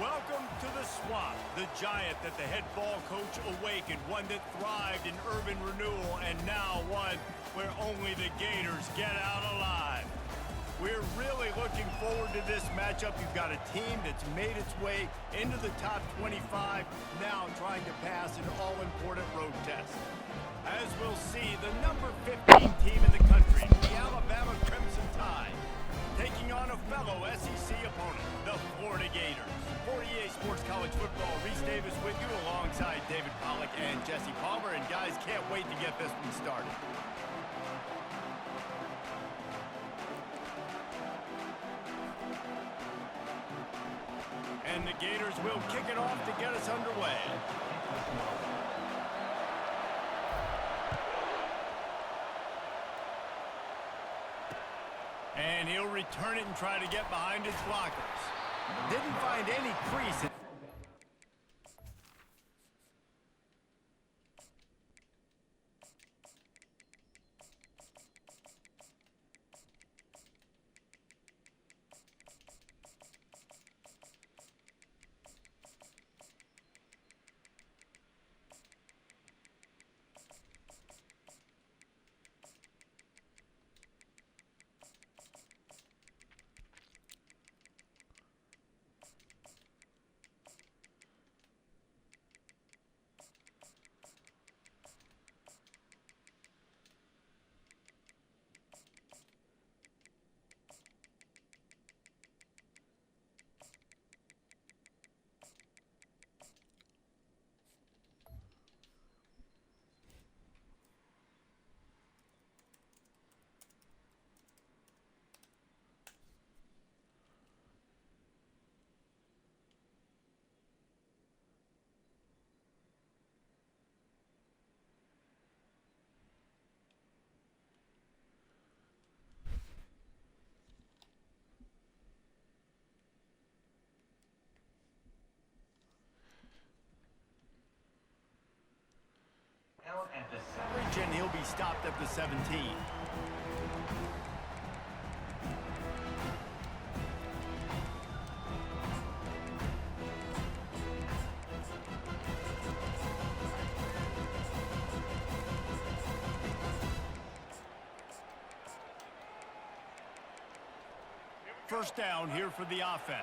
Welcome to the Swamp, the giant that the head ball coach awakened, one that thrived in urban renewal, and now one where only the Gators get out alive. We're really looking forward to this matchup. You've got a team that's made its way into the top 25, now trying to pass an all-important road test. As we'll see, the number 15 team in the country, the Alabama Crimson Tide, taking on a fellow SEC opponent, the Florida Gators. For EA Sports College Football, Reese Davis with you alongside David Pollack and Jesse Palmer. And guys, can't wait to get this one started. And the Gators will kick it off to get us underway. And he'll return it and try to get behind his blockers. Didn't find any crease. And he'll be stopped at the 17. First down here for the offense.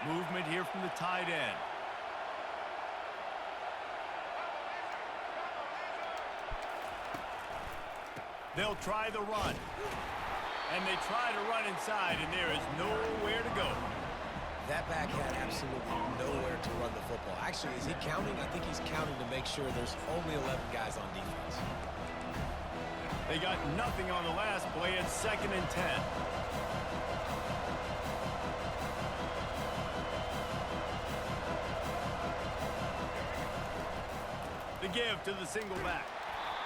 Movement here from the tight end. They'll try the run. And they try to run inside, and there is nowhere to go. That back had absolutely nowhere to run the football. Actually, is he counting? I think he's counting to make sure there's only 11 guys on defense. They got nothing on the last play. It's 2nd and 10. The give to the single back.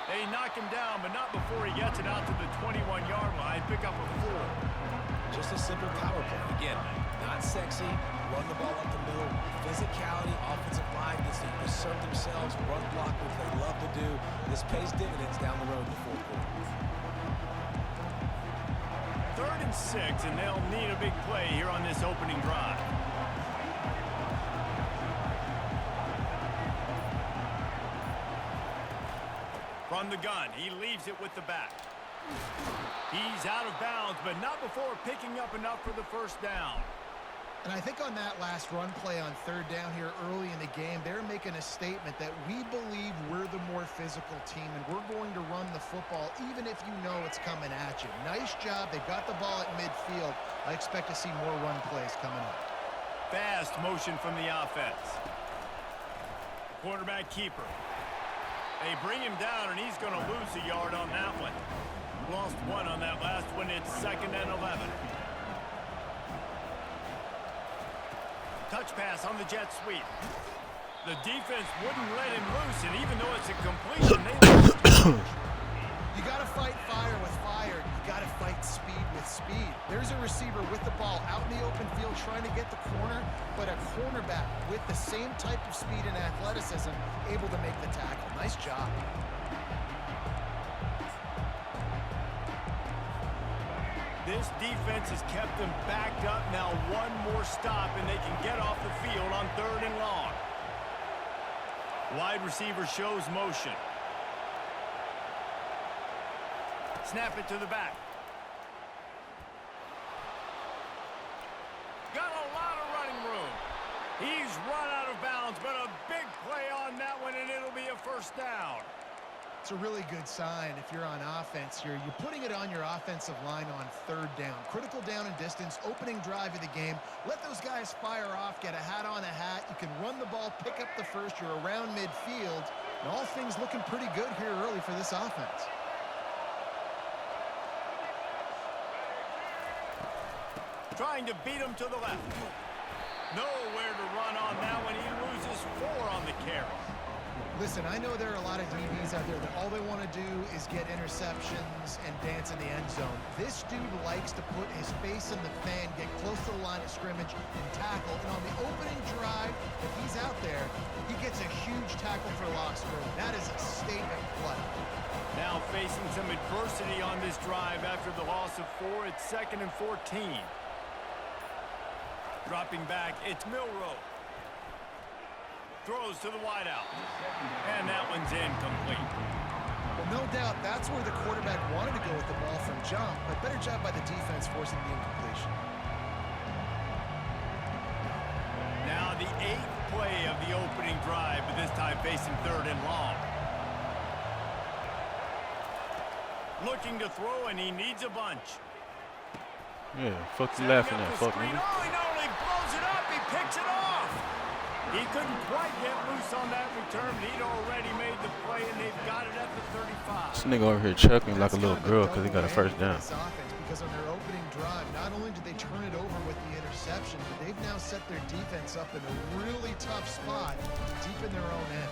They knock him down, but not before he gets it out to the 21-yard line. Pick up a 4. Just a simple power play. Again, not sexy. Run the ball up the middle. Physicality, offensive line gets to assert themselves, run block, which they love to do. This pays dividends down the road in the fourth quarter. 3rd and 6, and they'll need a big play here on this opening drive. From the gun, he leaves it with the back. He's out of bounds, but not before picking up enough for the first down. And I think on that last run play on 3rd down here early in the game, they're making a statement that we believe we're the more physical team, and we're going to run the football even if you know it's coming at you. Nice job. They got the ball at midfield. I expect to see more run plays coming up. Fast motion from the offense. Quarterback keeper. They bring him down, and he's going to lose a yard on that one. Lost 1 on that last one. It's 2nd and 11. Touch pass on the jet sweep. The defense wouldn't let him loose, and even though it's a completion, they lost. You got to fight fire with fire. You got to fight speed with speed. There's a receiver with the ball out in the open field trying to get the corner, but a cornerback with the same type of speed and athleticism able to make the tackle. Nice job. This defense has kept them backed up. Now one more stop, and they can get off the field on 3rd and long. Wide receiver shows motion. Snap it to the back. Got a lot of running room. He's run out of bounds, but a big play on that one, and it'll be a 1st down. It's a really good sign if you're on offense here. You're putting it on your offensive line on 3rd down. Critical down and distance, opening drive of the game. Let those guys fire off, get a hat on a hat. You can run the ball, pick up the first. You're around midfield. And all things looking pretty good here early for this offense. Trying to beat him to the left. Nowhere to run on that one. He loses 4 on the carry. Listen, I know there are a lot of DBs out there that all they want to do is get interceptions and dance in the end zone. This dude likes to put his face in the fan, get close to the line of scrimmage, and tackle. And on the opening drive, if he's out there, he gets a huge tackle for loss early. That is a statement play. Now facing some adversity on this drive after the loss of 4. It's 2nd and 14. Dropping back, it's Milroe. Throws to the wideout. And that one's incomplete. Well, no doubt that's where the quarterback wanted to go with the ball from jump, but better job by the defense forcing the incompletion. Now the 8th play of the opening drive, but this time facing 3rd and long. Looking to throw, and he needs a bunch. Yeah, fuck you laughing at, fuck me. nigga. Oh, he not only blows it up, he picks it off. He couldn't quite get loose on that return, but he'd already made the play, and they've got it at the 35. This nigga over here chuckling like a little girl because he got a 1st down. Because on their opening drive, not only did they turn it over with the interception, but they've now set their defense up in a really tough spot deep in their own end.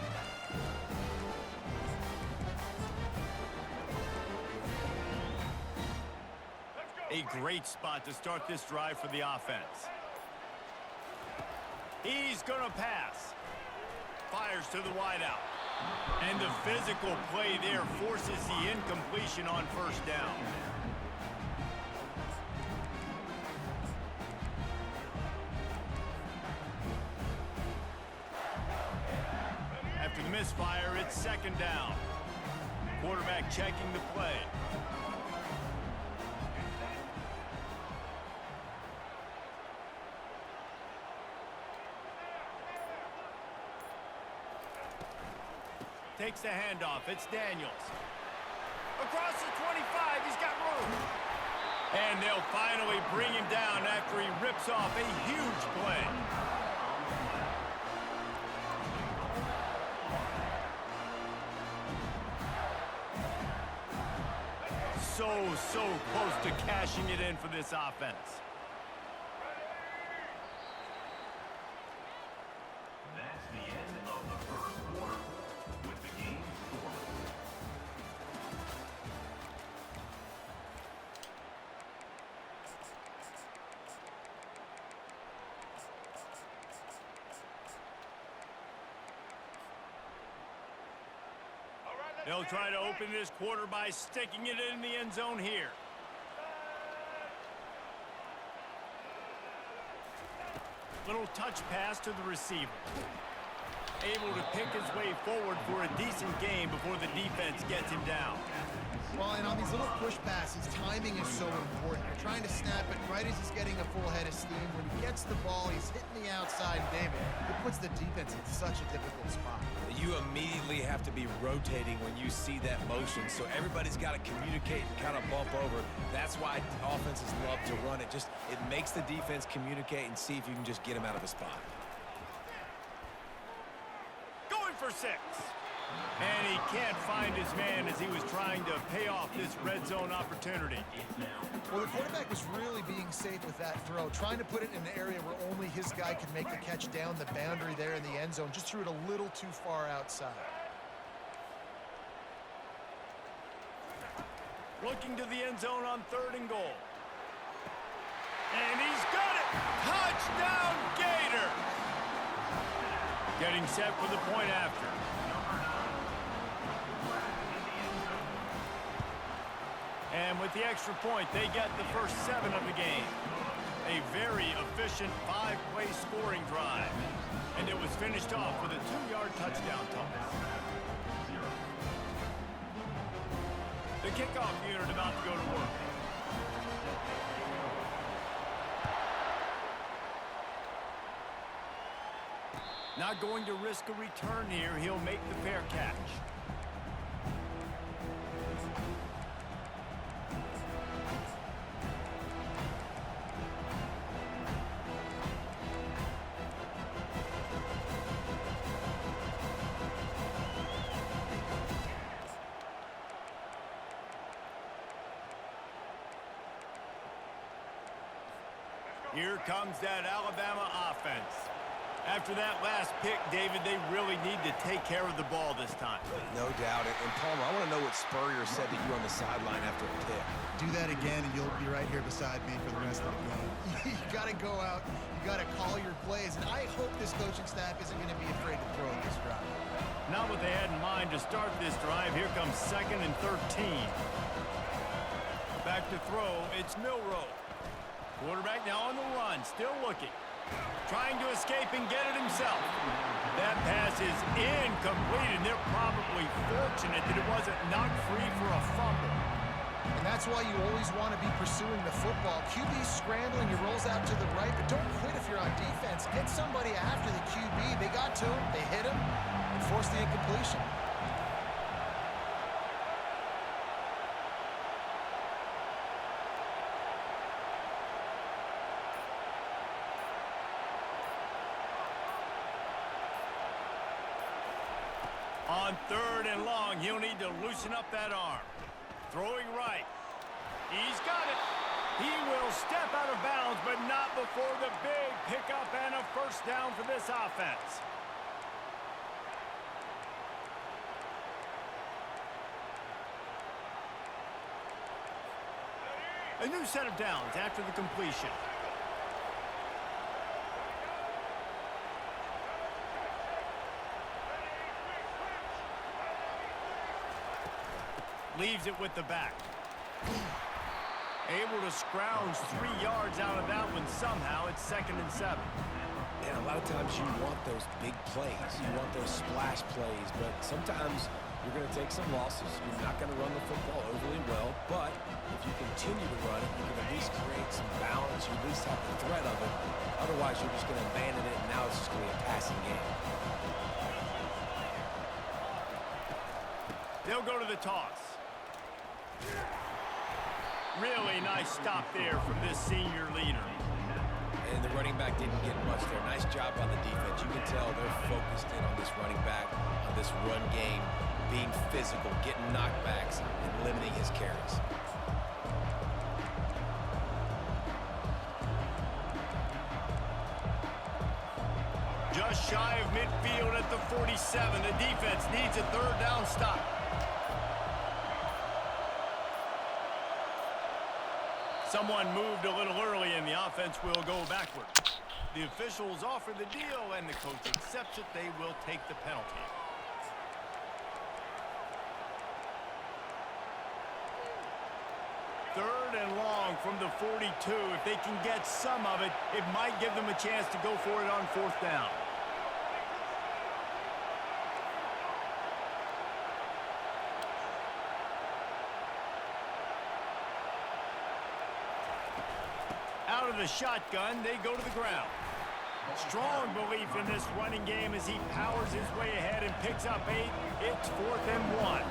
A great spot to start this drive for the offense. He's going to pass. Fires to the wideout. And the physical play there forces the incompletion on 1st down. After the misfire, it's 2nd down. Quarterback checking the play. Takes the handoff. It's Daniels. Across the 25. He's got room. And they'll finally bring him down after he rips off a huge play. So close to cashing it in for this offense. That's the end of the 1st quarter with the game scoreless. They'll try to open this quarter by sticking it in the end zone here. Little touch pass to the receiver. Able to pick his way forward for a decent gain before the defense gets him down. Well, and on these little push passes, timing is so important. You're trying to snap it right as he's getting a full head of steam. When he gets the ball, he's hitting the outside, and David, it puts the defense in such a difficult spot. You immediately have to be rotating when you see that motion, so everybody's got to communicate and kind of bump over. That's why offenses love to run it. It makes the defense communicate and see if you can just get him out of a spot. Going for 6. And he can't find his man as he was trying to pay off this red zone opportunity. Well, the quarterback was really being safe with that throw, trying to put it in an area where only his guy could make the catch down the boundary there in the end zone. Just threw it a little too far outside. Looking to the end zone on 3rd and goal. And he's got it! Touchdown, Gator! Getting set for the point after. And with the extra point, they get the first 7 of the game. A very efficient 5-play scoring drive. And it was finished off with a 2-yard touchdown toss. The kickoff unit about to go to work. Not going to risk a return here. He'll make the fair catch. Here comes that Alabama offense. After that last pick, David, they really need to take care of the ball this time. No doubt. And Palmer, I want to know what Spurrier said to you on the sideline after a pick. Do that again, and you'll be right here beside me for the rest of the game. You got to go out. You got to call your plays. And I hope this coaching staff isn't going to be afraid to throw this drive. Not what they had in mind to start this drive. Here comes 2nd and 13. Back to throw. It's Milroe. Quarterback now on the run, still looking. Trying to escape and get it himself. That pass is incomplete, and they're probably fortunate that it wasn't knocked free for a fumble. And that's why you always want to be pursuing the football. QB's scrambling, he rolls out to the right, but don't quit if you're on defense. Get somebody after the QB. They got to him, they hit him, and forced the incompletion. On 3rd and long, he'll need to loosen up that arm. Throwing right. He's got it. He will step out of bounds, but not before the big pickup and a first down for this offense. A new set of downs after the completion. Leaves it with the back. Able to scrounge 3 yards out of that one somehow. It's 2nd and 7. And a lot of times you want those big plays. You want those splash plays. But sometimes you're going to take some losses. You're not going to run the football overly well. But if you continue to run it, you can at least create some balance. You at least have the threat of it. Otherwise, you're just going to abandon it, and now it's just going to be a passing game. They'll go to the toss. Really nice stop there from this senior leader. And the running back didn't get much there. Nice job by the defense. You can tell they're focused in on this running back, on this run game, being physical, getting knockbacks, and limiting his carries. Just shy of midfield at the 47. The defense needs a 3rd down stop. Someone moved a little early, and the offense will go backward. The officials offer the deal, and the coach accepts it. They will take the penalty. Third and long from the 42. If they can get some of it, it might give them a chance to go for it on 4th down. Out of the shotgun, they go to the ground. Strong belief in this running game as he powers his way ahead and picks up 8. It's 4th and 1.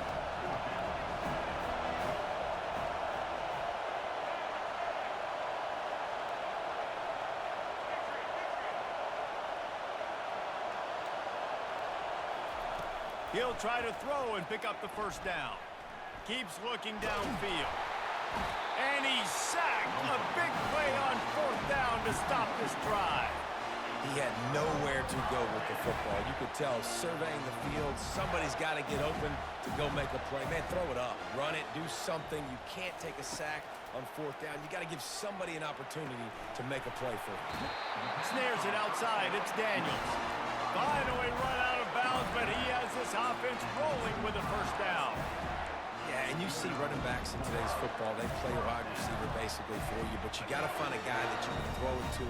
He'll try to throw and pick up the first down. Keeps looking downfield. And he's sacked. A big play on 4th down to stop this drive. He had nowhere to go with the football. You could tell, surveying the field, somebody's got to get open to go make a play. Man, throw it up. Run it. Do something. You can't take a sack on 4th down. You got to give somebody an opportunity to make a play for him. Snares it outside. It's Daniels. Finally run out of bounds, but he has this offense rolling with a first down. Yeah, Yeah, and you see running backs in today's football, they play wide receiver basically for you, but you got to find a guy that you can throw it to,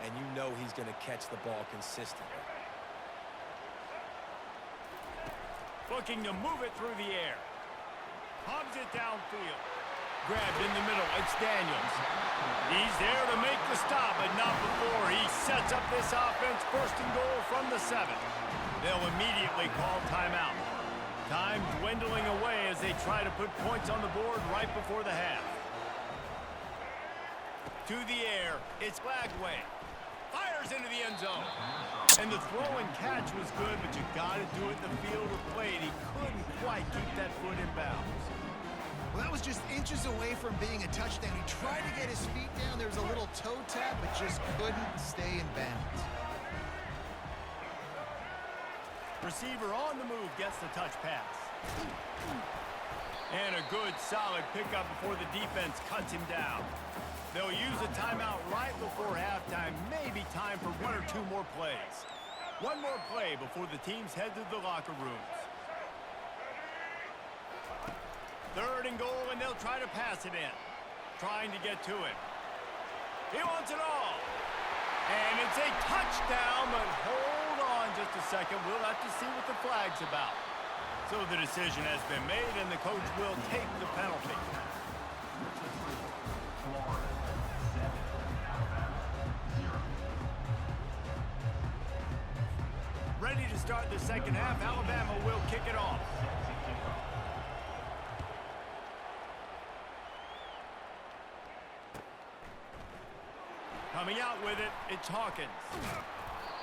and you know he's going to catch the ball consistently. Looking to move it through the air. Hubs it downfield. Grabbed in the middle. It's Daniels. He's there to make the stop, but not before he sets up this offense. First and goal from the 7. They'll immediately call timeout. Time dwindling away as they try to put points on the board right before the half. To the air. It's Lagway. Fires into the end zone. And the throw and catch was good, but you got to do it in the field of play. And he couldn't quite keep that foot in bounds. Well, that was just inches away from being a touchdown. He tried to get his feet down. There was a little toe tap, but just couldn't stay in bounds. Receiver on the move gets the touch pass. And a good, solid pickup before the defense cuts him down. They'll use a timeout right before halftime. Maybe time for 1 or 2 more plays. One more play before the teams head to the locker rooms. Third and goal, and they'll try to pass it in. Trying to get to it. He wants it all. And it's a touchdown, but hold on just a second. We'll have to see what the flag's about. So the decision has been made, and the coach will take the penalty. Ready to start the second half. Alabama will kick it off. Coming out with it, it's Hawkins.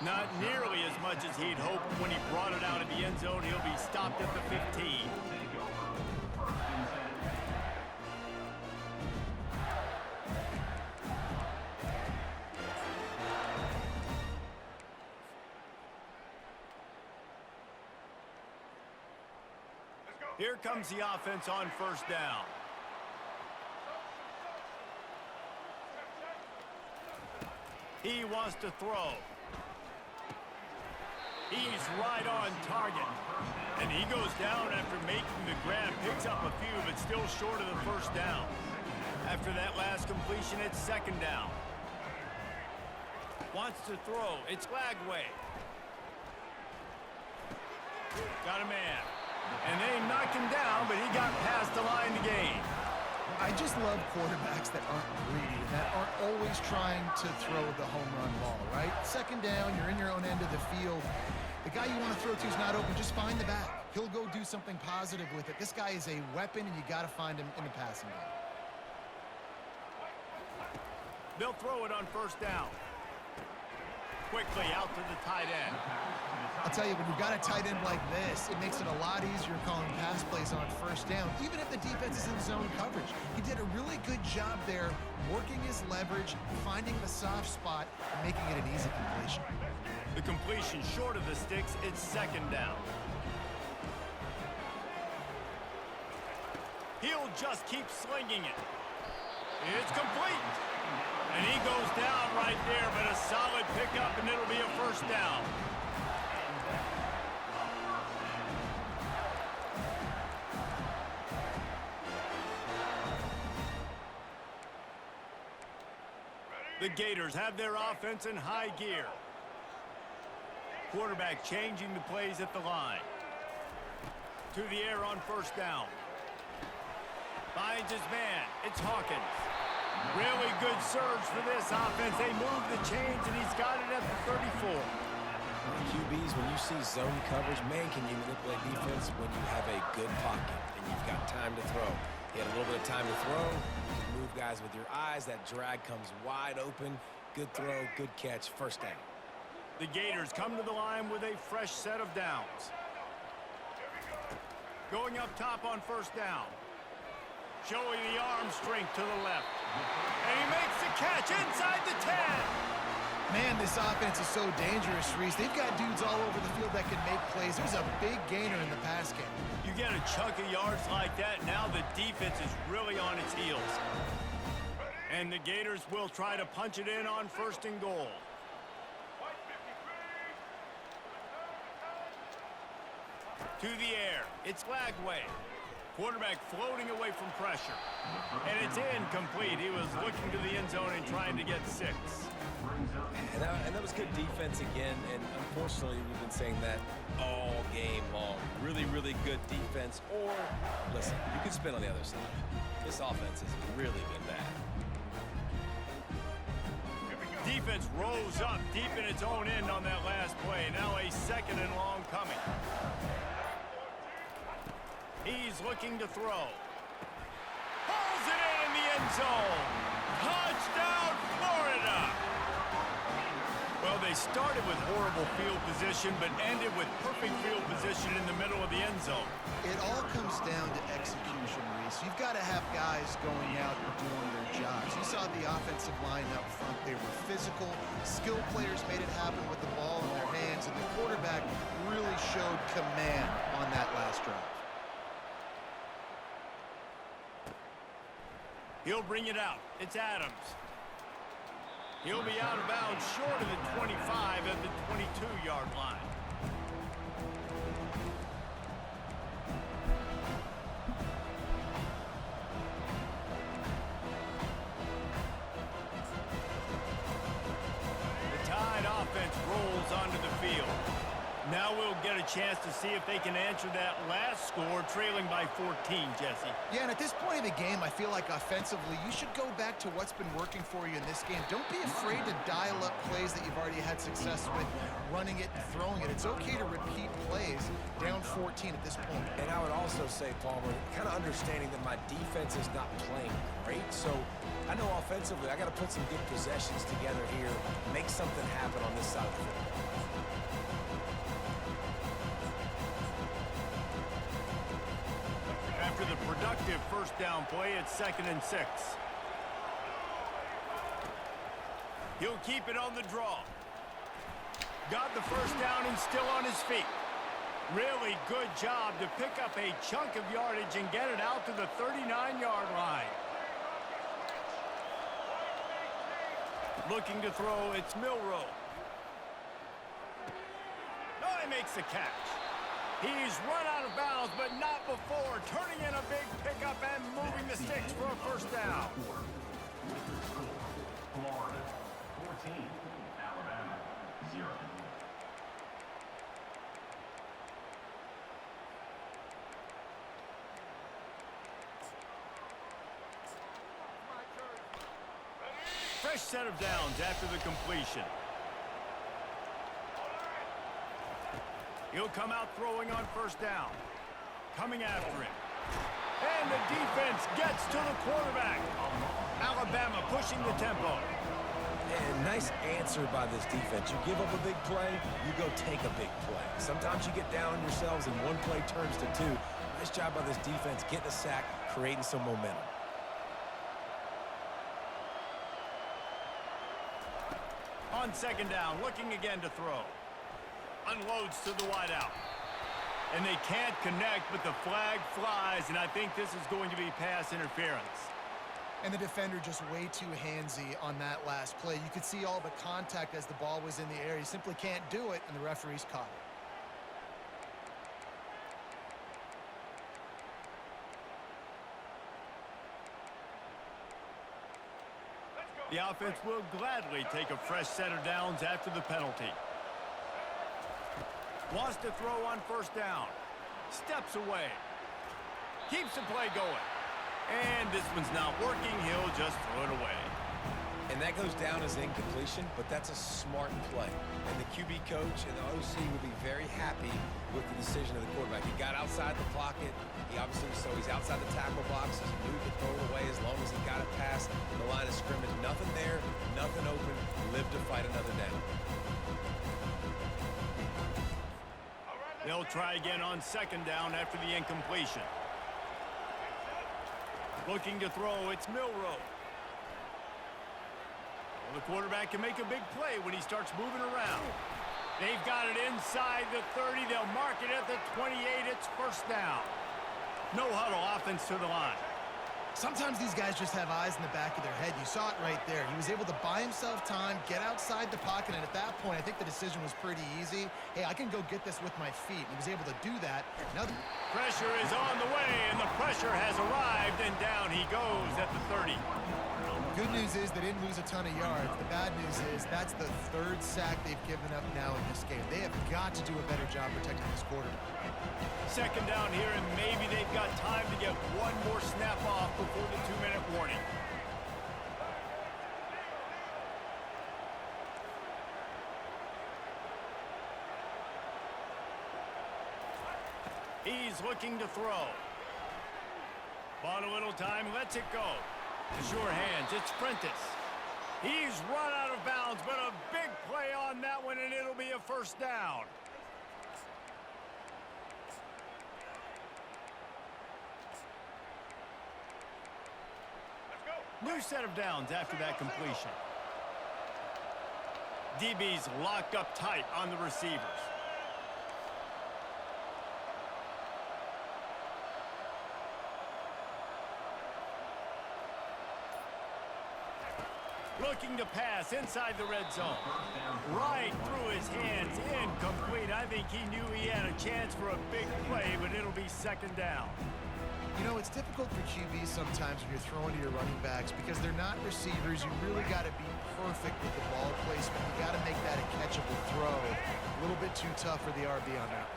Not nearly as much as he'd hoped when he brought it out of the end zone. He'll be stopped at the 15. Here comes the offense on first down. He wants to throw. He's right on target. And he goes down after making the grab. Picks up a few, but still short of the first down. After that last completion, it's second down. Wants to throw. It's Lagway. Got a man. And they knocked him down, but he got past the line to gain. I just love quarterbacks that aren't greedy, that aren't always trying to throw the home run ball, right? Second down, you're in your own end of the field. The guy you want to throw to is not open. Just find the back. He'll go do something positive with it. This guy is a weapon, and you got to find him in the passing game. They'll throw it on first down. Quickly out to the tight end. I'll tell you, when you've got a tight end like this, it makes it a lot easier calling pass plays on first down, even if the defense is in zone coverage. He did a really good job there, working his leverage, finding the soft spot, and making it an easy completion. The completion short of the sticks, it's second down. He'll just keep slinging it. It's complete. And he goes down right there, but a solid pickup, and it'll be a first down. The Gators have their offense in high gear. Quarterback changing the plays at the line. To the air on first down. Finds his man. It's Hawkins. Really good surge for this offense. They move the chains, and he's got it at the 34. QBs, when you see zone coverage, man, can you manipulate defense when you have a good pocket and you've got time to throw. He had a little bit of time to throw. You can move guys with your eyes. That drag comes wide open. Good throw, good catch, first down. The Gators come to the line with a fresh set of downs. Going up top on first down. Showing the arm strength to the left. And he makes the catch inside the 10. Man, this offense is so dangerous, Reese. They've got dudes all over the field that can make plays. There's a big gainer in the pass game. You get a chunk of yards like that, now the defense is really on its heels. And the Gators will try to punch it in on first and goal. To the air. It's Lagway. Quarterback floating away from pressure. And it's incomplete. He was looking to the end zone and trying to get 6. And that was good defense again, and unfortunately we've been saying that all game long. Really, really good defense, or, listen, you can spin on the other side. This offense has really been bad. Defense rose up deep in its own end on that last play. Now a 2nd and long coming. He's looking to throw. Pulls it in the end zone. Touchdown, Florida! Well, they started with horrible field position, but ended with perfect field position in the middle of the end zone. It all comes down to execution, Reese. You've got to have guys going out and doing their jobs. You saw the offensive line up front. They were physical. Skilled players made it happen with the ball in their hands, and the quarterback really showed command on that last drive. He'll bring it out. It's Adams. He'll be out of bounds short of the 25 at the 22-yard line. The Tide offense rolls onto the field. Now we'll get a chance to see if they can answer that last score, trailing by 14, Jesse. Yeah, and at this point of the game, I feel like offensively, you should go back to what's been working for you in this game. Don't be afraid to dial up plays that you've already had success with, running it and throwing it. It's okay to repeat plays down 14 at this point. And I would also say, Palmer, kind of understanding that my defense is not playing great, so I know offensively I got to put some good possessions together here, make something happen on this side of the football. After the productive first down play, it's 2nd and 6. He'll keep it on the draw. Got the first down and still on his feet. Really good job to pick up a chunk of yardage and get it out to the 39-yard line. Looking to throw, it's Milroe. No, he makes the catch. He's run out of bounds, but not before turning in a big pickup and moving the sticks for a first down. Florida 14, Alabama 0. Fresh set of downs after the completion. He'll come out throwing on first down. Coming after him. And the defense gets to the quarterback. Alabama pushing the tempo. And nice answer by this defense. You give up a big play, you go take a big play. Sometimes you get down on yourselves and one play turns to 2. Nice job by this defense getting a sack, creating some momentum. On second down, looking again to throw. Unloads to the wideout. And they can't connect, but the flag flies, and I think this is going to be pass interference. And the defender just way too handsy on that last play. You could see all the contact as the ball was in the air. He simply can't do it, and the referee's caught it. The offense will gladly take a fresh set of downs after the penalty. Wants to throw on first down. Steps away. Keeps the play going. And this one's not working. He'll just throw it away. And that goes down as incompletion, but that's a smart play. And the QB coach and the OC will be very happy with the decision of the quarterback. He got outside the pocket. He obviously, so he's outside the tackle box. He knew to throw it away as long as he got it past the line of scrimmage. Nothing there, nothing open. Live to fight another down. They'll try again on second down after the incompletion. Looking to throw, it's Milroe. Well, the quarterback can make a big play when he starts moving around. They've got it inside the 30. They'll mark it at the 28. It's first down. No huddle offense to the line. Sometimes these guys just have eyes in the back of their head. You saw it right there. He was able to buy himself time, get outside the pocket, and at that point, I think the decision was pretty easy. Hey, I can go get this with my feet. He was able to do that. Now Pressure is on the way, and the pressure has arrived, and down he goes at the 30. Good news is they didn't lose a ton of yards. The bad news is that's the third sack they've given up now in this game. They have got to do a better job protecting this quarterback. Second down here, and maybe they've got time to get one more snap off before the 2-minute warning. He's looking to throw. Bought a little time, lets it go. To sure hands, it's Prentice. He's run out of bounds, but a big play on that one, and it'll be a first down. New set of downs after that completion. DB's locked up tight on the receivers. Looking to pass inside the red zone. Right through his hands, incomplete. I think he knew he had a chance for a big play, but it'll be second down. You know, it's difficult for QBs sometimes when you're throwing to your running backs because they're not receivers. You really got to be perfect with the ball placement. You got to make that a catchable throw. A little bit too tough for the RB on that.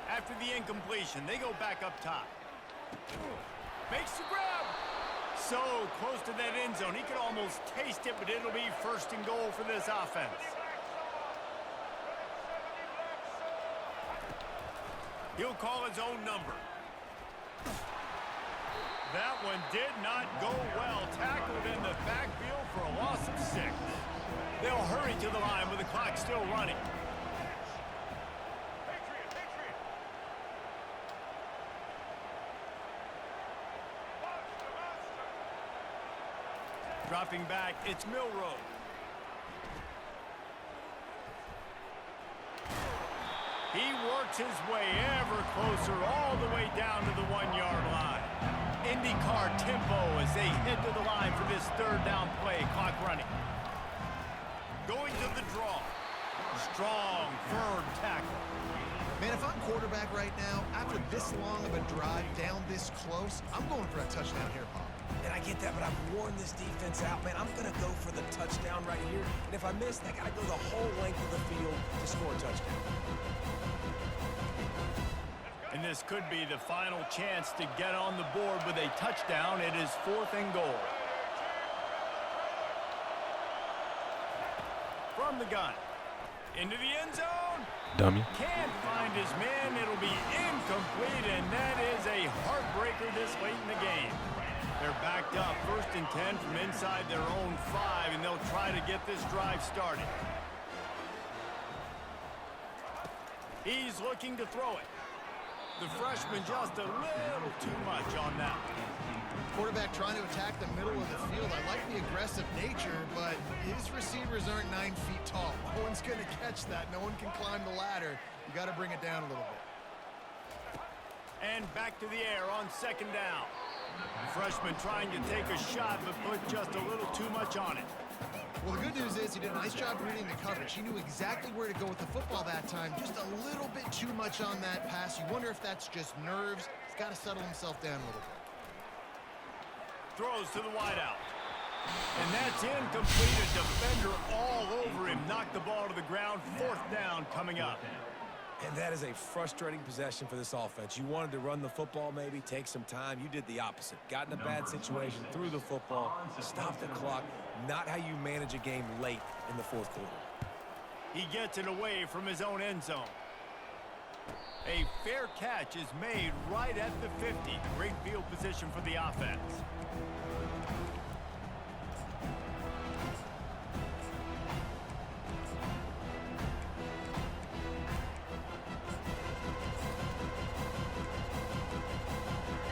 After the incompletion, they go back up top. Makes the grab. So close to that end zone. He could almost taste it, but it'll be first and goal for this offense. He'll call his own number. That one did not go well. Tackled in the backfield for a loss of 6. They'll hurry to the line with the clock still running. Dropping back, it's Milrow. He works his way ever closer all the way down to the 1-yard line. IndyCar tempo as they head to the line for this third down play. Clock running. Going to the draw. Strong, firm tackle. Man, if I'm quarterback right now, after this long of a drive down this close, I'm going for a touchdown here, Pop. And I get that, but I've worn this defense out, man. I'm going to go for the touchdown right here. And if I miss, I got to go the whole length of the field to score a touchdown. And this could be the final chance to get on the board with a touchdown. It is 4th and goal. From the gun. Into the end zone. Dummy. Can't find his man. It'll be incomplete, and that is a heartbreaker this late in the game. They're backed up 1st and 10 from inside their own 5, and they'll try to get this drive started. He's looking to throw it. The freshman just a little too much on that. Quarterback trying to attack the middle of the field. I like the aggressive nature, but his receivers aren't 9 feet tall. No one's going to catch that. No one can climb the ladder. You got to bring it down a little bit. And back to the air on 2nd down. The freshman trying to take a shot, but put just a little too much on it. Well, the good news is he did a nice job reading the coverage. He knew exactly where to go with the football that time. Just a little bit too much on that pass. You wonder if that's just nerves. He's got to settle himself down a little bit. Throws to the wideout. And that's incomplete. A defender all over him. Knocked the ball to the ground. 4th down coming up. And that is a frustrating possession for this offense. You wanted to run the football, maybe take some time. You did the opposite. Got in a bad situation, threw the football, stopped the clock. Not how you manage a game late in the 4th quarter. He gets it away from his own end zone. A fair catch is made right at the 50. Great field position for the offense.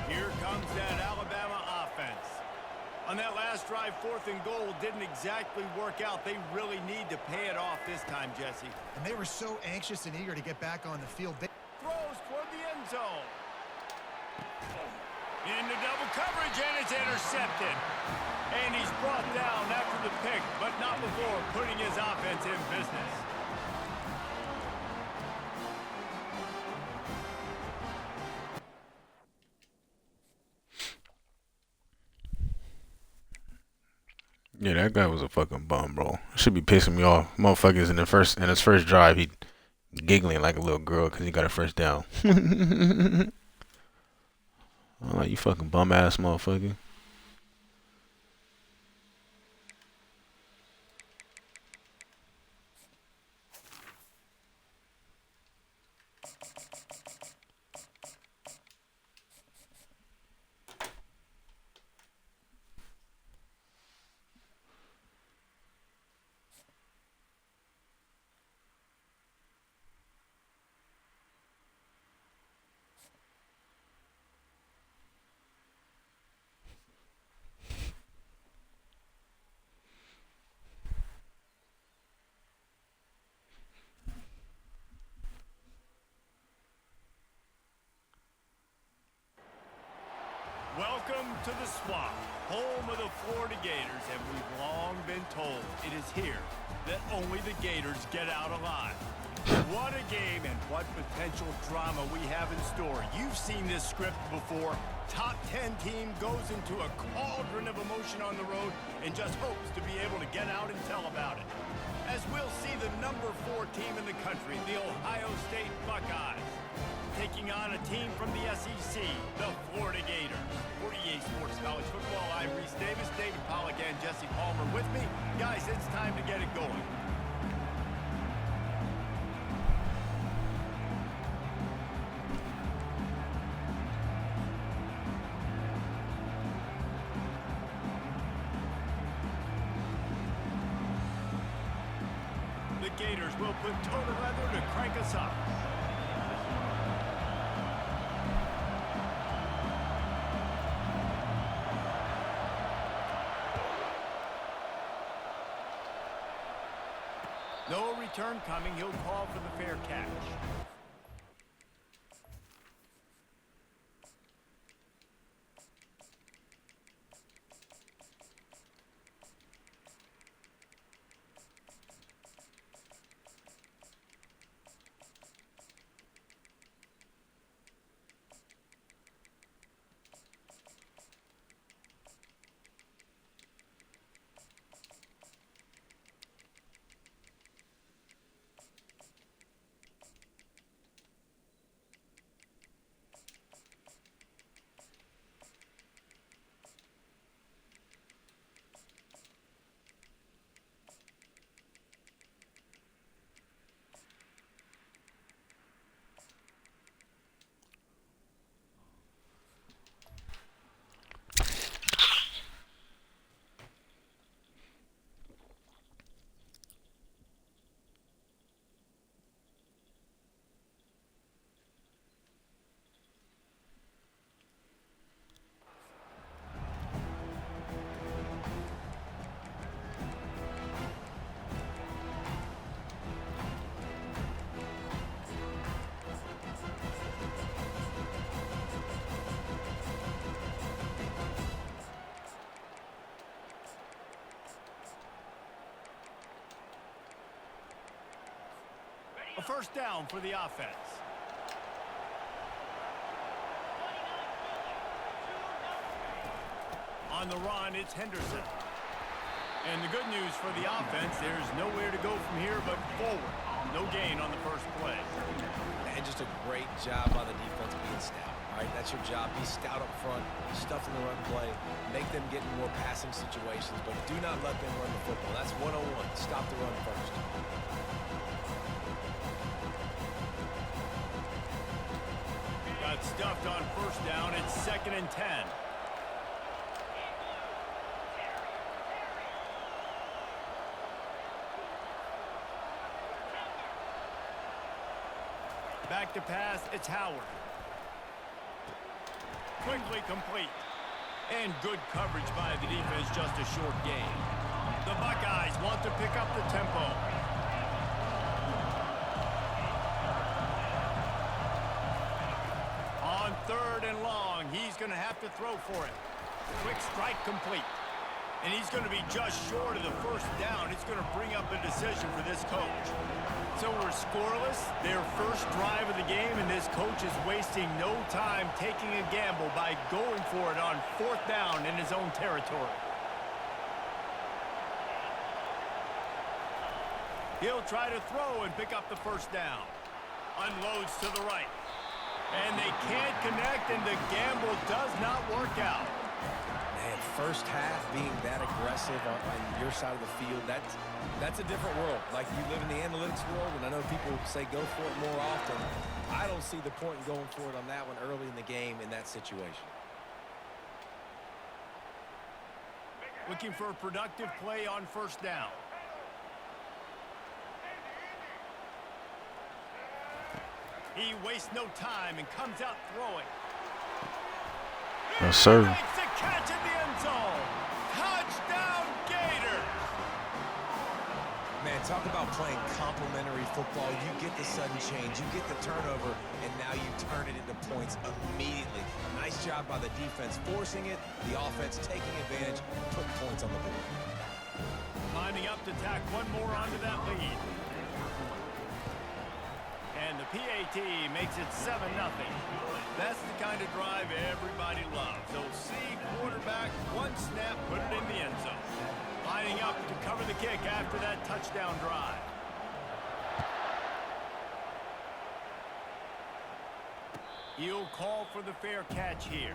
Here comes that Alabama offense. On that last drive, 4th and goal didn't exactly work out. They really need to pay it off this time, Jesse. And they were so anxious and eager to get back on the field. Throws toward the end zone. Into double coverage, and it's intercepted. And he's brought down after the pick, but not before putting his offense in business. Yeah, that guy was a fucking bum, bro. Should be pissing me off. Motherfuckers in his first drive, he giggling like a little girl because he got a first down. I'm like, you fucking bum ass motherfucker. Welcome to the Swamp, home of the Florida Gators, and we've long been told it is here that only the Gators get out alive. What a game and what potential drama we have in store. You've seen this script before. Top 10 team goes into a cauldron of emotion on the road and just hopes to be able to get out and tell about it. As we'll see the number 4 team in the country, the Ohio State Buckeyes, taking on a team from the SEC, the Florida Gators. For EA Sports College Football, I'm Reese Davis, David Pollack, and Jesse Palmer with me. Guys, it's time to get it going. The Gators will put total leather to crank us up. No return coming. He'll call for the fair catch. A first down for the offense. On the run, it's Henderson. And the good news for the offense, there's nowhere to go from here but forward. No gain on the first play. And just a great job by the defense being stout. All right, that's your job. Be stout up front, stuff in the run play, make them get in more passing situations, but do not let them run the football. That's 101. Stop the run first. Got stuffed on first down. It's 2nd and 10. Back to pass, it's Howard. Quickly complete. And good coverage by the defense, just a short gain. The Buckeyes want to pick up the tempo. On 3rd and long. He's going to have to throw for it. Quick strike complete. And he's going to be just short of the 1st down. It's going to bring up a decision for this coach. So we're scoreless, their first drive of the game, and this coach is wasting no time taking a gamble by going for it on 4th down in his own territory. He'll try to throw and pick up the 1st down. Unloads to the right. And they can't connect, and the gamble does not work out. Man, first half being that aggressive on your side of the field, that's a different world. Like, you live in the analytics world, and I know people say go for it more often. I don't see the point in going for it on that one early in the game in that situation. Looking for a productive play on 1st down. He wastes no time and comes out throwing. Yes, sir. Makes a catch in the end zone. Touchdown, Gators. Man, talk about playing complementary football. You get the sudden change, you get the turnover, and now you turn it into points immediately. Nice job by the defense forcing it, the offense taking advantage, putting points on the board. Lining up to tack one more onto that lead. And the PAT makes it 7-0. That's the kind of drive everybody loves. They'll see quarterback, one snap, put it in the end zone. Lining up to cover the kick after that touchdown drive. He'll call for the fair catch here.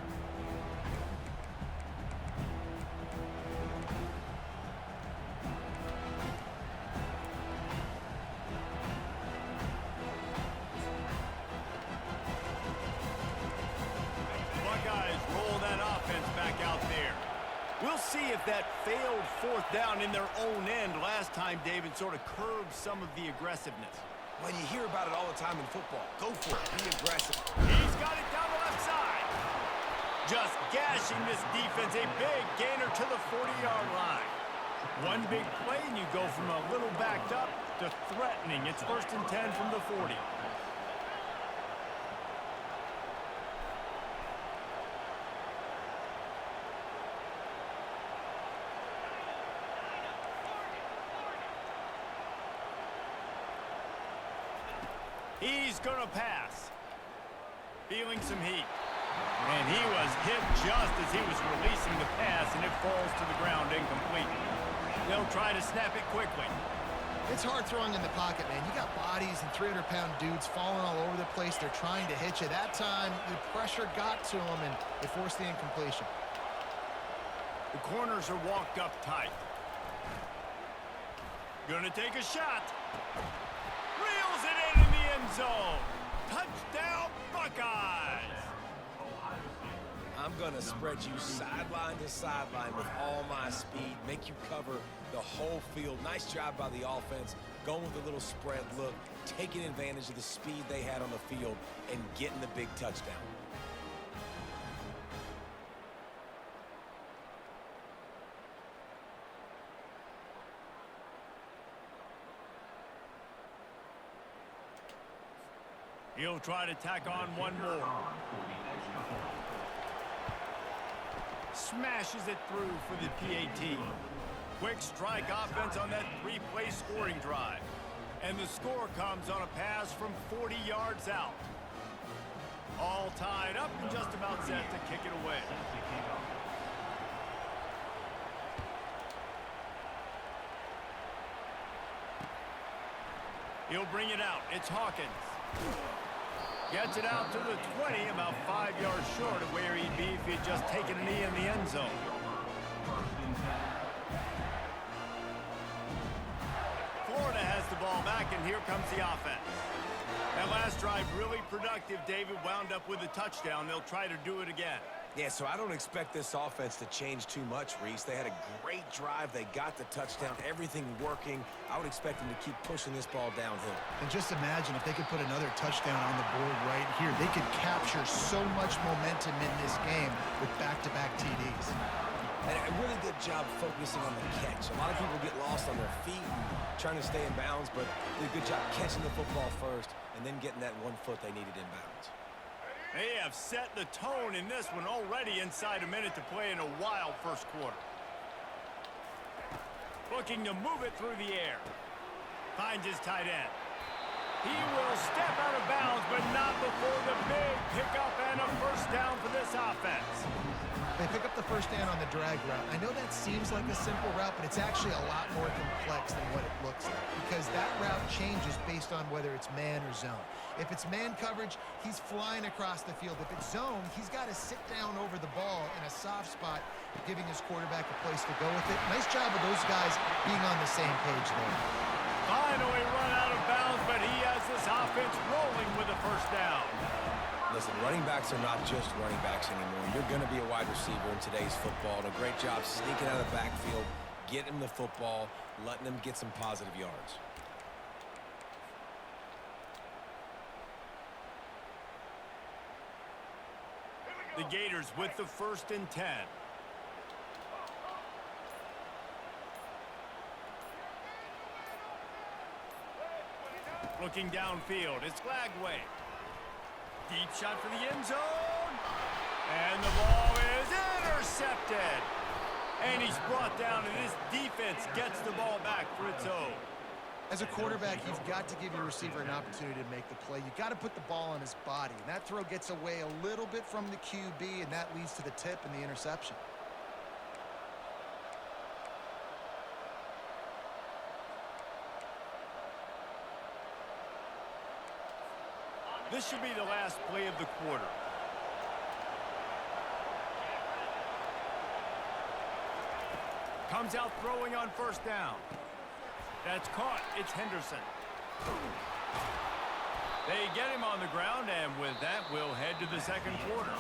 We'll see if that failed 4th down in their own end last time, David, sort of curbed some of the aggressiveness. Well, you hear about it all the time in football. Go for it. Be aggressive. He's got it down the left side. Just gashing this defense. A big gainer to the 40-yard line. One big play, and you go from a little backed up to threatening. It's 1st and 10 from the 40. He's going to pass. Feeling some heat. And he was hit just as he was releasing the pass, and it falls to the ground incomplete. They'll try to snap it quickly. It's hard throwing in the pocket, man. You got bodies and 300-pound dudes falling all over the place. They're trying to hit you. That time, the pressure got to him, and it forced the incompletion. The corners are walked up tight. Gonna take a shot. Reels it in the end zone. Touchdown, Buckeyes. I'm going to spread you sideline to sideline with all my speed, make you cover the whole field. Nice job by the offense, going with a little spread look, taking advantage of the speed they had on the field, and getting the big touchdown. He'll try to tack on one more. Smashes it through for the PAT. Quick strike offense on that 3-play scoring drive. And the score comes on a pass from 40 yards out. All tied up and just about set to kick it away. He'll bring it out. It's Hawkins. Gets it out to the 20, about 5 yards short of where he'd be if he'd just taken a knee in the end zone. Florida has the ball back, and here comes the offense. That last drive really productive. David wound up with a touchdown. They'll try to do it again. Yeah, so I don't expect this offense to change too much, Reese. They had a great drive. They got the touchdown, everything working. I would expect them to keep pushing this ball downhill. And just imagine if they could put another touchdown on the board right here. They could capture so much momentum in this game with back-to-back TDs. And a really good job focusing on the catch. A lot of people get lost on their feet and trying to stay in bounds, but did a good job catching the football first and then getting that 1 foot they needed in bounds. They have set the tone in this one already inside a minute to play in a wild first quarter. Looking to move it through the air. Finds his tight end. He will step out of bounds, but not before the big pickup and a first down for this offense. They pick up the first down on the drag route. I know that seems like a simple route, but it's actually a lot more complex than what it looks like because that route changes based on whether it's man or zone. If it's man coverage, he's flying across the field. If it's zone, he's got to sit down over the ball in a soft spot, giving his quarterback a place to go with it. Nice job of those guys being on the same page there. Finally run out of bounds, but he has this offense rolling with a first down. Listen, running backs are not just running backs anymore. You're going to be a wide receiver in today's football. And a great job sneaking out of the backfield, getting the football, letting them get some positive yards. The Gators with the 1st and 10. Looking downfield, it's Glagway. Deep shot for the end zone. And the ball is intercepted. And he's brought down, and this defense gets the ball back for its own. As a quarterback, you've got to give your receiver an opportunity to make the play. You've got to put the ball on his body. And that throw gets away a little bit from the QB, and that leads to the tip and the interception. This should be the last play of the quarter. Comes out throwing on first down. That's caught. It's Henderson. They get him on the ground, and with that, we'll head to the second quarter.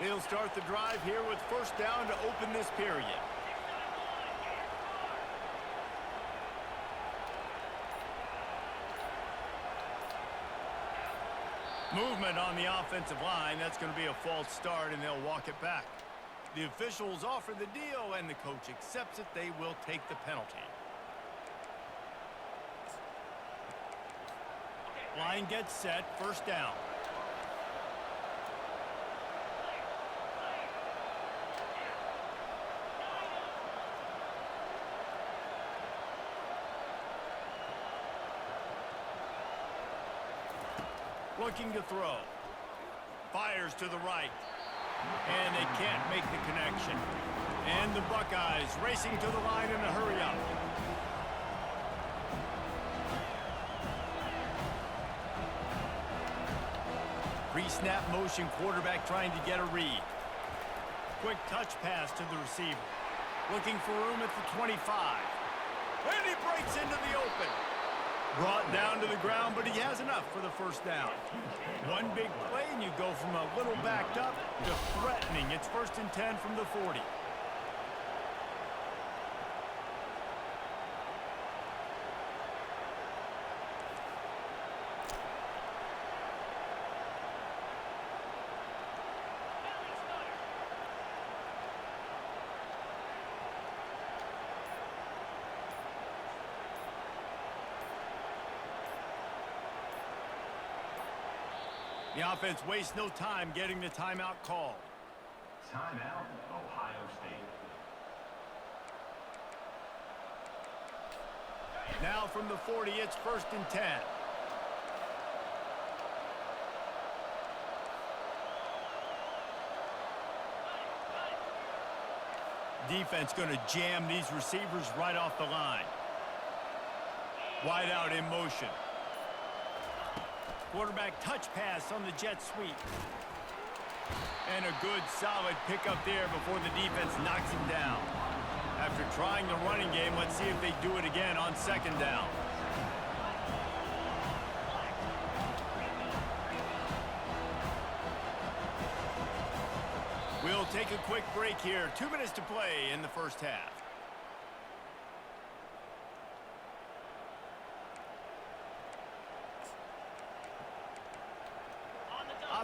They'll start the drive here with first down to open this period. Movement on the offensive line. That's going to be a false start, and they'll walk it back. The officials offer the deal, and the coach accepts it. They will take the penalty. Line gets set. First down. Looking to throw. Fires to the right. And they can't make the connection. And the Buckeyes racing to the line in a hurry-up. Pre-snap motion, quarterback trying to get a read. Quick touch pass to the receiver. Looking for room at the 25. And he breaks into the open. Brought down to the ground, but he has enough for the first down. One big play, and you go from a little backed up to threatening. It's 1st and 10 from the 40. The offense wastes no time getting the timeout called. Timeout, Ohio State. Now from the 40, it's 1st and 10. Defense going to jam these receivers right off the line. Wide out in motion. Quarterback touch pass on the jet sweep. And a good solid pickup there before the defense knocks him down. After trying the running game, let's see if they do it again on 2nd down. We'll take a quick break here. 2 minutes to play in the first half.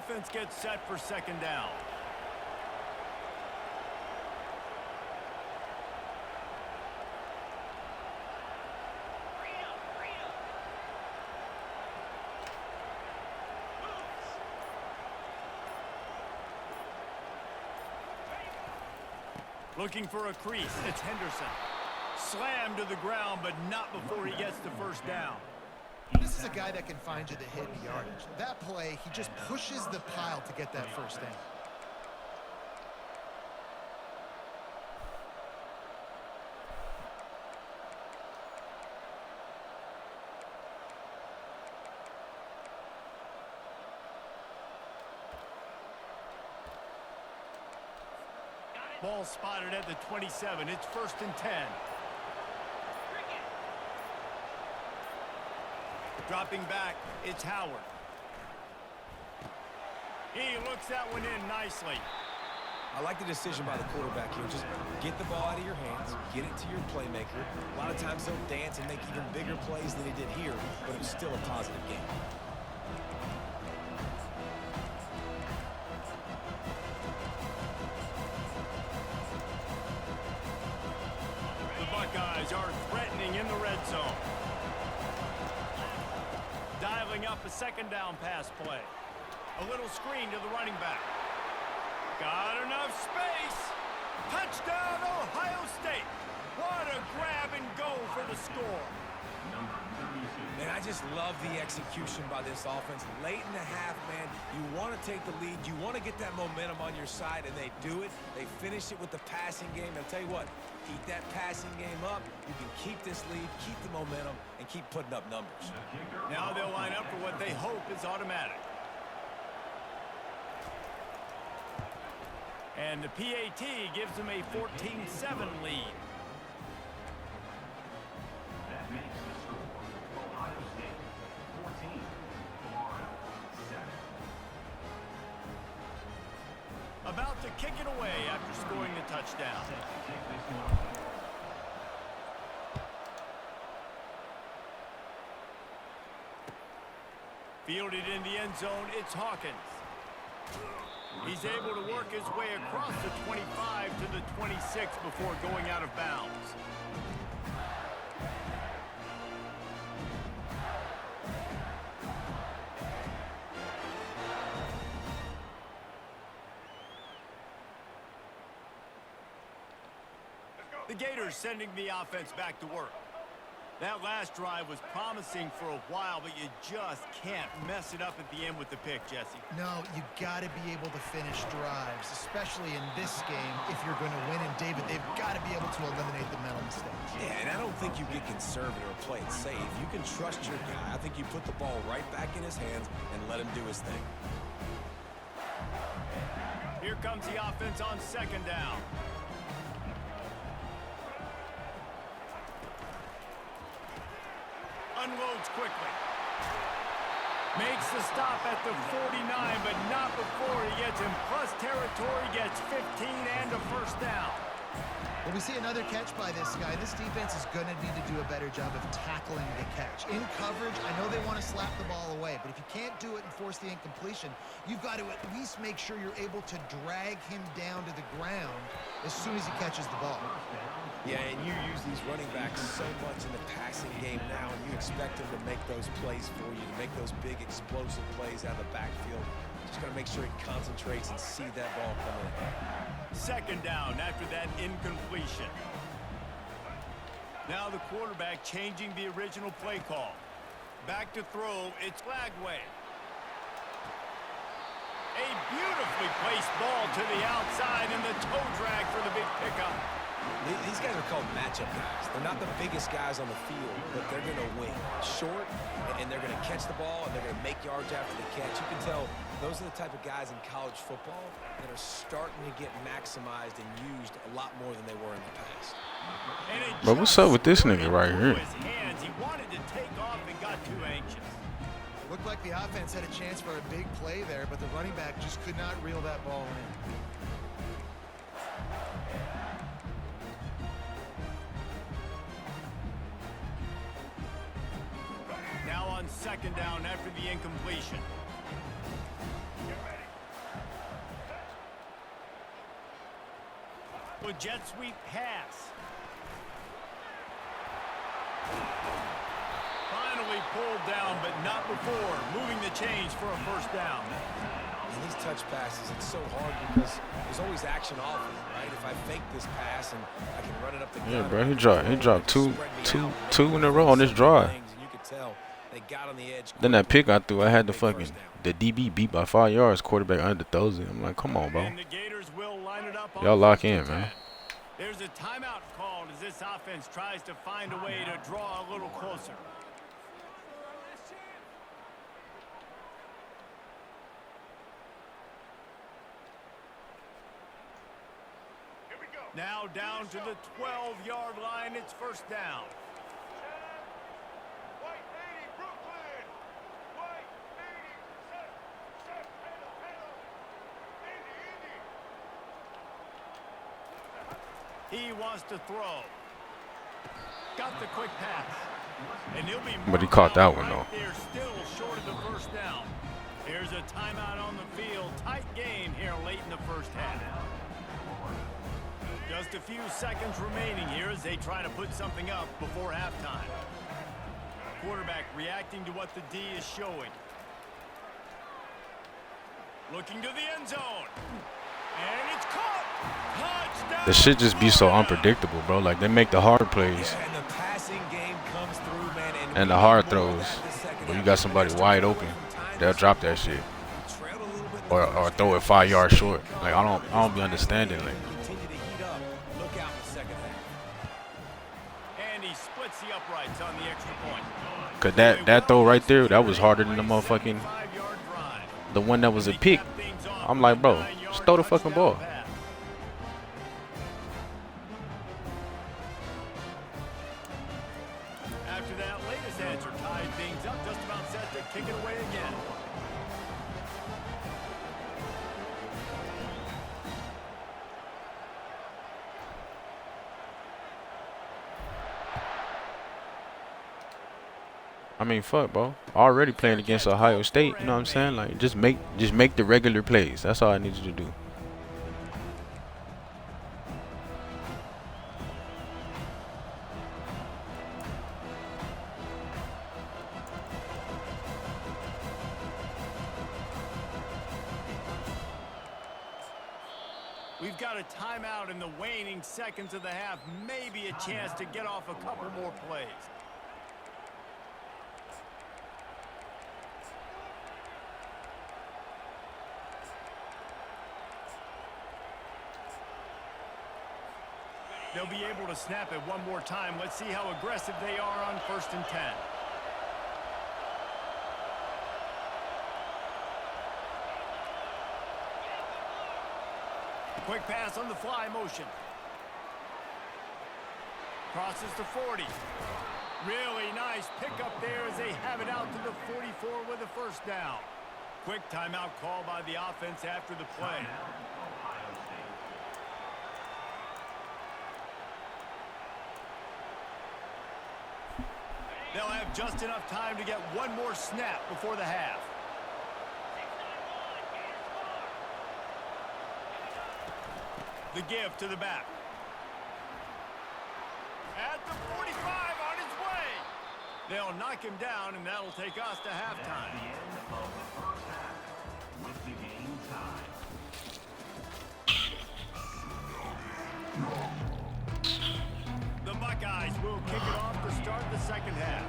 offense gets set for second down. Looking for a crease. It's Henderson. Slammed to the ground, but not before he gets the first down. This is a guy that can find you the hidden yardage. That play, he just pushes the pile to get that first down. Ball spotted at the 27. It's 1st and 10. Dropping back, it's Howard. He looks that one in nicely. I like the decision by the quarterback here. Just get the ball out of your hands, get it to your playmaker. A lot of times they'll dance and make even bigger plays than he did here, but it was still a positive game. Buckeyes are threatening in the red zone. Dialing up a second down pass play. A little screen to the running back. Got enough space. Touchdown, Ohio State. What a grab and go for the score. Man, I just love the execution by this offense. Late in the half, man, you want to take the lead. You want to get that momentum on your side, and they do it. They finish it with the passing game. I'll tell you what, keep that passing game up. You can keep this lead, keep the momentum, and keep putting up numbers. Now they'll line up for what they hope is automatic. And the PAT gives them a 14-7 lead. That makes the score Ohio State 14, Florida 7. About to kick it away after scoring the touchdown. Set to kick this one off. Fielded in the end zone, it's Hawkins. He's able to work his way across the 25 to the 26 before going out of bounds. The Gators sending the offense back to work. That last drive was promising for a while, but you just can't mess it up at the end with the pick, Jesse. No, you got to be able to finish drives, especially in this game if you're going to win. And, David, they've got to be able to eliminate the mental mistakes. Yeah, and I don't think you get conservative or play it safe. You can trust your guy. I think you put the ball right back in his hands and let him do his thing. Here comes the offense on second down. Unloads quickly. Makes the stop at the 49, but not before he gets in plus territory, gets 15 and a first down. Well, we see another catch by this guy. This defense is going to need to do a better job of tackling the catch. In coverage, I know they want to slap the ball away, but if you can't do it and force the incompletion, you've got to at least make sure you're able to drag him down to the ground as soon as he catches the ball. Yeah, and you use these running backs so much in the passing game now, and you expect them to make those plays for you, to make those big explosive plays out of the backfield. Just got to make sure he concentrates and see that ball come in. Second down after that incompletion. Now the quarterback changing the original play call. Back to throw, it's Lagway. A beautifully placed ball to the outside and the toe drag for the big pickup. These guys are called matchup guys. They're not the biggest guys on the field, but they're going to win. Short, and they're going to catch the ball, and they're going to make yards after the catch. You can tell those are the type of guys in college football that are starting to get maximized and used a lot more than they were in the past. But what's up with this nigga right here? He wanted to take off and got too anxious. Looked like the offense had a chance for a big play there, but the running back just could not reel that ball in. Now on second down after the incompletion. A jet sweep pass. Finally pulled down, but not before moving the chains for a first down. And these touch passes, it's so hard because there's always action off of it, right? If I fake this pass and I can run it up the gut. Yeah, bro, he dropped two in a row on this drive. You could tell they got on the edge. Then that pick I threw, I had the DB beat by 5 yards. Quarterback under throws it. I'm like, come on, bro. And the Gators will line it up on Y'all lock first in, and 10. man. There's a timeout called as this offense tries to find a way to draw a little closer. Now down to the 12-yard line. It's first down. He wants to throw. Got the quick pass. And he'll be But he caught that one, though. They're still short of the first down. Here's a timeout on the field. Tight game here late in the first half. Just a few seconds remaining here as they try to put something up before halftime. Quarterback reacting to what the D is showing. Looking to the end zone. And it's caught. Touchdown. The shit just be so unpredictable, bro. Like, they make the hard plays And the passing game comes through, man. and the hard throws. When you got somebody wide open, they'll drop that shit. Or throw it 5 yards short. Like, I don't be understanding. Like, Continue to heat up. Look out in the second half. And he splits the uprights on the extra point. cause that throw right there, that was harder than the motherfucking, 5-yard drive. the one that was a pick. I'm like, bro, just throw the fucking ball. After that latest answer tied things up, just about set to kick it away again. I mean, fuck, bro. Already playing against Ohio State, you know what I'm saying? Like, just make the regular plays. That's all I need you to do. We've got a timeout in the waning seconds of the half. Maybe a chance to get off a couple more plays. They'll be able to snap it one more time. Let's see how aggressive they are on 1st and 10. Quick pass on the fly motion. Crosses to 40. Really nice pickup there as they have it out to the 44 with a first down. Quick timeout call by the offense after the play. They'll have just enough time to get one more snap before the half. The give to the back. At the 45 on his way. They'll knock him down, and that'll take us to halftime. The end of the first half with the game tied. The Buckeyes will kick it off to start the second half.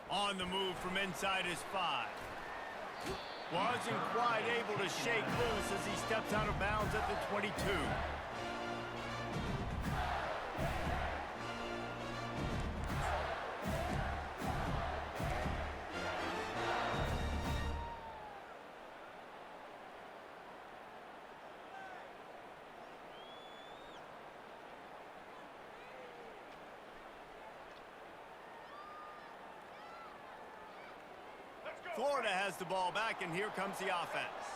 On the move from inside his 5. Wasn't quite able to shake loose as he steps out of bounds at the 22. Florida has the ball back, and here comes the offense.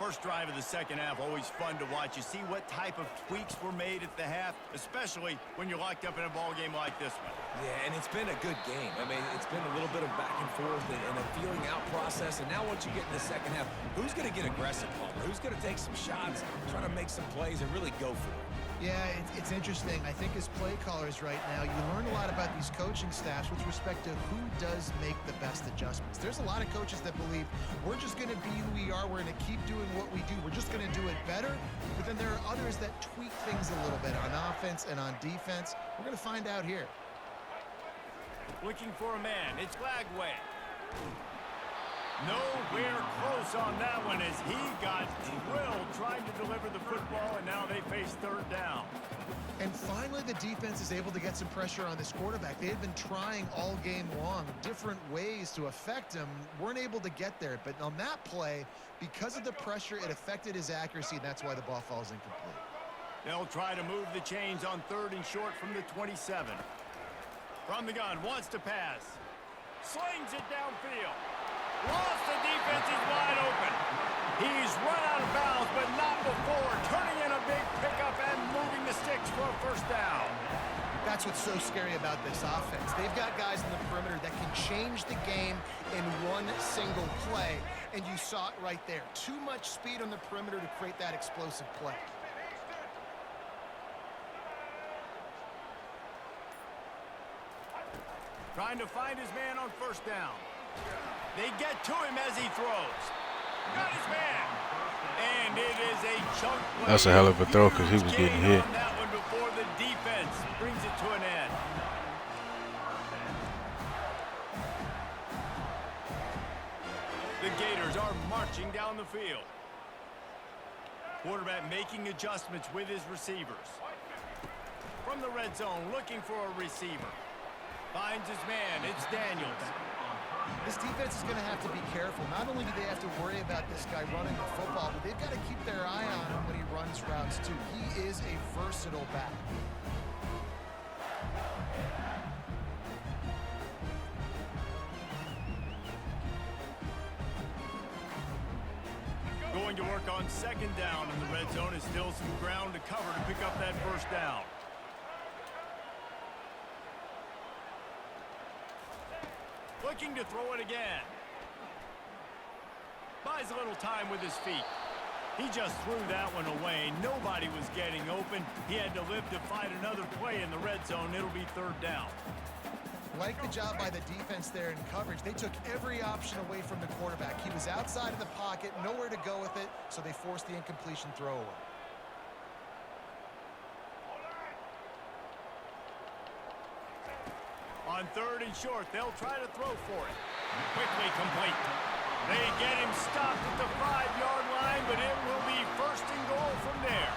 First drive of the second half, always fun to watch. You see what type of tweaks were made at the half, especially when you're locked up in a ball game like this one. Yeah, and it's been a good game. I mean, it's been a little bit of back and forth and a feeling out process. And now once you get in the second half, who's going to get aggressive, Palmer? Who's going to take some shots, try to make some plays, and really go for it? Yeah, it's interesting. I think as play callers right now, you learn a lot about these coaching staffs with respect to who does make the best adjustments. There's a lot of coaches that believe we're just going to be who we are. We're going to keep doing what we do. We're just going to do it better. But then there are others that tweak things a little bit on offense and on defense. We're going to find out here. Looking for a man. It's Glagway. Nowhere close on that one as he got drilled trying to deliver the football, and now they face third down. And finally, the defense is able to get some pressure on this quarterback. They had been trying all game long different ways to affect him, weren't able to get there. But on that play, because of the pressure, it affected his accuracy, and that's why the ball falls incomplete. They'll try to move the chains on third and short from the 27. From the gun, wants to pass. Slings it downfield. Lost, the defense is wide open. He's run out of bounds, but not before. Turning in a big pickup and moving the sticks for a first down. That's what's so scary about this offense. They've got guys in the perimeter that can change the game in one single play, and you saw it right there. Too much speed on the perimeter to create that explosive play. Trying to find his man on first down. They get to him as he throws. Got his man. And it is a chunk play. That's a hell of a throw because he was getting hit. On that one before the defense brings it to an end. The Gators are marching down the field. Quarterback making adjustments with his receivers. From the red zone, looking for a receiver. Finds his man. It's Daniels. This defense is going to have to be careful. Not only do they have to worry about this guy running the football, but they've got to keep their eye on him when he runs routes, too. He is a versatile back. Going to work on second down in the red zone. Is still some ground to cover to pick up that first down. Looking to throw it again. Buys a little time with his feet. He just threw that one away. Nobody was getting open. He had to live to fight another play in the red zone. It'll be third down. Like the job by the defense there in coverage. They took every option away from the quarterback. He was outside of the pocket, nowhere to go with it, so they forced the incompletion throwaway. On third and short, they'll try to throw for it. Quickly complete. They get him stopped at the 5-yard line, but it will be first and goal from there.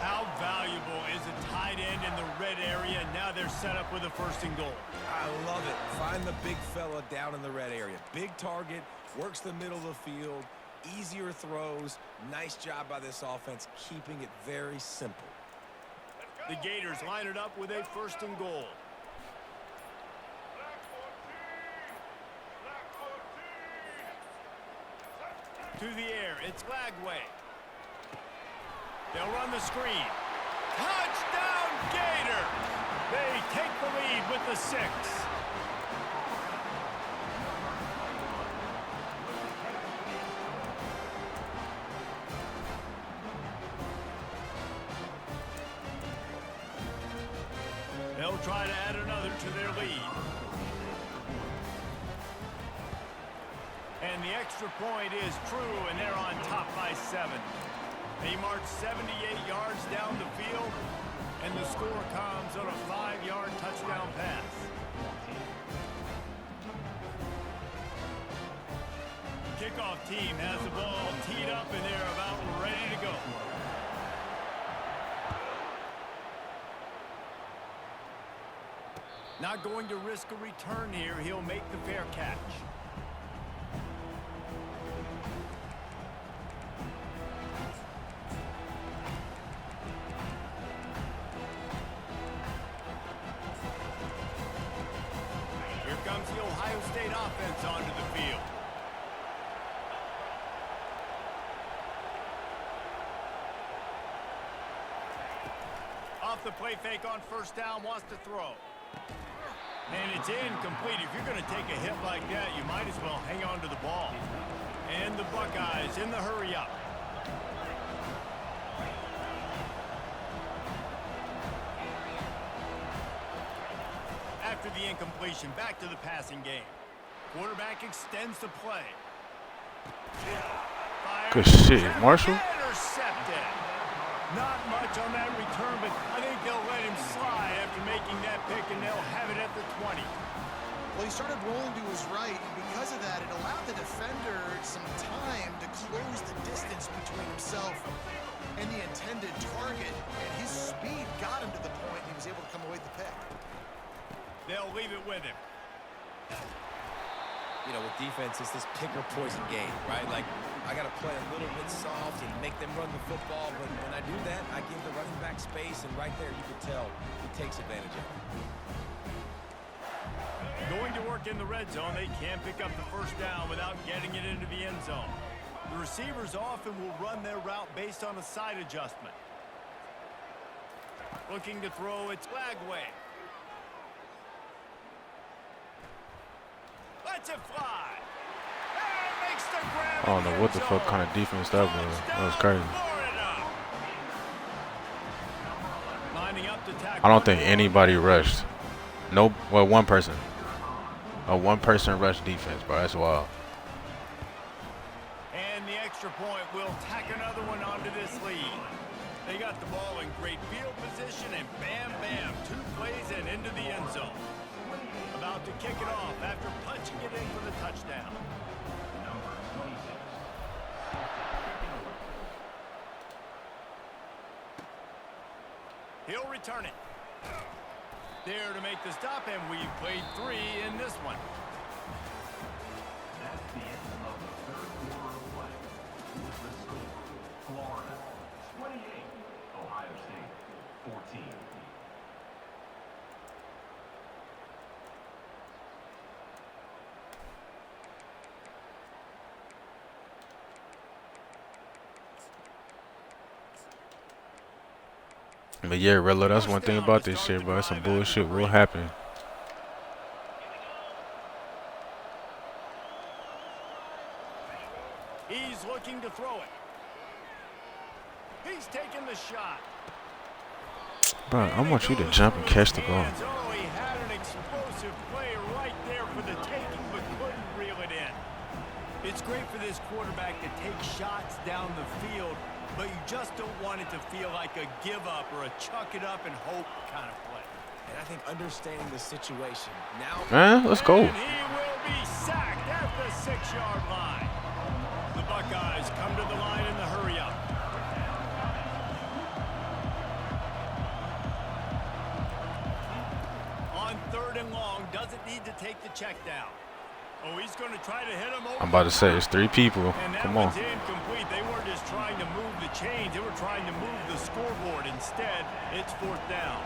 How valuable is a tight end in the red area? Now they're set up with a first and goal. I love it. Find the big fella down in the red area. Big target, works the middle of the field, easier throws. Nice job by this offense, keeping it very simple. The Gators line it up with a first and goal. To the air, it's Glagway. They'll run the screen. Touchdown, Gators! They take the lead with the 6. They'll try to add another to their lead. And the extra point is true, and they're on top by 7. They march 78 yards down the field, and the score comes on a 5-yard touchdown pass. Kickoff team has the ball teed up, and they're about ready to go. Not going to risk a return here. He'll make the fair catch. Here comes the Ohio State offense onto the field. off the play fake on first down, wants to throw. And it's incomplete. If you're going to take a hit like that, you might as well hang on to the ball. And the Buckeyes in the hurry up. After the incompletion, back to the passing game. Quarterback extends the play. Good shit, Marshall. Intercepted. Not much on that return, but I think they'll let him slide after making that pick, and they'll have it at the 20. Well, he started rolling to his right, and because of that, it allowed the defender some time to close the distance between himself and the intended target, and his speed got him to the point he was able to come away with the pick. They'll leave it with him. You know, with defense, it's this pick or poison game, right? Like, I got to play a little bit soft and make them run the football, but when I do that, I give the running back space, and right there you can tell he takes advantage of it. Going to work in the red zone, they can't pick up the first down without getting it into the end zone. The receivers often will run their route based on a side adjustment. Looking to throw, it's Flagway. Lets it fly. And makes the grab. I don't know what the fuck kind of defense that was. That was crazy. Lining up to tackle. I don't think anybody rushed. Nope. Well, one person. A one-person rush defense, bro. That's wild. And the extra point will tack another one onto this lead. They got the ball in great field position, and bam, bam, 2 plays and into the end zone. About to kick it off after punching it in for the touchdown. Number 26. He'll return it. There to make the stop, and we've played 3 in this one. That's the end of the third quarter of play. With the score, Florida 28, Ohio State 14. But yeah, Rilla, that's one thing about this shit, bro. Some bullshit will happen. He's looking to throw it. He's taking the shot. Bro, I want you to jump and catch the ball. Oh, he had an explosive play right there for the taking, but couldn't reel it in. It's great for this quarterback to take shots down the field, but you just don't want it to feel like a give up or a chuck it up and hope kind of play. And I think understanding the situation now. Let's go. And he will be sacked at the 6-yard line. The Buckeyes come to the line in the hurry up. On 3rd and long, doesn't need to take the check down. Oh, he's going to try to hit him over. I'm about to say, it's 3 people. And that Come on. one's incomplete. They weren't just trying to move the chains. They were trying to move the scoreboard. Instead, it's 4th down.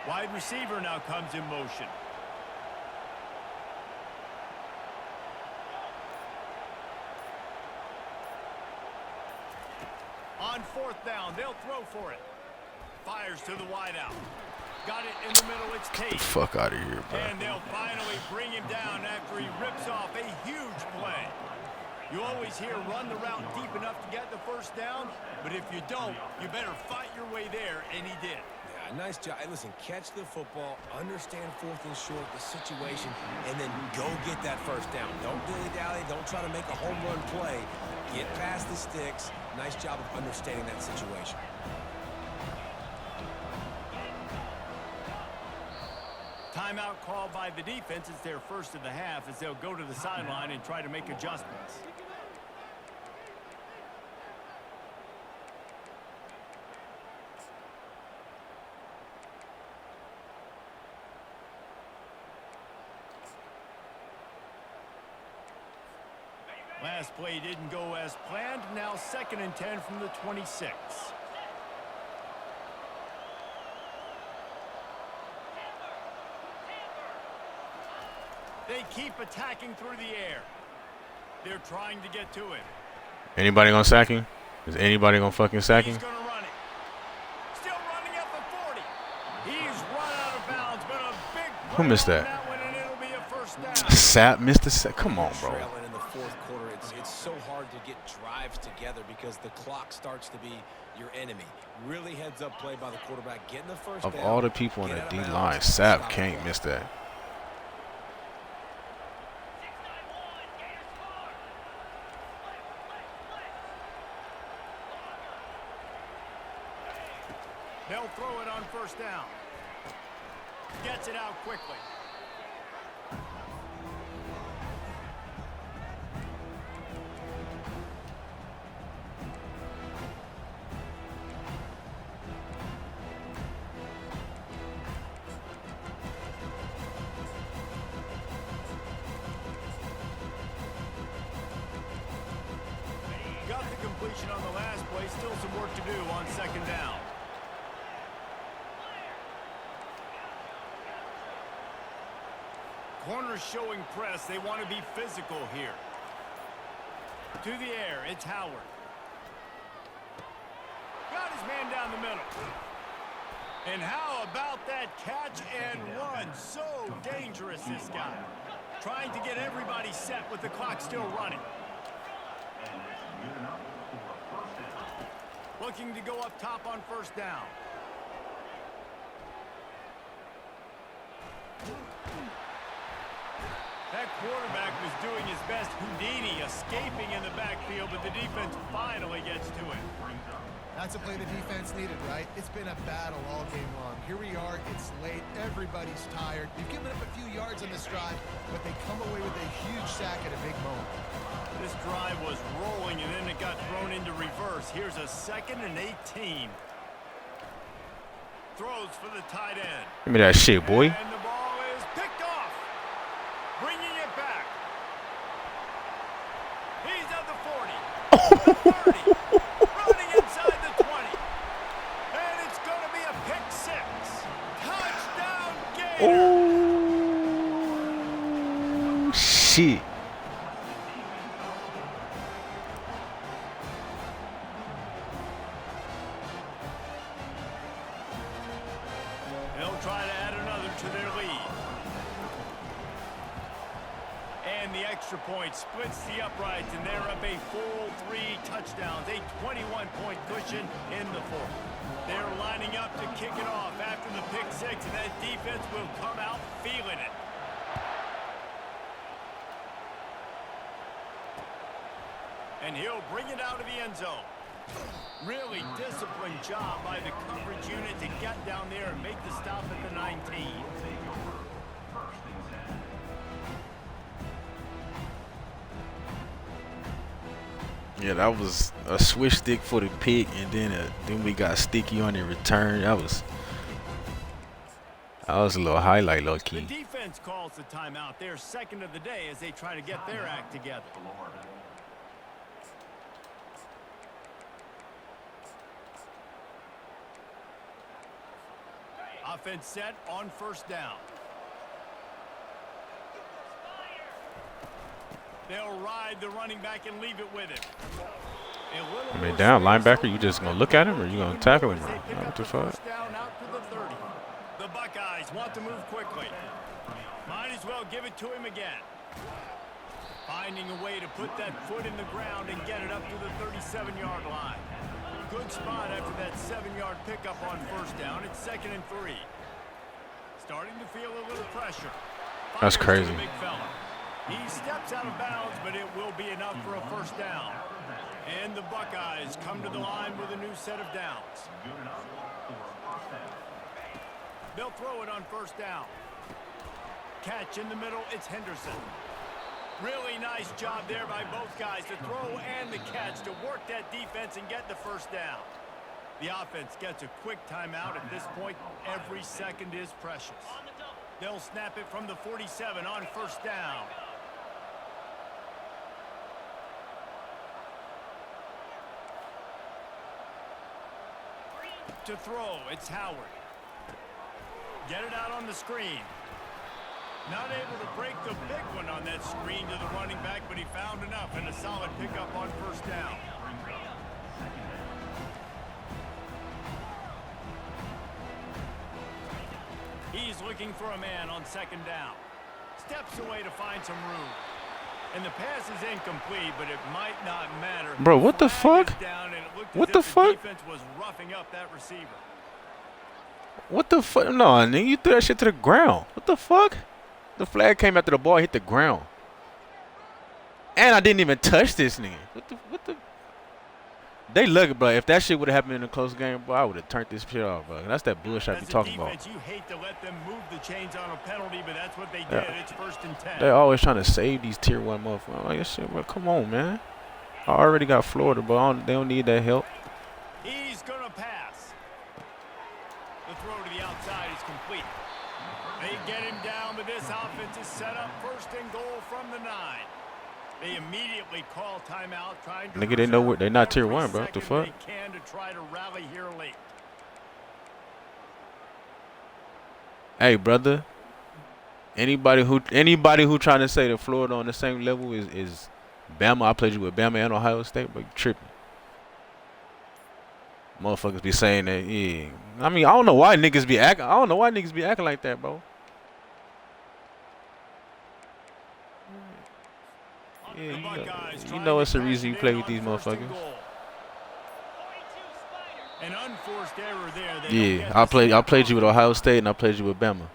Wide receiver now comes in motion. On 4th down, they'll throw for it. Fires to the wideout. Got it in the middle, it's Get the Tate. fuck out of here, bro. And they'll finally bring him down after he rips off a huge play. You always hear run the route deep enough to get the first down, but if you don't, you better fight your way there, and he did. Yeah, nice job. Hey, listen, catch the football, understand 4th and short, the situation, and then go get that first down. Don't dilly-dally. Don't try to make a home run play. Get past the sticks. Nice job of understanding that situation. Timeout called by the defense. It's their first of the half as they'll go to the sideline and try to make adjustments. Last play didn't go as planned. Now 2nd and 10 from the 26. They keep attacking through the air. They're trying to get to it. Anybody gonna sack him? Is anybody gonna fucking sack him? He's going to run it. Still running up the 40. He's run out of bounds, but a big Who missed play on that? one, and it'll be a first down. Sap missed the sack. Come on, bro. Trailing in the fourth quarter, it's so hard to get drives together because the clock starts to be your enemy. Really heads up play by the quarterback, getting the first Of down, all the people in get the out D of bounds, line, stop Sap the can't clock. miss that. They'll throw it on first down. Gets it out quickly. Got the completion on the last play. Still some work to do on second down. Corners showing press. They want to be physical here. To the air, it's Howard. Got his man down the middle. And how about that catch and run? So dangerous, this guy. Trying to get everybody set with the clock still running. Looking to go up top on first down. That quarterback was doing his best Houdini, escaping in the backfield, but the defense finally gets to it. That's a play the defense needed, right? It's been a battle all game long. Here we are. It's late. Everybody's tired. You've given up a few yards on this drive, but they come away with a huge sack at a big moment. This drive was rolling, and then it got thrown into reverse. Here's a 2nd and 18. Throws for the tight end. Give me that shit, boy. And the ball is picked off. Bringing it back. He's at the 40. The 30. Running inside the 20. And it's going to be a pick 6. Touchdown Gators. Oh, shit. They'll try to add another to their lead. And the extra point splits the uprights, and they're up a full 3 touchdowns, a 21-point cushion in the fourth. They're lining up to kick it off after the pick 6, and that defense will come out feeling it. And he'll bring it out of the end zone. Really disciplined job by the coverage unit to get down there and make the stop at the 19. Yeah, that was a switch stick for the pick, and then we got sticky on the return. That was a little highlight, low The key. defense calls the timeout. Their 2nd of the day as they try to get their act together. Offense set on first down. They'll ride the running back and leave it with him. I mean, down linebacker, you just gonna look at him or you gonna tackle him? What the fuck? First down out to the 30. The Buckeyes want to move quickly. Might as well give it to him again. Finding a way to put that foot in the ground and get it up to the 37-yard line. Good spot after that 7-yard pickup on first down. It's 2nd and 3. Starting to feel a little pressure. That's Fires to crazy. the big fella. He steps out of bounds, but it will be enough for a first down. And the Buckeyes come to the line with a new set of downs. They'll throw it on first down. Catch in the middle, it's Henderson. Really nice job there by both guys to throw and the catch to work that defense and get the first down. The offense gets a quick timeout at this point. Every second is precious. They'll snap it from the 47 on first down. To throw, it's Howard. Get it out on the screen. Not able to break the big one on that screen to the running back, but he found enough and a solid pickup on first down. He's looking for a man on second down. Steps away to find some room. And the pass is incomplete, but it might not matter. Bro, what the fuck? What the fuck? Defense was roughing up that receiver. What the fuck? No, nigga, you threw that shit to the ground. What the fuck? The flag came after the ball hit the ground. And I didn't even touch this nigga. What the? They lucky, bro. If that shit would have happened in a close game, bro, I would have turned this shit off, bro. That's that bullshit I be talking about. You hate to let them move the chains on a penalty, but that's what they did. It's 1st and 10. They're always trying to save these tier 1 motherfuckers. Like, shit, bro, come on, man. I already got Florida, bro. They don't need that help. He's going to pass. The throw to the outside is complete. They get him down, but this offense is set up 1st and goal from the 9. They immediately call timeout, trying to nigga, they know where they're not tier 1, bro. What the fuck? They can to try to rally here late. Hey, brother. Anybody who trying to say that Florida on the same level is Bama. I played you with Bama and Ohio State, but you tripping. Motherfuckers be saying that, yeah. I mean, I don't know why niggas be acting like that, bro. Yeah, you know it's the reason you play with these motherfuckers. An unforced error there. Yeah, I played you with Ohio State and I played you with Bama.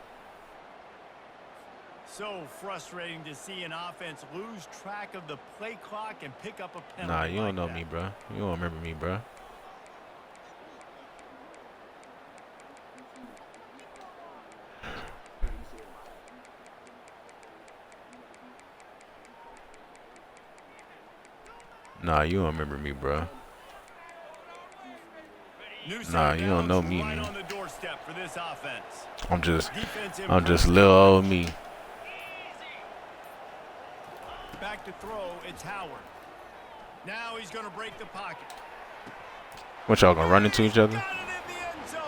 So frustrating to see an offense lose track of the play clock and pick up a penalty. Nah, you don't know me, bro. You don't remember me, bro. Nah, you don't remember me, bro. Nah, you don't know me, man. I'm just little old me. Back to throw, it's Howard. Now he's going to break the pocket. What, y'all gonna run into each other? Got it in the end zone.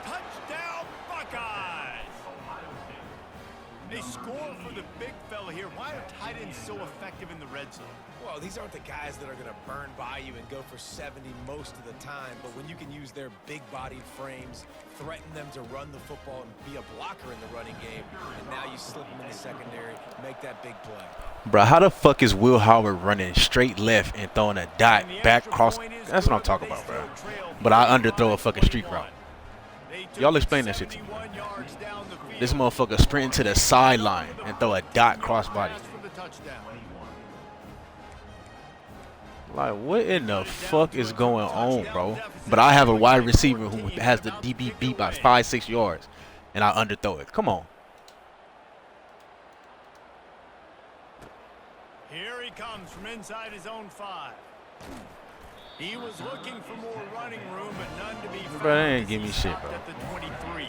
Touchdown, Buckeyes. They score for the big fella here. Why are tight ends so effective in the red zone? Well, these aren't the guys that are going to burn by you and go for 70 most of the time, but when you can use their big-bodied frames, threaten them to run the football and be a blocker in the running game, and now you slip them in the secondary, make that big play. Bro, how the fuck is Will Howard running straight left and throwing a dot back cross? That's what I'm talking about, bro. But I underthrow a fucking streak route. Y'all explain that shit to me. This motherfucker sprint to the sideline and throw a dot crossbody. Like, what in the fuck is going on, bro? But I have a wide receiver who has the DB beat by 5-6 yards, and I underthrow it. Come on. Here he comes from inside his own 5. He was looking for more running room, but none to be found. Bro, they ain't give me shit, bro. At the 23.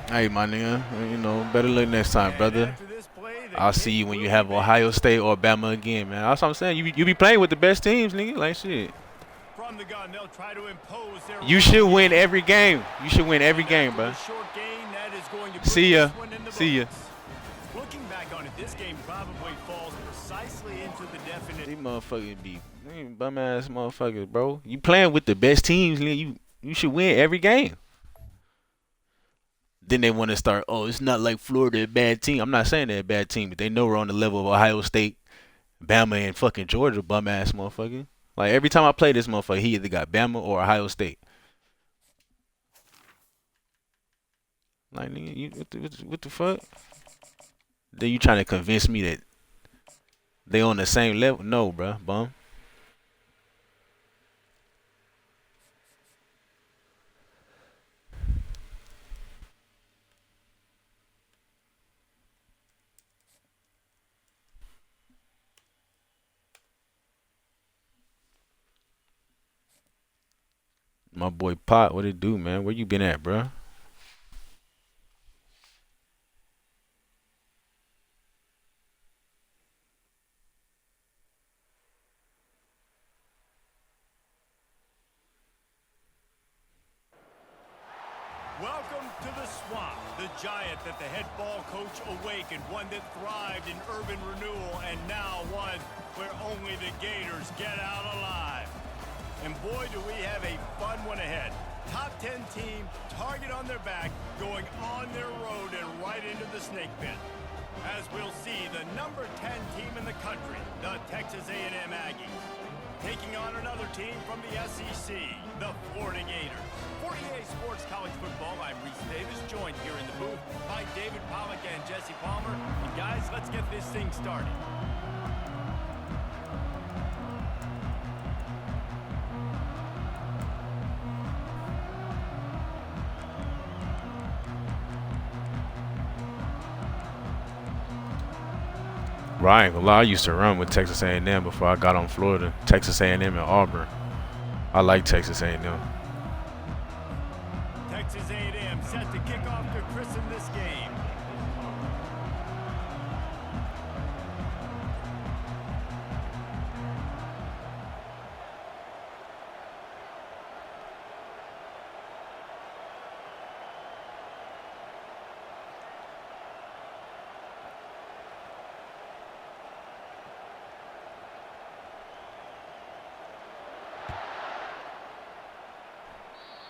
Hey, my nigga, you know, better luck next time, brother. I'll see you when you have Ohio State or Bama again, man. That's what I'm saying. You be playing with the best teams, nigga. Like, shit. From the gun, they'll try to impose their You should win every game. You should win every game, bro. See ya. See ya. Looking back on it, this game probably falls precisely into the definition. These motherfuckers be bum ass motherfuckers, bro. You playing with the best teams, nigga. You should win every game. Then they want to start, oh, it's not like Florida a bad team. I'm not saying they're a bad team, but they know we're on the level of Ohio State, Bama, and fucking Georgia, bum ass motherfucker. Like, every time I play this motherfucker, he either got Bama or Ohio State. Like, nigga, what the fuck? Then you trying to convince me that they on the same level? No, bro, bum. My boy Pot, what it do, man? Where you been at, bro? Welcome to the swamp, the giant that the head ball coach awakened, one that thrived in urban renewal, and now one where only the Gators get out alive. And boy, do we have a fun one ahead. Top 10 team, target on their back, going on their road and right into the snake pit. As we'll see, the number 10 team in the country, the Texas A&M Aggies, taking on another team from the SEC, the Florida Gators. For EA Sports College Football, I'm Reese Davis, joined here in the booth by David Pollack and Jesse Palmer. And guys, let's get this thing started. Bro, I ain't gonna lie, I used to run with Texas A&M before I got on Florida. Texas A&M and Auburn. I like Texas A&M. Texas A&M set to kick off to christen this game.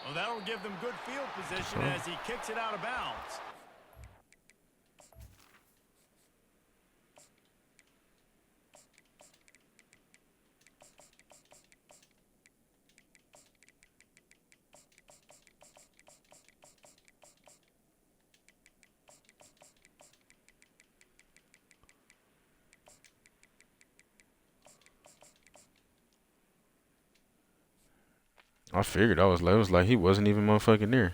Well, that'll give them good field position as he kicks it out of bounds. I figured it was like he wasn't even motherfucking there.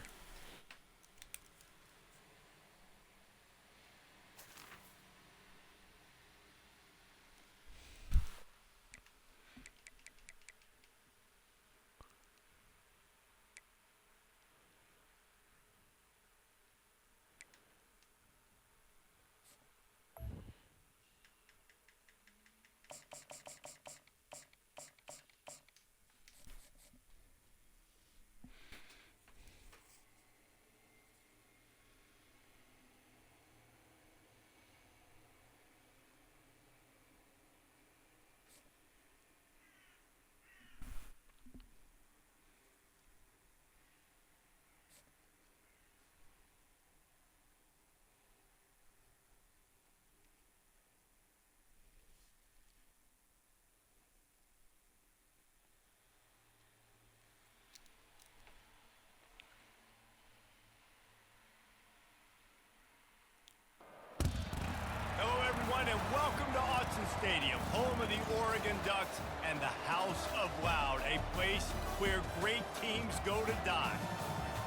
And welcome to Autzen Stadium, home of the Oregon Ducks and the House of Loud, a place where great teams go to die.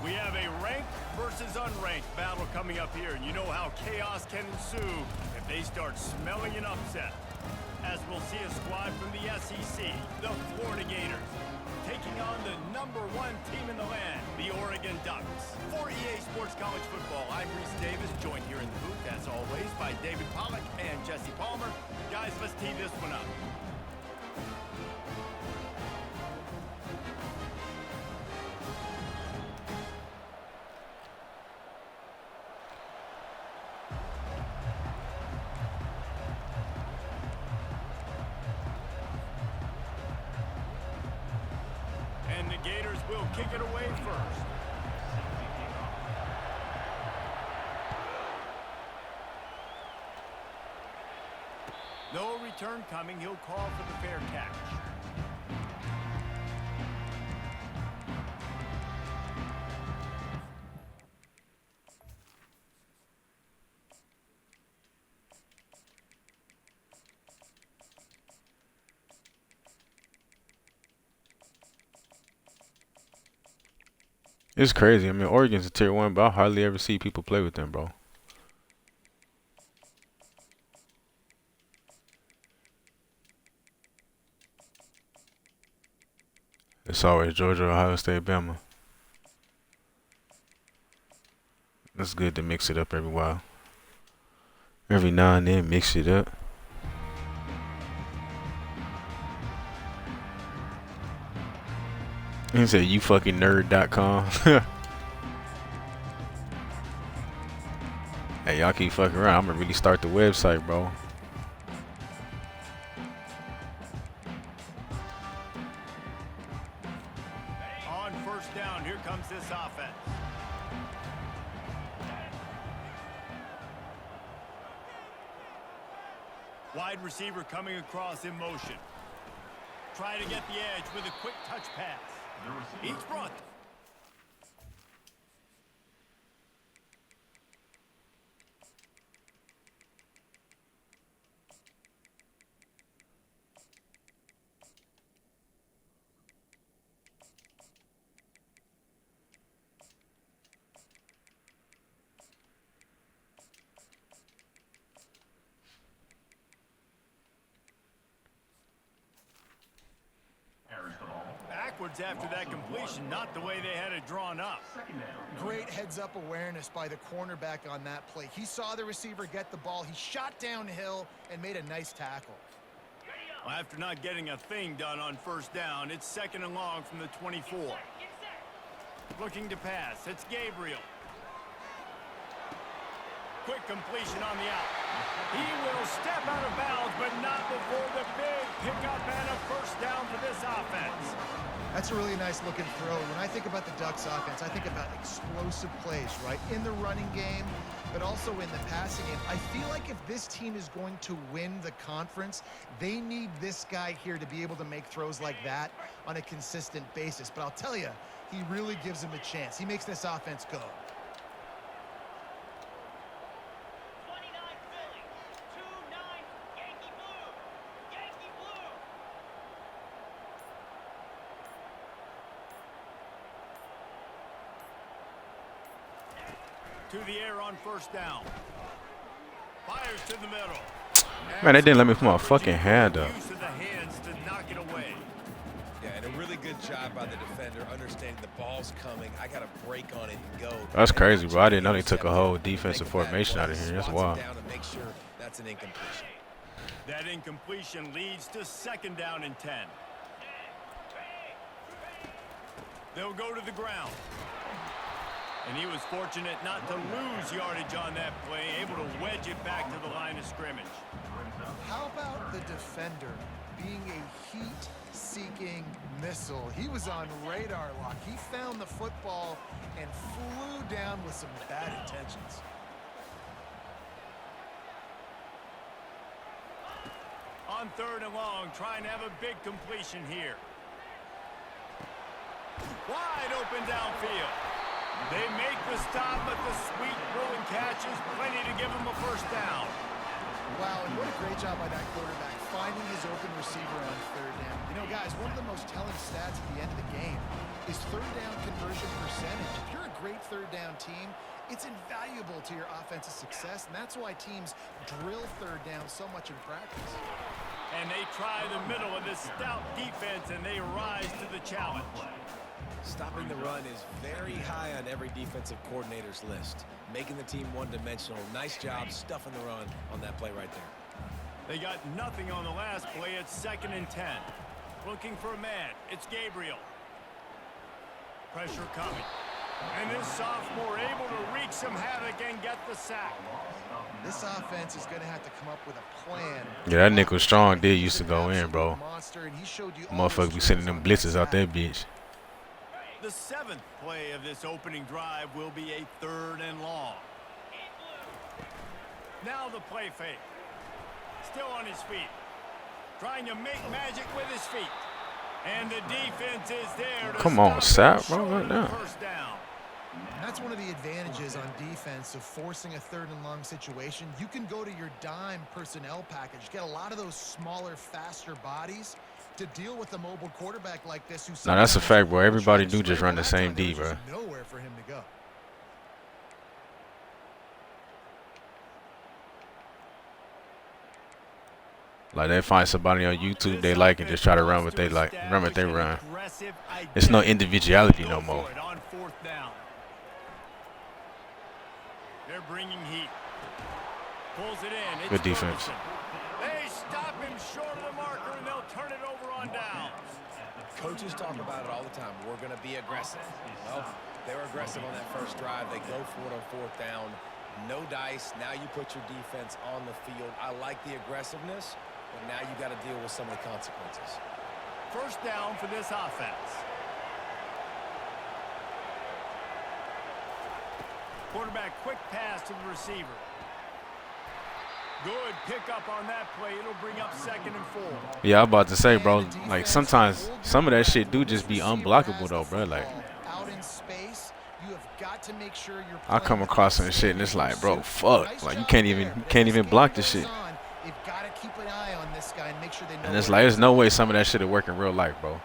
We have a ranked versus unranked battle coming up here, and you know how chaos can ensue if they start smelling an upset. As we'll see a squad from the SEC, the Florida Gators, taking on the #1 team in the land, the Oregon Ducks. For EA Sports College Football, I'm Reese Davis, joined here in the booth, as always, by David Pollack and Jesse Palmer. Guys, let's tee this one up. And the Gators will kick it away first. No return coming. He'll call for the fair catch. It's crazy. I mean, Oregon's a tier 1, but I hardly ever see people play with them, bro. It's always Georgia, Ohio State, Bama. It's good to mix it up every while. Every now and then, mix it up. He said, you fucking nerd.com. Hey, y'all keep fucking around. I'm gonna really start the website, bro. On first down, here comes this offense. Wide receiver coming across in motion. Try to get the edge with a quick touch pass. Each front. Backwards after that completion, not the way they had it drawn up. Great heads-up awareness by the cornerback on that play. He saw the receiver get the ball. He shot downhill and made a nice tackle. Well, after not getting a thing done on first down, it's 2nd and long from the 24. Looking to pass. It's Gabriel. Quick completion on the out. He will step out of bounds, but not before the big pickup and a first down for this offense. That's a really nice looking throw. When I think about the Ducks offense, I think about explosive plays, right? In the running game, but also in the passing game. I feel like if this team is going to win the conference, they need this guy here to be able to make throws like that on a consistent basis. But I'll tell you, he really gives him a chance. He makes this offense go. To the air on first down. Fires to the middle. Man, they didn't let me put my fucking hand up. Use of the hands to knock it away. Yeah, and a really good job by the defender understanding the ball's coming. I got to break on it and go. That's crazy, bro. I didn't know they took a whole defensive formation out of here. That's wild. Down and make sure that's an incompletion. That incompletion leads to 2nd down and 10. They'll go to the ground. And he was fortunate not to lose yardage on that play, able to wedge it back to the line of scrimmage. How about the defender being a heat-seeking missile? He was on radar lock. He found the football and flew down with some bad intentions. On 3rd and long, trying to have a big completion here. Wide open downfield. They make the stop, but the sweet throw-and catch is plenty to give them a first down. Wow, and what a great job by that quarterback, finding his open receiver on 3rd down. You know, guys, one of the most telling stats at the end of the game is 3rd down conversion percentage. If you're a great 3rd down team, it's invaluable to your offensive success, and that's why teams drill 3rd down so much in practice. And they try the middle of this stout defense, and they rise to the challenge. Stopping the run is very high on every defensive coordinator's list. Making the team one-dimensional. Nice job stuffing the run on that play right there. They got nothing on the last play. It's 2nd and 10. Looking for a man. It's Gabriel. Pressure coming. And this sophomore able to wreak some havoc and get the sack. This offense is going to have to come up with a plan. Yeah, that nickel strong did used to go in, bro. Motherfuckers be sending them blitzes out that bitch. The 7th play of this opening drive will be a 3rd and long. Now the play fake. Still on his feet. Trying to make magic with his feet. And the defense is there to come on, Sap, bro, right now. First down. That's one of the advantages on defense of forcing a 3rd and long situation. You can go to your dime personnel package. Get a lot of those smaller, faster bodies to deal with a mobile quarterback like this. Who no, that's a fact, bro. Everybody do just run the same D, bro. Nowhere for him to go. Like they find somebody on YouTube they like and just try to run what they like, run what they run. It's no individuality no more. On 4th down. They're bringing heat. Pulls it in. It's Good defense. Ferguson. They stop him short of the marker and they'll turn it over on down. Coaches talk about it all the time. We're going to be aggressive. Well, they were aggressive on that first drive. They go for it on 4th down. No dice. Now you put your defense on the field. I like the aggressiveness, but now you got to deal with some of the consequences. First down for this offense. Quarterback quick pass to the receiver. Good pickup on that play. It'll bring up 2nd and 4. Yeah, I'm about to say, bro, like sometimes some of that shit do just be unblockable though, bro. Like out in space, you have got to make sure you're I come across some shit and it's like, bro, fuck. Like you can't even block this shit. You've got to keep an eye on this guy and make sure they know. And it's like there's no way some of that shit will work in real life, bro.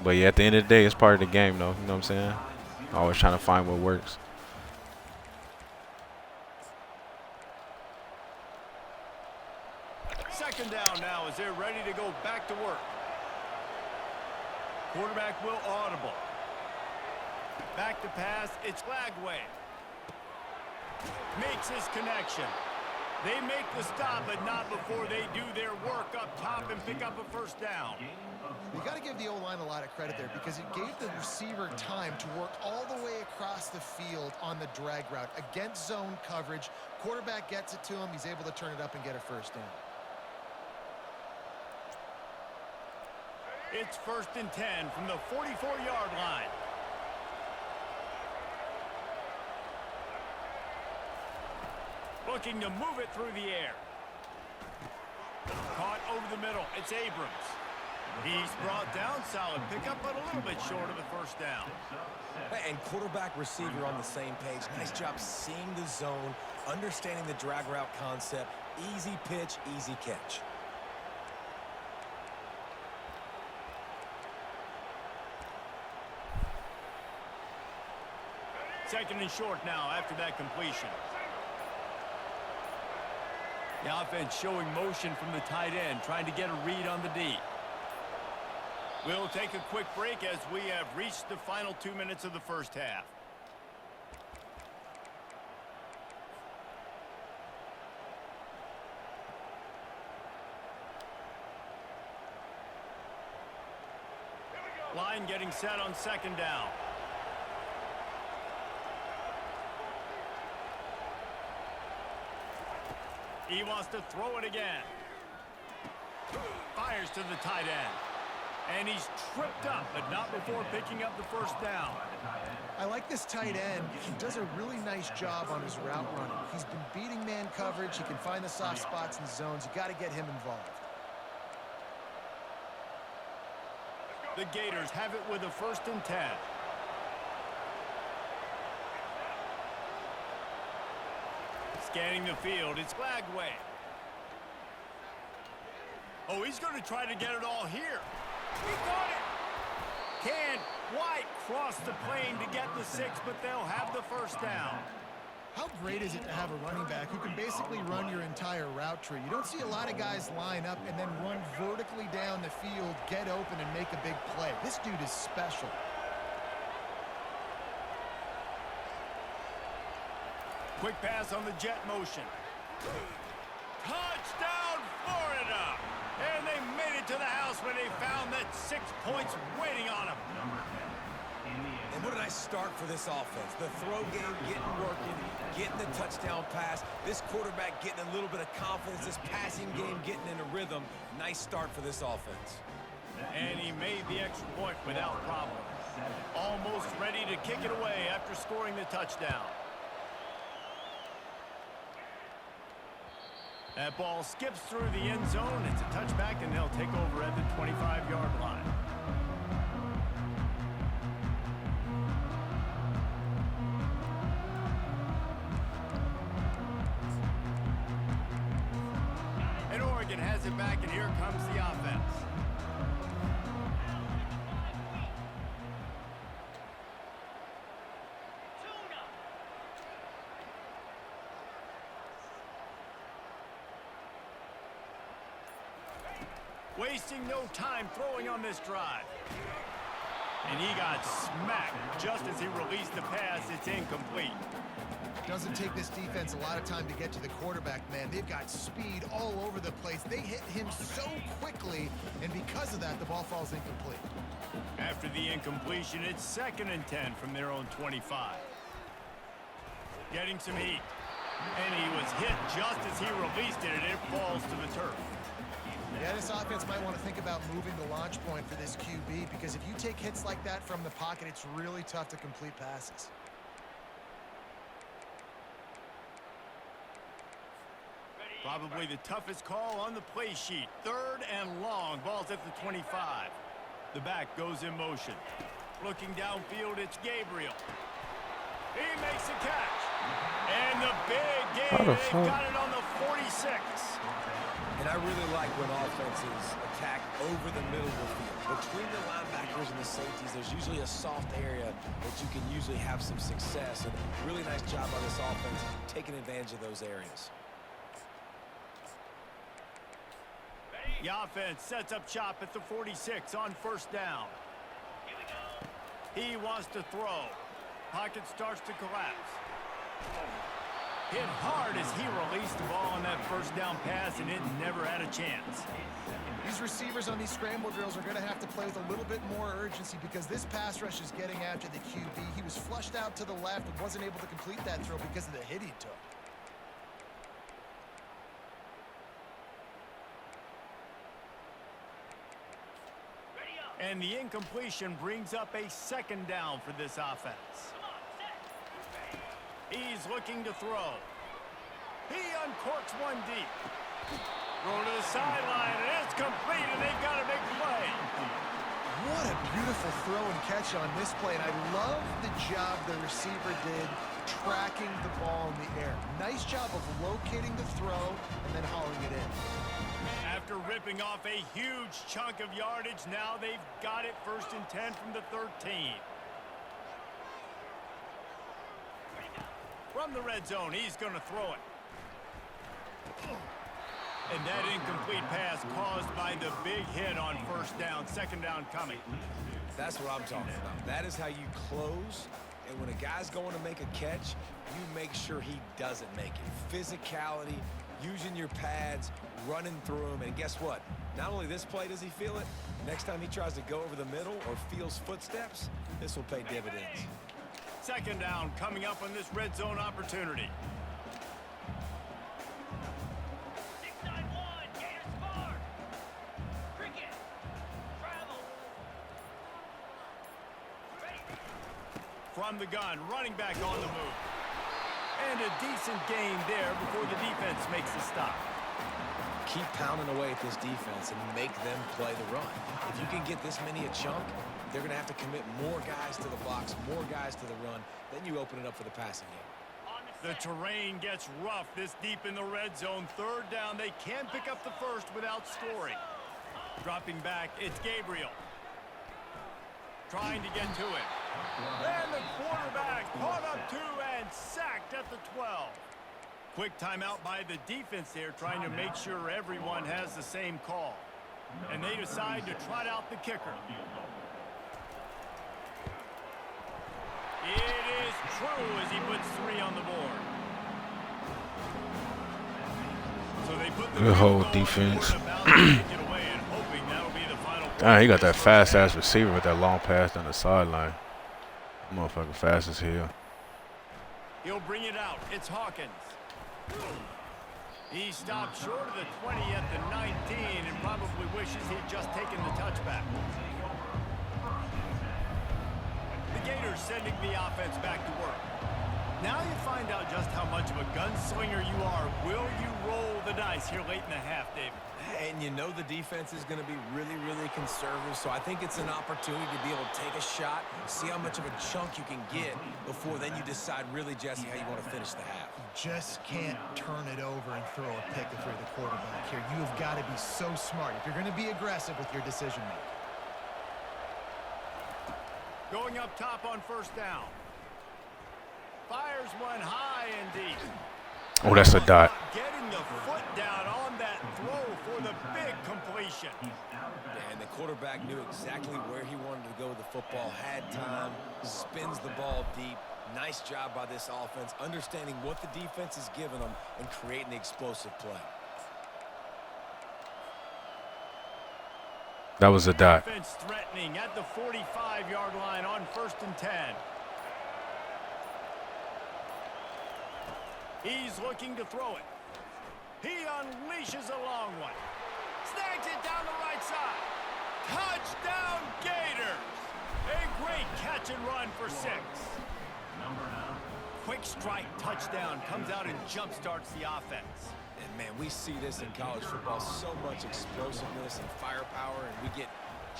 But yeah, at the end of the day, it's part of the game though. You know what I'm saying? Always trying to find what works. Second down now as they're ready to go back to work. Quarterback will audible. Back to pass. It's Lagway. Makes his connection. They make the stop, but not before they do their work up top and pick up a first down. You got to give the O-line a lot of credit there because it gave the receiver time to work all the way across the field on the drag route against zone coverage. Quarterback gets it to him. He's able to turn it up and get a first down. It's 1st and 10 from the 44-yard line. Looking to move it through the air. Caught over the middle. It's Abrams. He's brought down. Solid pickup, but a little bit short of the first down. And quarterback receiver on the same page. Nice job seeing the zone, understanding the drag route concept. Easy pitch, easy catch. Second and short now after that completion. The offense showing motion from the tight end, trying to get a read on the D. We'll take a quick break as we have reached the final 2 minutes of the first half. Line getting set on second down. He wants to throw it again. Fires to the tight end. And he's tripped up, but not before picking up the first down. I like this tight end. He does a really nice job on his route running. He's been beating man coverage. He can find the soft spots in zones. You got to get him involved. The Gators have it with a 1st and 10. Scanning the field, it's Lagway. Oh, he's going to try to get it all here. He got it. Can White cross the plane to get the 6, but they'll have the first down. How great is it to have a running back who can basically run your entire route tree? You don't see a lot of guys line up and then run vertically down the field, get open, and make a big play. This dude is special. Quick pass on the jet motion. Touchdown, Florida! And they made it to the house when they found that 6 points waiting on them. And what a nice start for this offense. The throw game getting working, getting the touchdown pass. This quarterback getting a little bit of confidence. This passing game getting in a rhythm. Nice start for this offense. And he made the extra point without problem. Almost ready to kick it away after scoring the touchdown. That ball skips through the end zone. It's a touchback, and they'll take over at the 25-yard line. And Oregon has it back, and here comes the offense. Wasting no time throwing on this drive. And he got smacked just as he released the pass. It's incomplete. Doesn't take this defense a lot of time to get to the quarterback, man. They've got speed all over the place. They hit him so quickly, and because of that, the ball falls incomplete. After the incompletion, it's 2nd and 10 from their own 25. Getting some heat. And he was hit just as he released it, and it falls to the turf. Yeah, this offense might want to think about moving the launch point for this QB, because if you take hits like that from the pocket, it's really tough to complete passes. Probably the toughest call on the play sheet. 3rd and long. Ball's at the 25. The back goes in motion. Looking downfield, it's Gabriel. He makes a catch. And the big gain, they've got it on the 46. And I really like when offenses attack over the middle of the field. Between the linebackers and the safeties, there's usually a soft area that you can usually have some success. And really nice job by this offense taking advantage of those areas. The offense sets up shop at the 46 on 1st down. He wants to throw. Pocket starts to collapse. Hit hard as he released the ball on that 1st down pass, and it never had a chance. These receivers on these scramble drills are going to have to play with a little bit more urgency, because this pass rush is getting after the QB. He was flushed out to the left and wasn't able to complete that throw because of the hit he took. And the incompletion brings up a 2nd down for this offense. He's looking to throw. He uncorks one deep. Throw to the sideline, and it's complete, and they've got a big play. What a beautiful throw and catch on this play, and I love the job the receiver did tracking the ball in the air. Nice job of locating the throw and then hauling it in. After ripping off a huge chunk of yardage, now they've got it 1st and 10 from the 13. From the red zone, he's going to throw it. And that incomplete pass caused by the big hit on 1st down, 2nd down coming. That's what I'm talking about. That is how you close. And when a guy's going to make a catch, you make sure he doesn't make it. Physicality, using your pads, running through him. And guess what? Not only this play does he feel it, next time he tries to go over the middle or feels footsteps, this will pay dividends. 2nd down coming up on this red zone opportunity. From the gun, running back on the move. And a decent gain there before the defense makes the stop. Keep pounding away at this defense and make them play the run. If you can get this many a chunk, they're going to have to commit more guys to the box, more guys to the run. Then you open it up for the passing game. The terrain gets rough this deep in the red zone. 3rd down, they can pick up the 1st without scoring. Dropping back, it's Gabriel. Trying to get to it. And the quarterback caught up to and sacked at the 12. Quick timeout by the defense there, trying to make sure everyone has the same call. And they decide to trot out the kicker. It is true as he puts 3 on the board. So they put the good whole defense. Damn, he got that fast-ass receiver with that long pass down the sideline. Motherfucker fast as hell. He'll bring it out. It's Hawkins. He stopped short of the 20 at the 19 and probably wishes he'd just taken the touchback. The Gators sending the offense back to work. Now you find out just how much of a gunslinger you are. Will you roll the dice here late in the half, David? And you know the defense is going to be really, really conservative, so I think it's an opportunity to be able to take a shot, see how much of a chunk you can get before then you decide really, Jesse, how you want to finish the half. Just can't turn it over and throw a pick if you're the quarterback here. You have got to be so smart if you're going to be aggressive with your decision making. Going up top on 1st down. Fires one high and deep. Oh, that's a dot. Getting the foot down on that throw for the big completion. And the quarterback knew exactly where he wanted to go with the football, had time, spins the ball deep. Nice job by this offense, understanding what the defense is giving them and creating the explosive play. That was a dot. Defense threatening at the 45-yard line on 1st and 10. He's looking to throw it. He unleashes a long one. Snags it down the right side. Touchdown, Gators! A great catch and run for 6. Number 9. Quick strike touchdown comes out and jump-starts the offense. And man, we see this in college football, so much explosiveness and firepower, and we get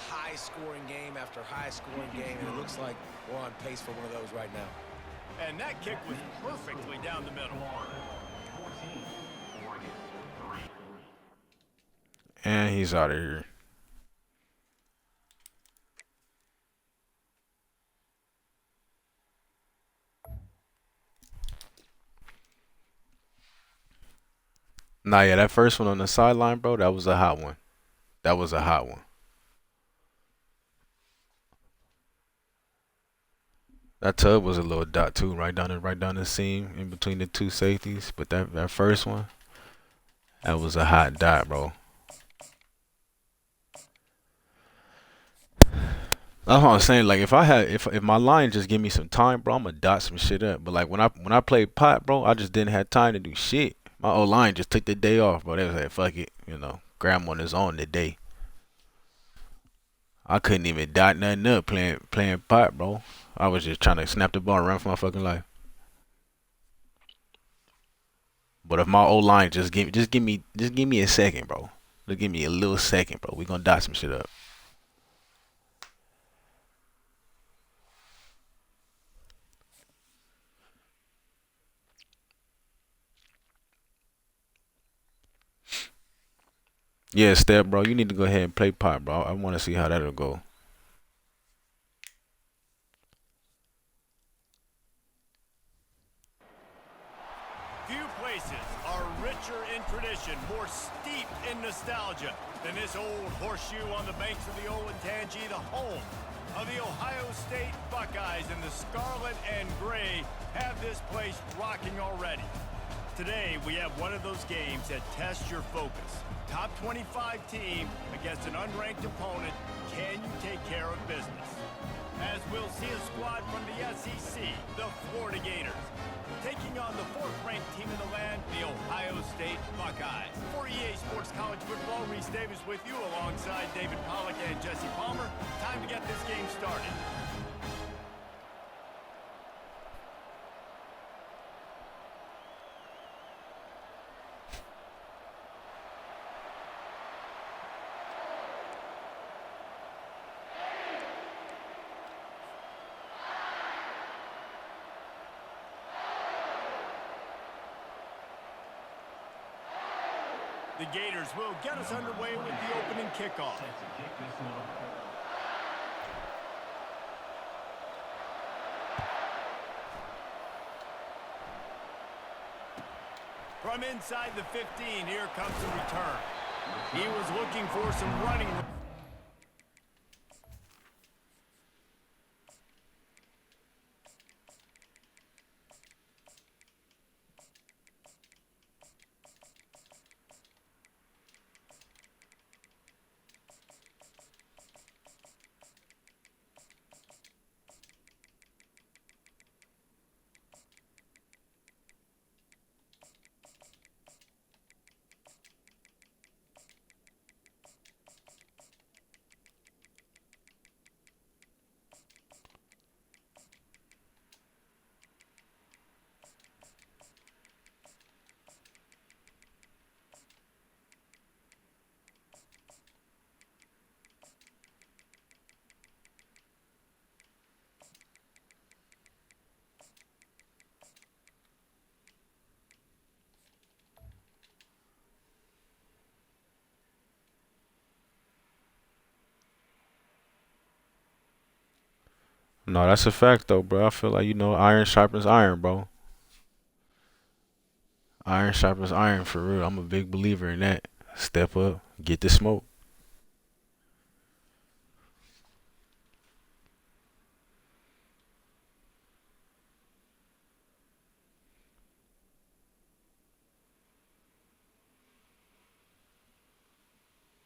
high-scoring game after high-scoring game, and it looks like we're on pace for one of those right now. And that kick was perfectly down the middle. Florida 14, Oregon 3. And he's out of here. Nah, yeah, that first one on the sideline, bro, that was a hot one. That was a hot one. That tub was a little dot too, right down the seam in between the two safeties. But that first one, that was a hot dot, bro. That's what I'm saying. Like if my line just give me some time, bro, I'ma dot some shit up. But like when I played pot, bro, I just didn't have time to do shit. My old line just took the day off, bro. They was like, fuck it, grab on his own today. I couldn't even dot nothing up playing pot, bro. I was just trying to snap the ball and run for my fucking life. But if my old line just give me a second, bro. Just give me a little second, bro. We gonna dot some shit up. Yeah, Steph, bro, you need to go ahead and play pot, bro. I want to see how that'll go. Few places are richer in tradition, more steeped in nostalgia than this old horseshoe on the banks of the Olentangy, the home of the Ohio State Buckeyes, and the scarlet and gray have this place rocking already. Today, we have one of those games that tests your focus. Top 25 team against an unranked opponent. Can you take care of business? As we'll see a squad from the SEC, the Florida Gators, taking on the 4th-ranked team in the land, the Ohio State Buckeyes. For EA Sports College Football, Reese Davis with you alongside David Pollack and Jesse Palmer. Time to get this game started. The Gators will get us underway with the opening kickoff. Set to kick this one off. From inside the 15, here comes the return. He was looking for some running. No, that's a fact though, bro. I feel like iron sharpens iron, bro. Iron sharpens iron for real. I'm a big believer in that. Step up, get the smoke.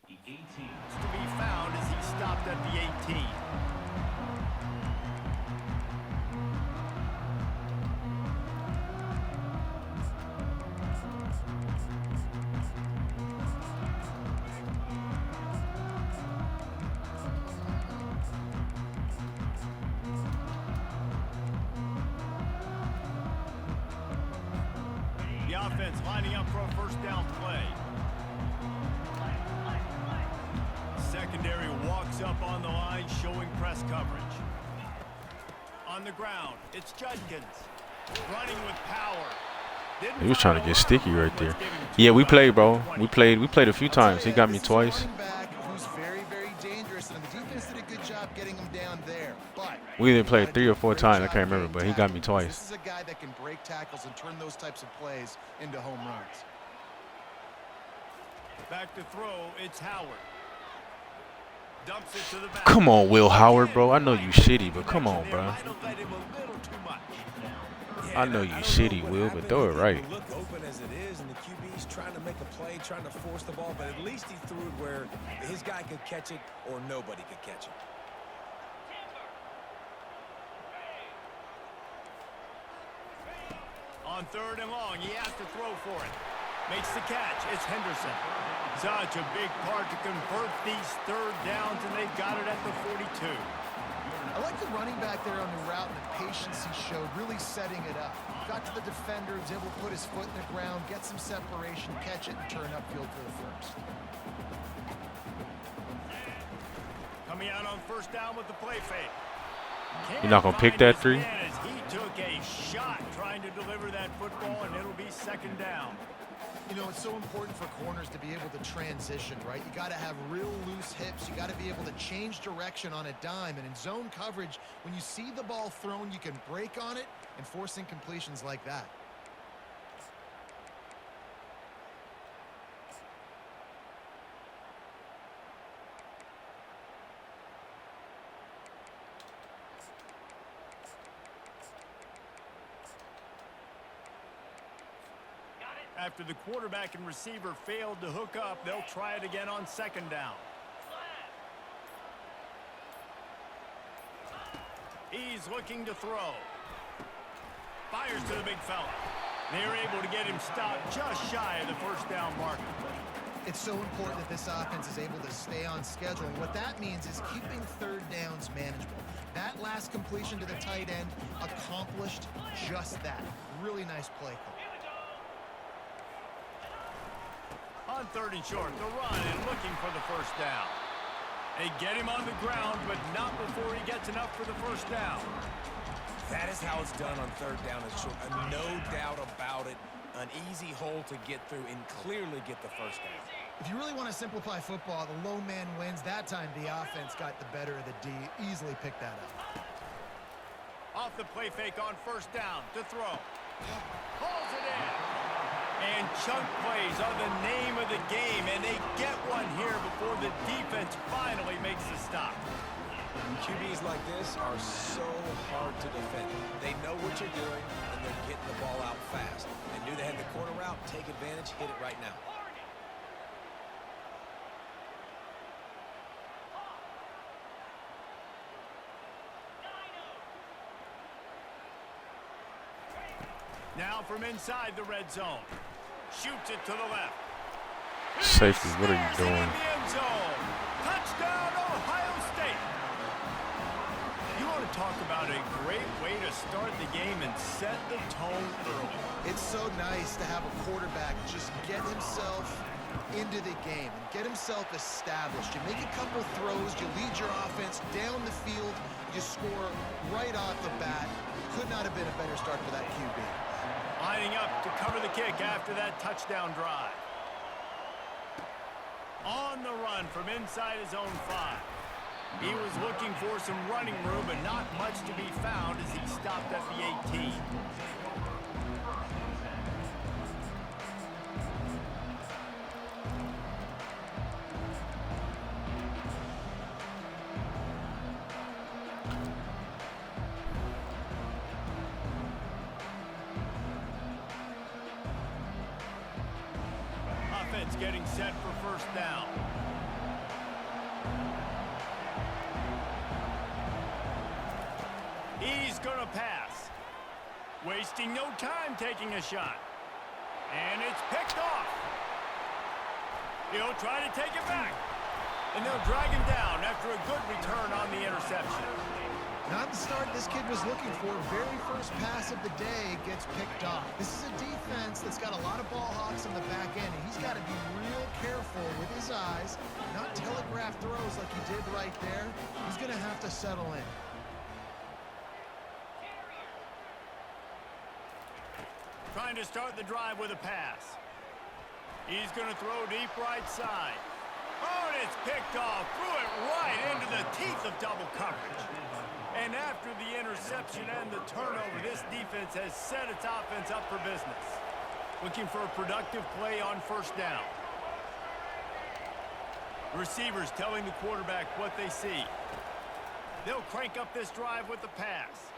The 18. To be found as he stopped at the 18. defense lining up for a first down play. Secondary walks up on the line, showing press coverage. On the ground, it's Judkins. Running with power. He was trying to get sticky right there. Yeah, we played, bro. We played a few times. He got me twice. Who's very, very dangerous, and the defense did a good job getting him down there. But We either played 3 or 4 times. I can't remember, but he got me twice. This is a guy that can break tackles and turn those types of plays into home runs. Back to throw, it's Howard. Dumps it to the back. Come on, Will Howard, bro. I know you shitty, but come on, bro. I know you shitty, Will, but throw it right. Look open as it is, and the QB's trying to make a play, trying to force the ball, but at least he threw it where his guy could catch it or nobody could catch it. On 3rd and long, he has to throw for it. Makes the catch. It's Henderson. Such a big part to convert these 3rd downs, and they've got it at the 42. I like the running back there on the route and the patience he showed, really setting it up. Got to the defender, was able to put his foot in the ground, get some separation, catch it, and turn upfield for the first. Coming out on 1st down with the play fake. You're not going to pick that 3? He took a shot trying to deliver that football, and it'll be 2nd down. You know, it's so important for corners to be able to transition, right? You got to have real loose hips. You got to be able to change direction on a dime. And in zone coverage, when you see the ball thrown, you can break on it and force incompletions like that. After the quarterback and receiver failed to hook up, they'll try it again on 2nd down. He's looking to throw. Fires to the big fella. They're able to get him stopped just shy of the 1st down marker. It's so important that this offense is able to stay on schedule. And what that means is keeping 3rd downs manageable. That last completion to the tight end accomplished just that. Really nice play call. On 3rd and short, the run and looking for the 1st down. They get him on the ground, but not before he gets enough for the 1st down. That is how it's done on 3rd down and short. No doubt about it. An easy hole to get through and clearly get the 1st down. If you really want to simplify football, the low man wins. That time the offense got the better of the D. Easily picked that up. Off the play fake on 1st down to throw. Pulls it in. And chunk plays are the name of the game, and they get one here before the defense finally makes the stop. QBs like this are so hard to defend. They know what you're doing, and they're getting the ball out fast. They knew they had the corner route, take advantage, hit it right now. Now from inside the red zone. Shoots it to the left. Safety, what are you doing? In the end zone. Touchdown, Ohio State. You want to talk about a great way to start the game and set the tone early. It's so nice to have a quarterback just get himself into the game and get himself established. You make a couple throws, you lead your offense down the field, you score right off the bat. Could not have been a better start for that QB. Lining up to cover the kick after that touchdown drive. On the run from inside his own 5. He was looking for some running room, but not much to be found as he stopped at the 18. Offense getting set for 1st down. He's going to pass. Wasting no time taking a shot. And it's picked off. He'll try to take it back. And they'll drag him down after a good return on the interception. Not the start this kid was looking for. Very first pass of the day gets picked off. This is a defense that's got a lot of ball hawks in the back end, and he's got to be real careful with his eyes, not telegraph throws like he did right there. He's going to have to settle in. Trying to start the drive with a pass. He's going to throw deep right side. Oh, and it's picked off. Threw it right into the teeth of double coverage. And after the interception and the turnover, this defense has set its offense up for business. Looking for a productive play on first down. Receivers telling the quarterback what they see. They'll crank up this drive with the pass.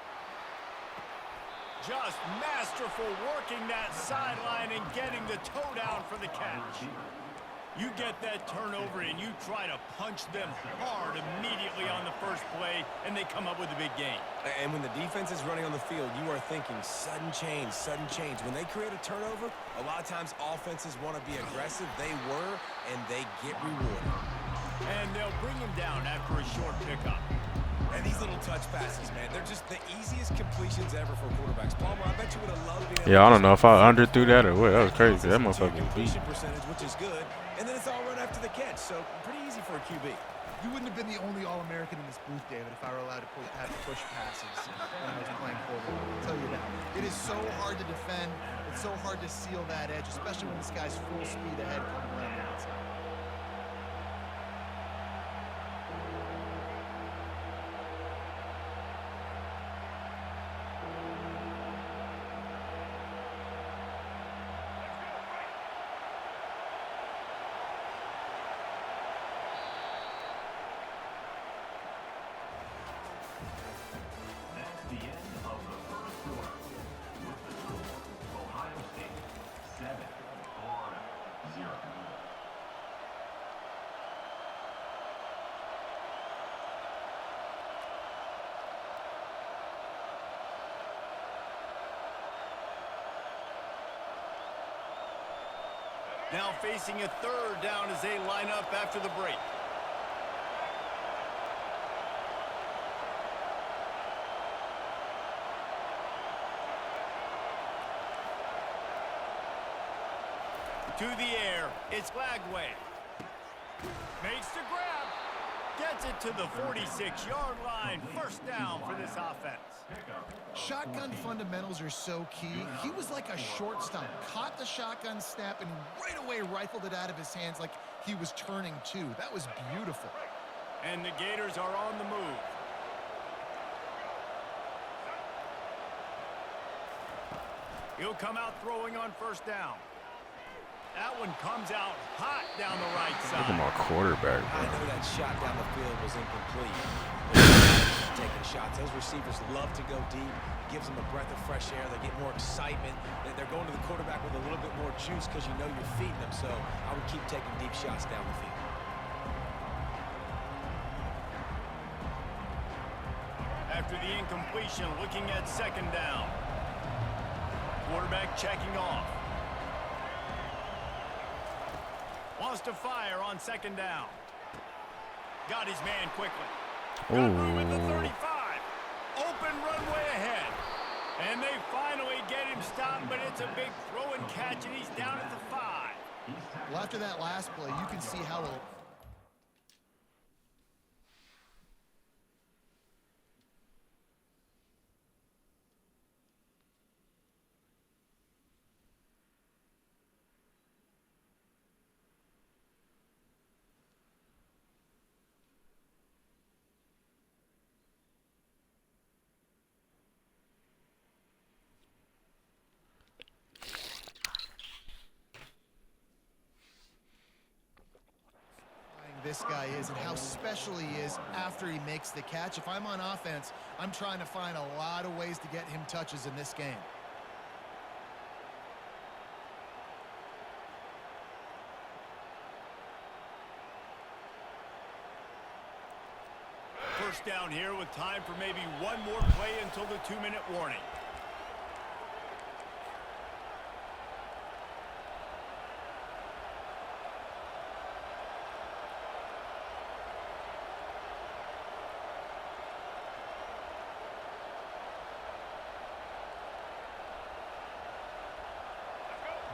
Just masterful working that sideline and getting the toe down for the catch. You get that turnover and you try to punch them hard immediately on the first play, and they come up with a big gain. And when the defense is running on the field, you are thinking sudden change, sudden change. When they create a turnover, a lot of times offenses want to be aggressive. They were, and they get rewarded. And they'll bring him down after a short pickup. And these little touch passes, man, they're just the easiest completions ever for quarterbacks. Palmer, I bet you would have loved being able Yeah, I don't know if I underthrew that or what. That was crazy. That motherfucker was beat. completion percentage, which is good, and then it's all run after the catch, so pretty easy for a QB. You wouldn't have been the only All-American in this booth, David, if I were allowed to have push passes when I was playing quarterback. I'll tell you that. It is so hard to defend. It's so hard to seal that edge, especially when this guy's full speed ahead coming around the outside. That's the end of the first quarter. With the score, Ohio State 7, Florida 0. Now facing a third down as they line up after the break. To the air, it's Flagway. Makes the grab. Gets it to the 46-yard line. First down for this offense. Shotgun fundamentals are so key. He was like a shortstop. Caught the shotgun snap and right away rifled it out of his hands like he was turning two. That was beautiful. And the Gators are on the move. He'll come out throwing on first down. That one comes out hot down the right Look at side. my quarterback, I bro. know that shot down the field was incomplete. Taking shots. Those receivers love to go deep. Gives them a breath of fresh air. They get more excitement. They're going to the quarterback with a little bit more juice because you know you're feeding them. So I would keep taking deep shots down the field. After the incompletion, looking at second down. Quarterback checking off. Wants to fire on second down. Got his man quickly. Got room at the 35. Open runway ahead. And they finally get him stopped, but it's a big throw and catch, and he's down at the 5. Well, after that last play, you can see how it'll... this guy is and how special he is after he makes the catch. If I'm on offense, I'm trying to find a lot of ways to get him touches in this game. First down here with time for maybe one more play until the 2-minute warning.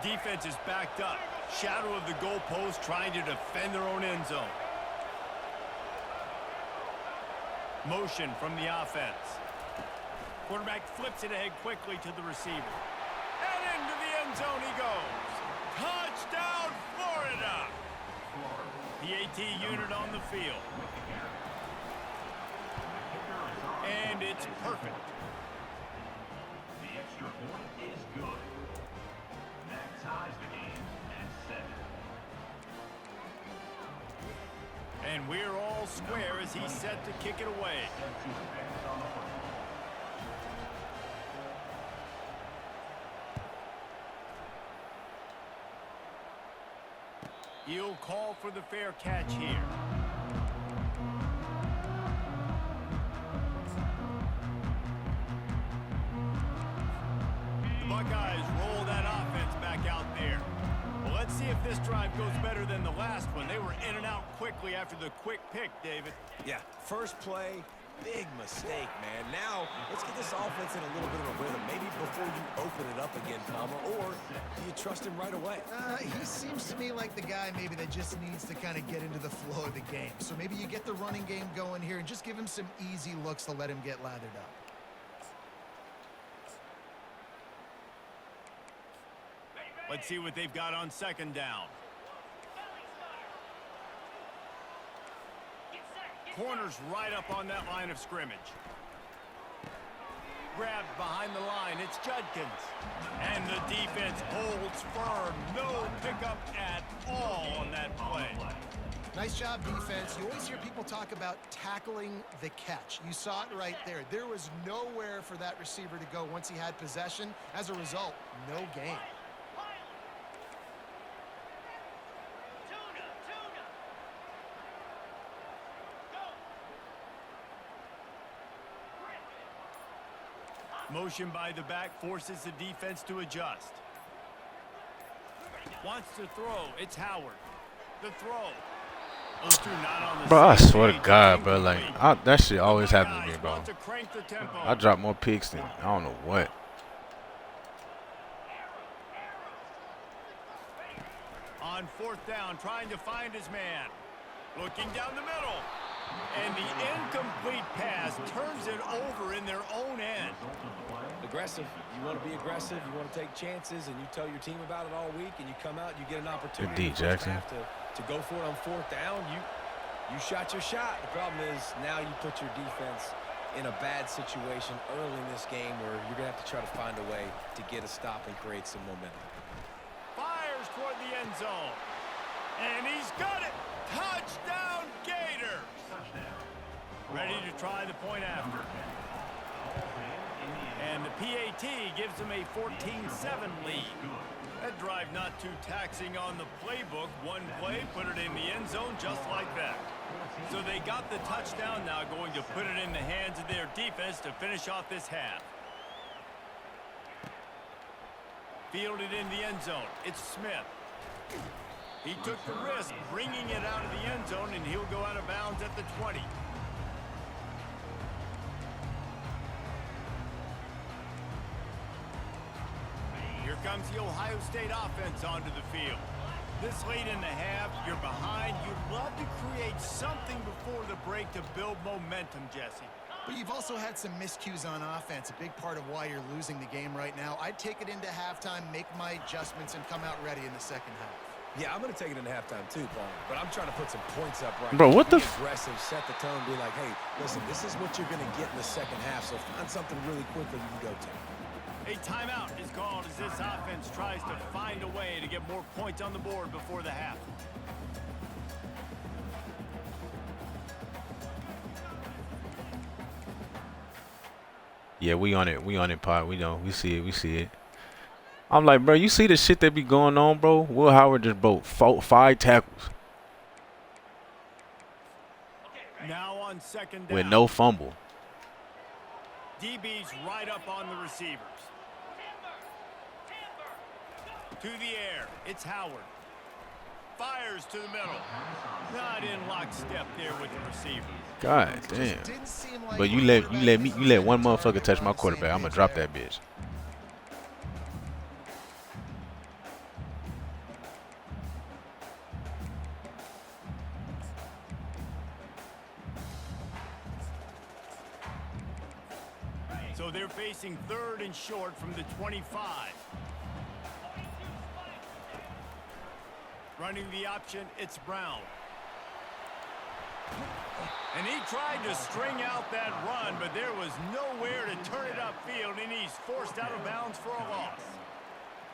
Defense is backed up. Shadow of the goalpost trying to defend their own end zone. Motion from the offense. Quarterback flips it ahead quickly to the receiver. And into the end zone he goes. Touchdown, Florida! The AT unit on the field. And it's perfect. The extra point is good. That ties the game at 7. And we're all square as he's set to kick it away. To advance on the football. He'll call for the fair catch here. The Buckeyes roll that offense back out there. Well, let's see if this drive goes better than the last one. They were in and out quickly after the quick pick, David. Yeah, first play, big mistake, man. Now, let's get this offense in a little bit of a rhythm. Maybe before you open it up again, Palmer, or do you trust him right away? He seems to me like the guy maybe that just needs to kind of get into the flow of the game. So maybe you get the running game going here and just give him some easy looks to let him get lathered up. Let's see what they've got on second down. Corner's right up on that line of scrimmage. Grabbed behind the line, it's Judkins. And the defense holds firm. No pickup at all on that play. Nice job, defense. You always hear people talk about tackling the catch. You saw it right there. There was nowhere for that receiver to go once he had possession. As a result, no gain. Motion by the back forces the defense to adjust. Wants to throw. It's Howard. The throw. Those two not on the Bro, I same swear to page. God, bro, like that shit always happens to me, bro. Want to crank the tempo. I drop more picks than I don't know what. On fourth down, trying to find his man. Looking down the middle. And the incomplete pass turns it over in their own end. Aggressive. You want to be aggressive. You want to take chances, and you tell your team about it all week, and you come out, you get an opportunity. Good D, Jackson. To go for it on fourth down. You shot your shot. The problem is now you put your defense in a bad situation early in this game where you're going to have to try to find a way to get a stop and create some momentum. Fires toward the end zone. And he's got it. Touchdown, Gators. Ready to try the point after. And the PAT gives them a 14-7 lead. That drive not too taxing on the playbook. One play, put it in the end zone just like that. So they got the touchdown, now going to put it in the hands of their defense to finish off this half. Fielded in the end zone. It's Smith. He took the risk, bringing it out of the end zone, and he'll go out of bounds at the 20. Here comes the Ohio State offense onto the field. This late in the half, you're behind. You'd love to create something before the break to build momentum, Jesse. But you've also had some miscues on offense, a big part of why you're losing the game right now. I'd take it into halftime, make my adjustments, and come out ready in the second half. Yeah, I'm going to take it into halftime too, Paul. But I'm trying to put some points up right Bro, now. what the Be aggressive, set the tone, be like, hey, listen, this is what you're going to get in the second half, so find something really quickly you can go to. A timeout is called as this offense tries to find a way to get more points on the board before the half. Yeah, we on it, Pod. We know, we see it. I'm like, bro, you see the shit that be going on, bro? Will Howard just broke 5 tackles Now on second down. with no fumble. DB's right up on the receivers. To the air, it's Howard. Fires to the middle. Not in lockstep there with the receiver. God damn. Didn't seem like But you let one motherfucker touch my quarterback. I'm gonna drop that bitch. facing 3rd and short from the 25. Running the option, it's Brown. And he tried to string out that run, but there was nowhere to turn it upfield, and he's forced out of bounds for a loss.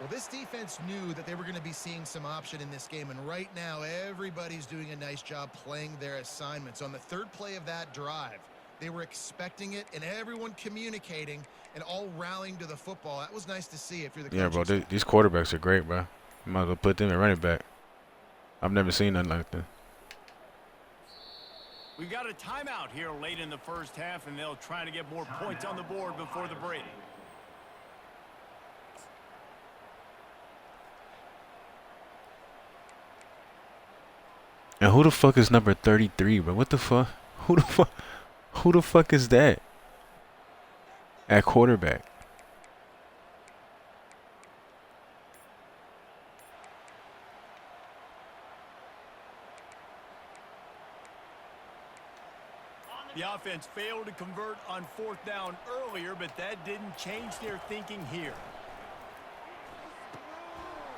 Well, this defense knew that they were going to be seeing some option in this game, and right now everybody's doing a nice job playing their assignments. On the 3rd play of that drive, they were expecting it, and everyone communicating and all rallying to the football. That was nice to see if you're the Yeah, bro, these quarterbacks are great, bro. You might as well put them in running back. I've never seen nothing like that. We got a timeout here late in the first half, and they'll try to get more points on the board before the break. And who the fuck is number 33, bro? What the fuck? Who the fuck is that? At quarterback. The offense failed to convert on 4th down earlier, but that didn't change their thinking here.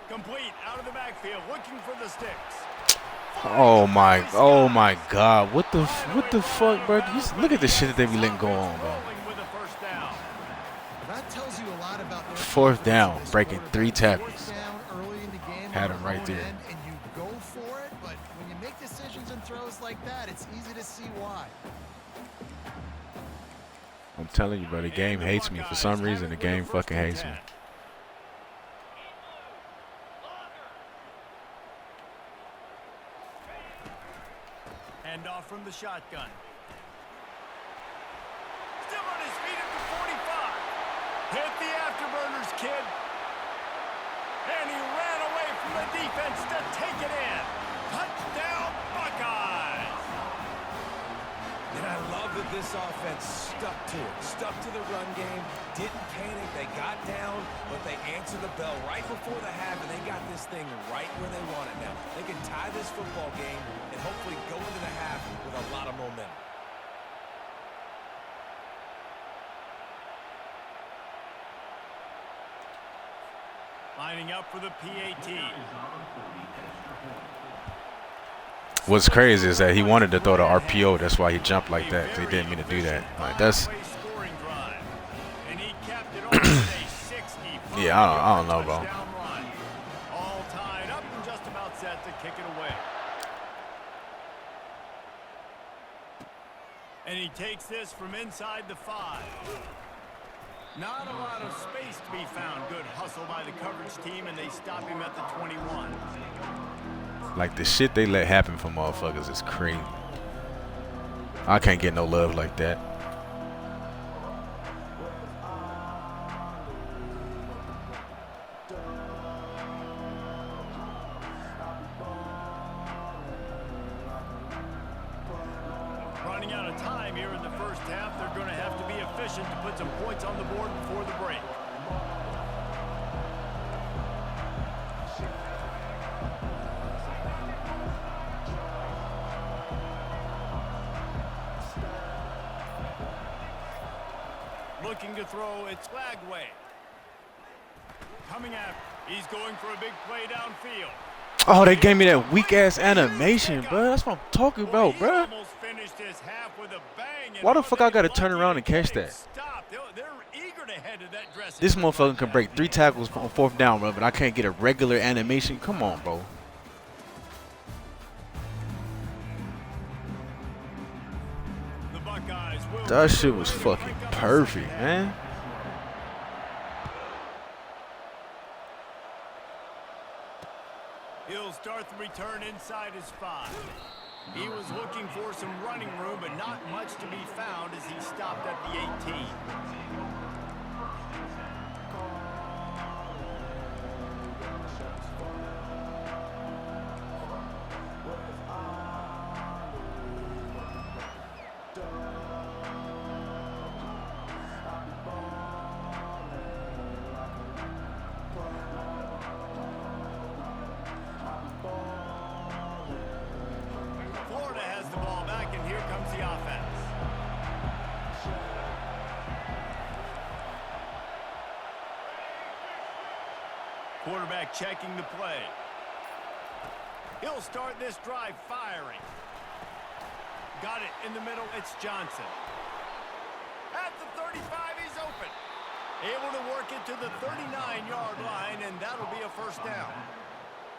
Complete out of the backfield, looking for the sticks. Oh my God! What the fuck, bro? Look at the shit that they be letting go on, bro. That tells you a lot about their 4th down, confidence in this breaking 3 quarterback. tackles. 4th down early in the game, Had on him their right own there. end, and you go for it, but when you make decisions and throws like that, it's easy to see why. I'm telling you, bro. The game hates me for some reason. The game fucking hates me. Hand off from the shotgun. Still on his feet at the 45. Hit the afterburners, kid. And he ran away from the defense to take it in. Touchdown, Buckeyes. And I love that this offense stuck to it, stuck to the run game, didn't panic. They got down, but they answered the bell right before the half, and they got this thing right where they want it now. They can tie this football game and hopefully go into the half with a lot of momentum. Lining up for the PAT. What's crazy is that he wanted to throw the RPO. That's why he jumped like that. 'Cause he didn't mean to do that. Like that's. Yeah, I don't know, bro. All tied up and just about set to kick it away. And he takes this from inside the 5. Not a lot of space to be found. Good hustle by the coverage team, and they stop him at the 21. Like the shit they let happen for motherfuckers is crazy. I can't get no love like that. Running out of time here in the first half. They're going to have to be efficient to put some points on the board before the break. Looking to throw, it's Flagway. Coming up, he's going for a big play downfield. Oh, they gave me that weak ass animation, bro. That's what I'm talking about, bro. Why the fuck I gotta turn around and catch that? This motherfucker can break 3 tackles on 4th down, bro, but I can't get a regular animation. Come on, bro. That shit was fucking perfect, man. He'll start the return inside his 5. He was looking for some running room, but not much to be found as he stopped at the 18. Quarterback checking the play. He'll start this drive firing. Got it in the middle. It's Johnson. At the 35, he's open. Able to work it to the 39-yard line, and that'll be a first down.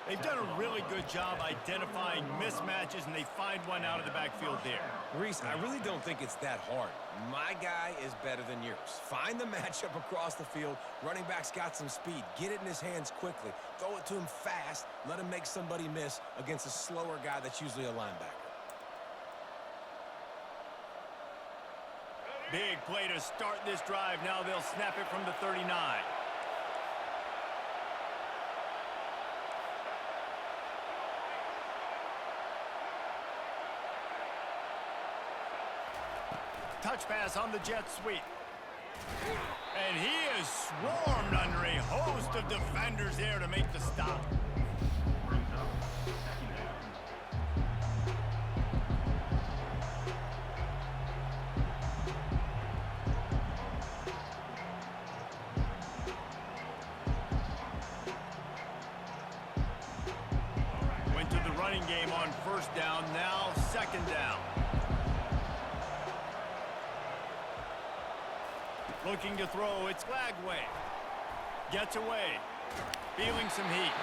They've done a really good job identifying mismatches, and they find one out of the backfield there. Reese, I really don't think it's that hard. My guy is better than yours. Find the matchup across the field. Running back's got some speed. Get it in his hands quickly. Throw it to him fast. Let him make somebody miss against a slower guy that's usually a linebacker. Big play to start this drive. Now they'll snap it from the 39. Touch pass on the jet sweep. And he is swarmed under a host of defenders there to make the stop. Brings up second down. Went to the running game on first down, now second down. Looking to throw, it's Lagway. Gets away, feeling some heat.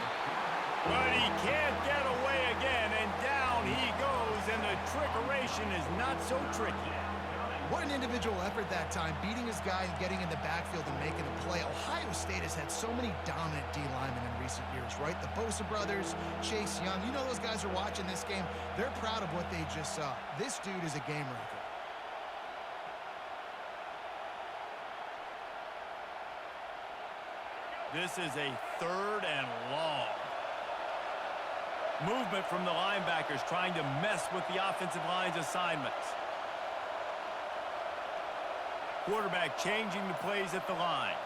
But he can't get away again, and down he goes, and the trickeration is not so tricky. What an individual effort that time, beating his guy and getting in the backfield and making a play. Ohio State has had so many dominant D linemen in recent years, right? The Bosa brothers, Chase Young. You know those guys are watching this game. They're proud of what they just saw. This dude is a game wrecker. This is a third and long. Movement from the linebackers trying to mess with the offensive line's assignments. Quarterback changing the plays at the line.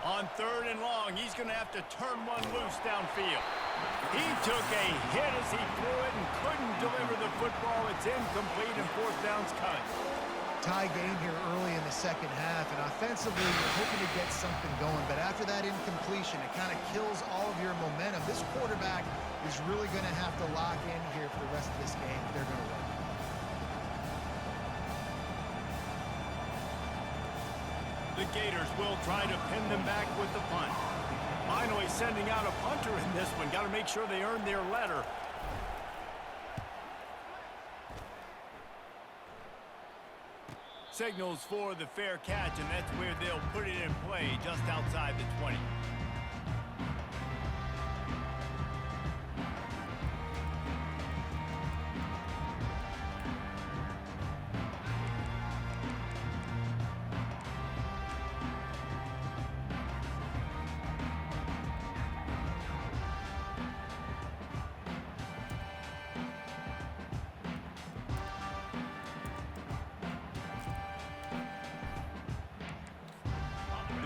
On third and long, he's going to have to turn one loose downfield. He took a hit as he threw it and couldn't deliver the football. It's incomplete and fourth down's cut. Tie game here early in the second half, and offensively you're hoping to get something going, but after that incompletion it kind of kills all of your momentum. This quarterback is really going to have to lock in here for the rest of this game if they're going to win. The Gators will try to pin them back with the punt. Finally sending out a punter in this one. Got to make sure they earn their letter. Signals for the fair catch, and that's where they'll put it in play just outside the 20.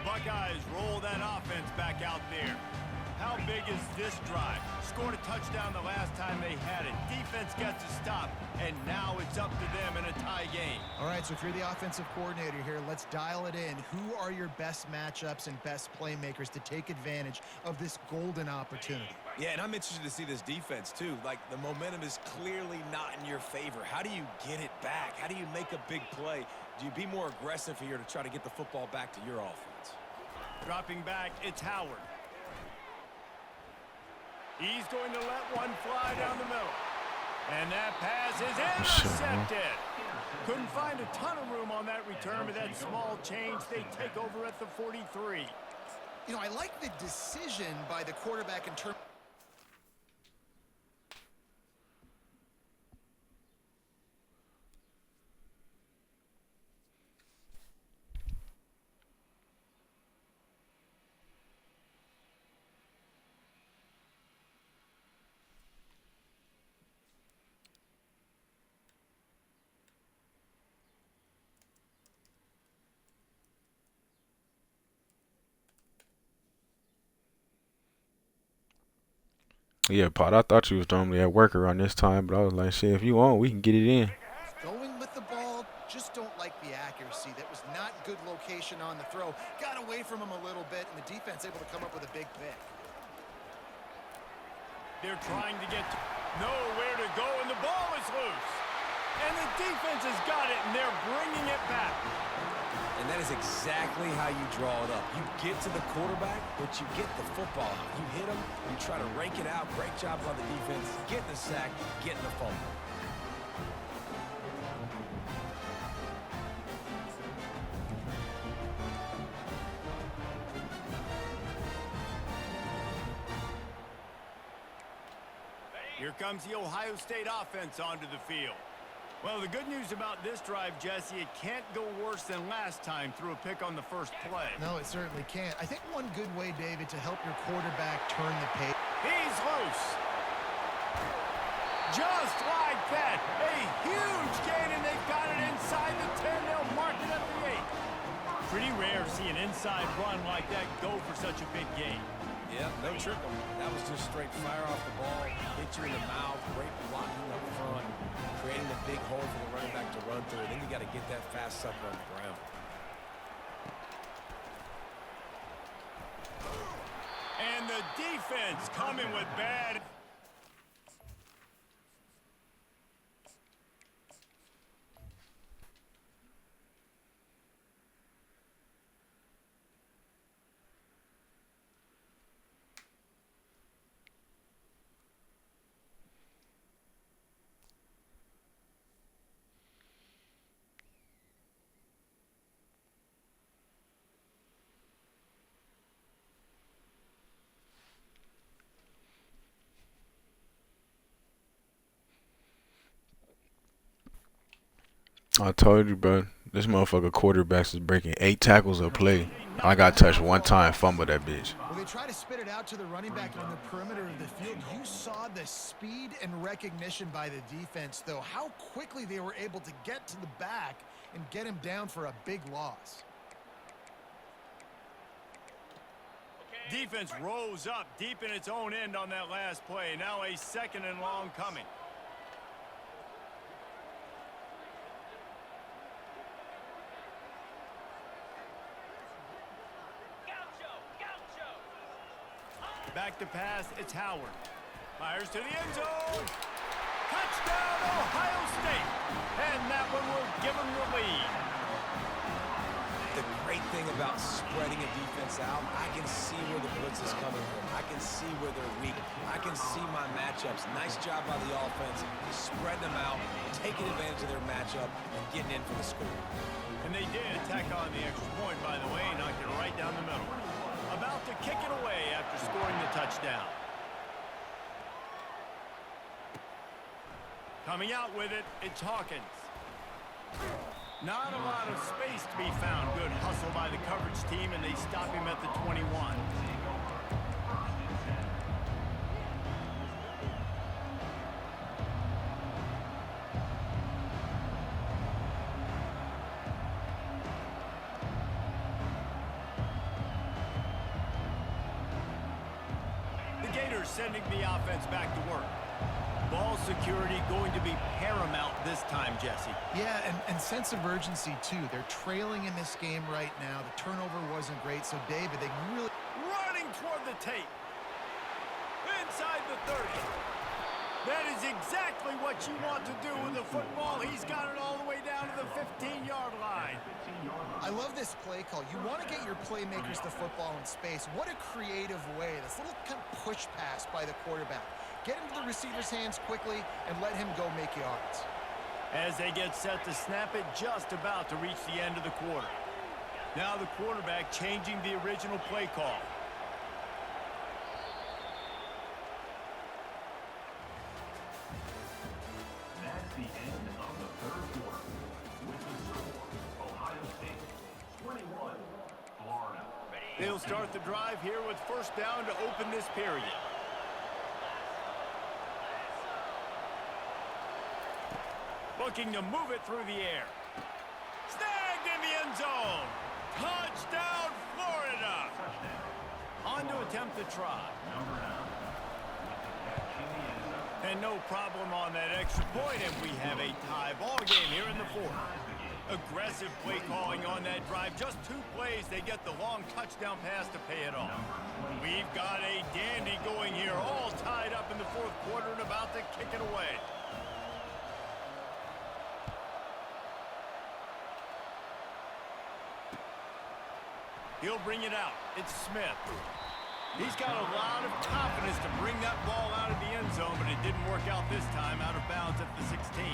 Buckeyes roll that offense back out there. How big is this drive? Scored a touchdown the last time they had it. Defense gets a stop, and now it's up to them in a tie game. All right, so if you're the offensive coordinator here, let's dial it in. Who are your best matchups and best playmakers to take advantage of this golden opportunity? Yeah, and I'm interested to see this defense, too. Like, the momentum is clearly not in your favor. How do you get it back? How do you make a big play? Do you be more aggressive here to try to get the football back to your offense? Dropping back, it's Howard. He's going to let one fly down the middle. And that pass is intercepted. Couldn't find a ton of room on that return, but that small change, they take over at the 43. You know, I like the decision by the quarterback in terms. Yeah, Pot, I thought you was normally at work around this time, but I was like, shit, if you want, we can get it in. Going with the ball, just don't like the accuracy. accuracy. That was not good location on the throw. Got away from him a little bit, and the defense able to come up with a big pick. They're trying to get nowhere to go, and the ball is loose. And the defense has got it, and they're bringing it back. And that is exactly how you draw it up. You get to the quarterback, but you get the football out. You hit him, you try to rake it out. Great job by the defense. Getting the sack, getting the fumble. Here comes the Ohio State offense onto the field. Well, the good news about this drive, Jesse, it can't go worse than last time through a pick on the first play. No, it certainly can't. I think one good way, David, to help your quarterback turn the page. He's loose. Just like that. A huge gain, and they've got it inside the 10. They'll mark it at the 8. Pretty rare to see an inside run like that go for such a big gain. Yeah, no trick 'em. That was just straight fire off the ball, hit you in the mouth, great blocking up front, creating a big hole for the running back to run through. Then you got to get that fast sucker on the ground. And the defense coming with bad. I told you, bro. This motherfucker quarterbacks is breaking 8 tackles a play. I got touched one time, fumbled that bitch. Well, they try to spit it out to the running back on the perimeter of the field. You saw the speed and recognition by the defense, though. How quickly they were able to get to the back and get him down for a big loss. Defense rose up deep in its own end on that last play. Now a 2nd and long coming. Back to pass, it's Howard. Fires to the end zone. Touchdown, Ohio State. And that one will give them the lead. The great thing about spreading a defense out, I can see where the blitz is coming from. I can see where they're weak. I can see my matchups. Nice job by the offense, spreading them out, taking advantage of their matchup, and getting in for the score. And they did tack on the extra point, by the way, knocked it right down the middle. About to kick it away after scoring the touchdown. Coming out with it, it's Hawkins. Not a lot of space to be found. Good hustle by the coverage team, and they stop him at the 21. Sending the offense back to work. Ball security going to be paramount this time, Jesse. Yeah, and sense of urgency, too. They're trailing in this game right now. The turnover wasn't great, so David, they really... Running toward the tape. Inside the 30. That is exactly what you want to do with the football. He's got it all the way down to the 15-yard line. I love this play call. You want to get your playmakers the football in space. What a creative way. This little kind of push pass by the quarterback. Get into the receiver's hands quickly and let him go make yards. As they get set to snap it, just about to reach the end of the quarter. Now the quarterback changing the original play call. That's the end of the 3rd quarter. With the score, Ohio State 21, Florida. They'll start the drive here with 1st down to open this period. Looking to move it through the air. Snagged in the end zone. Touchdown, Florida. On to attempt the try. And no problem on that extra point, and we have a tie ball game here in the 4th. Aggressive play calling on that drive. Just 2 plays, they get the long touchdown pass to pay it off. We've got a dandy going here, all tied up in the 4th quarter and about to kick it away. He'll bring it out. It's Smith. He's got a lot of confidence to bring that ball out of the end zone, but it didn't work out this time, out of bounds at the 16.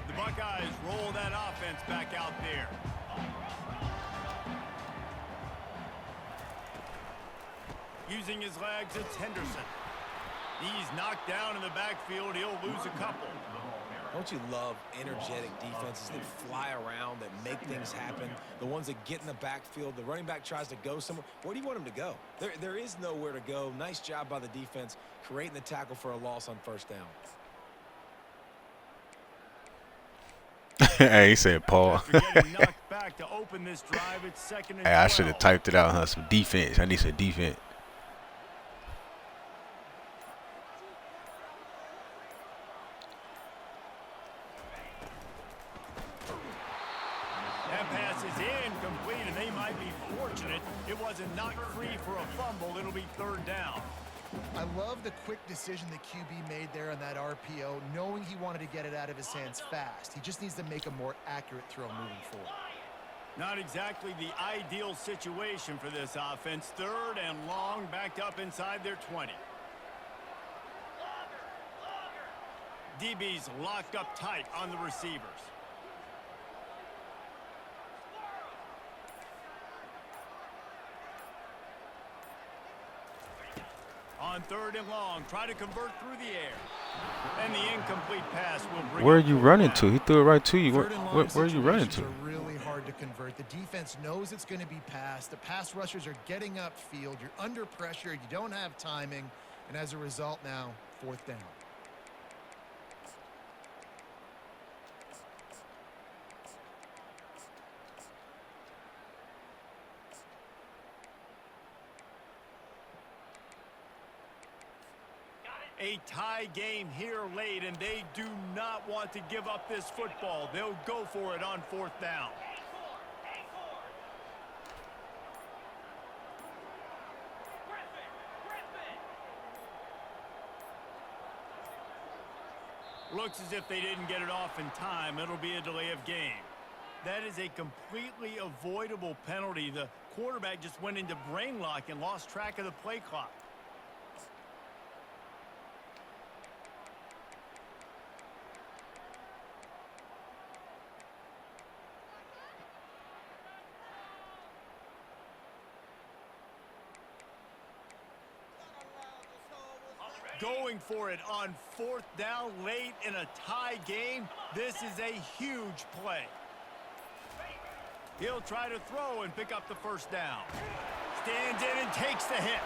The Buckeyes roll that offense back out there. Using his legs, it's Henderson. He's knocked down in the backfield. He'll lose a couple. Don't you love energetic defenses that fly around, that make things happen? The ones that get in the backfield, the running back tries to go somewhere. Where do you want him to go? There is nowhere to go. Nice job by the defense creating the tackle for a loss on 1st down. Hey, he said Paul. After getting knocked back to open this drive, it's 2nd and 12. Hey, I should have typed it out, huh? Some defense. I need some defense. That pass is incomplete, and they might be fortunate it wasn't knocked free for a fumble. It'll be 3rd down. I love the quick decision the QB made there on that RPO, knowing he wanted to get it out of his hands fast. He just needs to make a more accurate throw moving forward. Not exactly the ideal situation for this offense. 3rd and long, backed up inside their 20. DB's locked up tight on the receivers. On 3rd and long, try to convert through the air. And the incomplete pass will bring. Where are you running to? He threw it right to you. Where 3rd and long are you running situations to? are really hard to convert. The defense knows it's going to be passed. The pass rushers are getting upfield. You're under pressure. You don't have timing. And as a result now, 4th down. A tie game here late, and they do not want to give up this football. They'll go for it on 4th down. Looks as if they didn't get it off in time. It'll be a delay of game. That is a completely avoidable penalty. The quarterback just went into brain lock and lost track of the play clock. Going for it on 4th down late in a tie game. This is a huge play. He'll try to throw and pick up the 1st down. Stands in and takes the hit.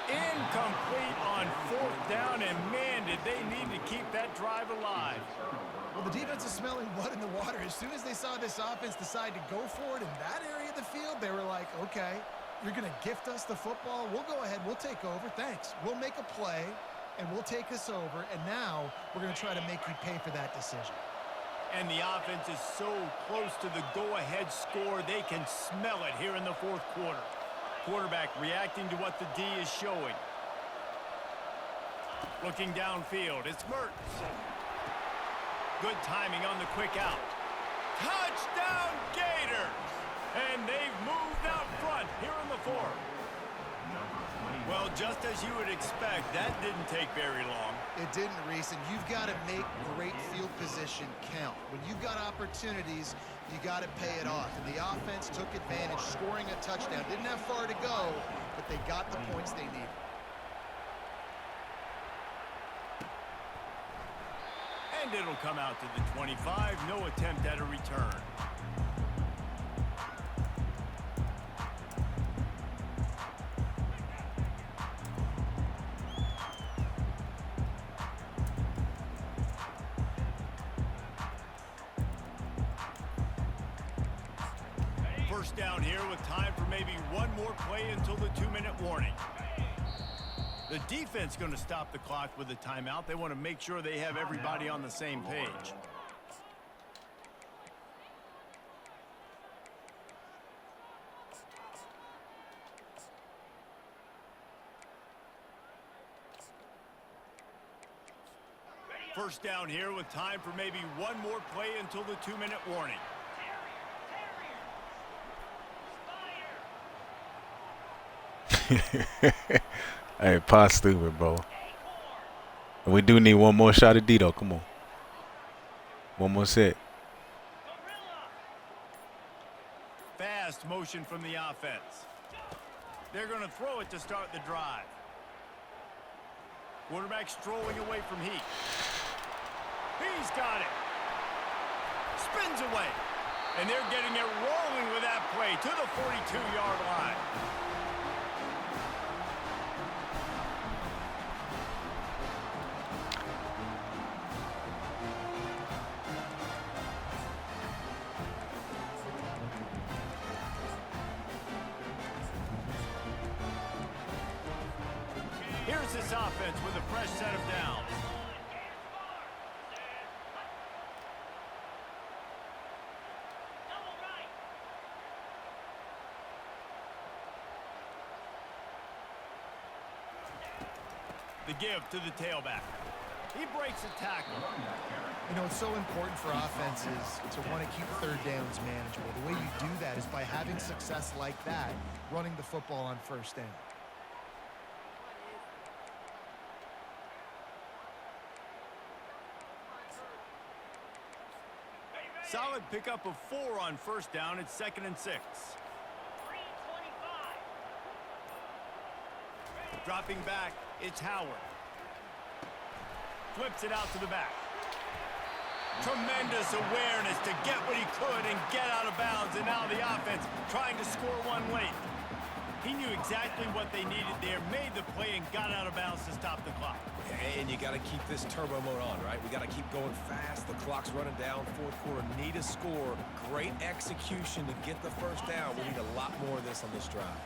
Incomplete on 4th down, and man, did they need to keep that drive alive. Well, the defense is smelling blood in the water. As soon as they saw this offense decide to go for it in that area of the field, they were like, okay, you're going to gift us the football. We'll go ahead. We'll take over. Thanks. We'll make a play, and we'll take us over. And now we're going to try to make you pay for that decision. And the offense is so close to the go-ahead score, they can smell it here in the 4th quarter. Quarterback reacting to what the D is showing. Looking downfield, it's Mertz. Good timing on the quick out. Touchdown Gators! And they've moved out front here in the 4th. Well, just as you would expect, that didn't take very long. It didn't, Reese, and you've got to make great field position count. When you've got opportunities, you got to pay it off. And the offense took advantage, scoring a touchdown. Didn't have far to go, but they got the points they needed. And it'll come out to the 25. No attempt at a return. First down here with time for maybe one more play until the 2-minute warning. The defense going to stop the clock with a timeout. They want to make sure they have everybody on the same page. First down here with time for maybe one more play until the 2-minute warning. Hey, pause stupid, bro. We do need one more shot of D, though. Come on. One more set. Fast motion from the offense. They're going to throw it to start the drive. Quarterback strolling away from heat. He's got it. Spins away. And they're getting it rolling with that play to the 42-yard line. Here's this offense with a fresh set of downs. The give to the tailback. He breaks a tackle. You know, it's so important for offenses to want to keep third downs manageable. The way you do that is by having success like that, running the football on first down. Solid pickup of 4 on first down. It's 2nd and 6. Dropping back, it's Howard. Flips it out to the back. Tremendous awareness to get what he could and get out of bounds. And now the offense trying to score one late. He knew exactly what they needed there, made the play, and got out of bounds to stop the clock. And you got to keep this turbo mode on, right? We got to keep going fast. The clock's running down. Fourth quarter, need a score. Great execution to get the first down. We need a lot more of this on this drive.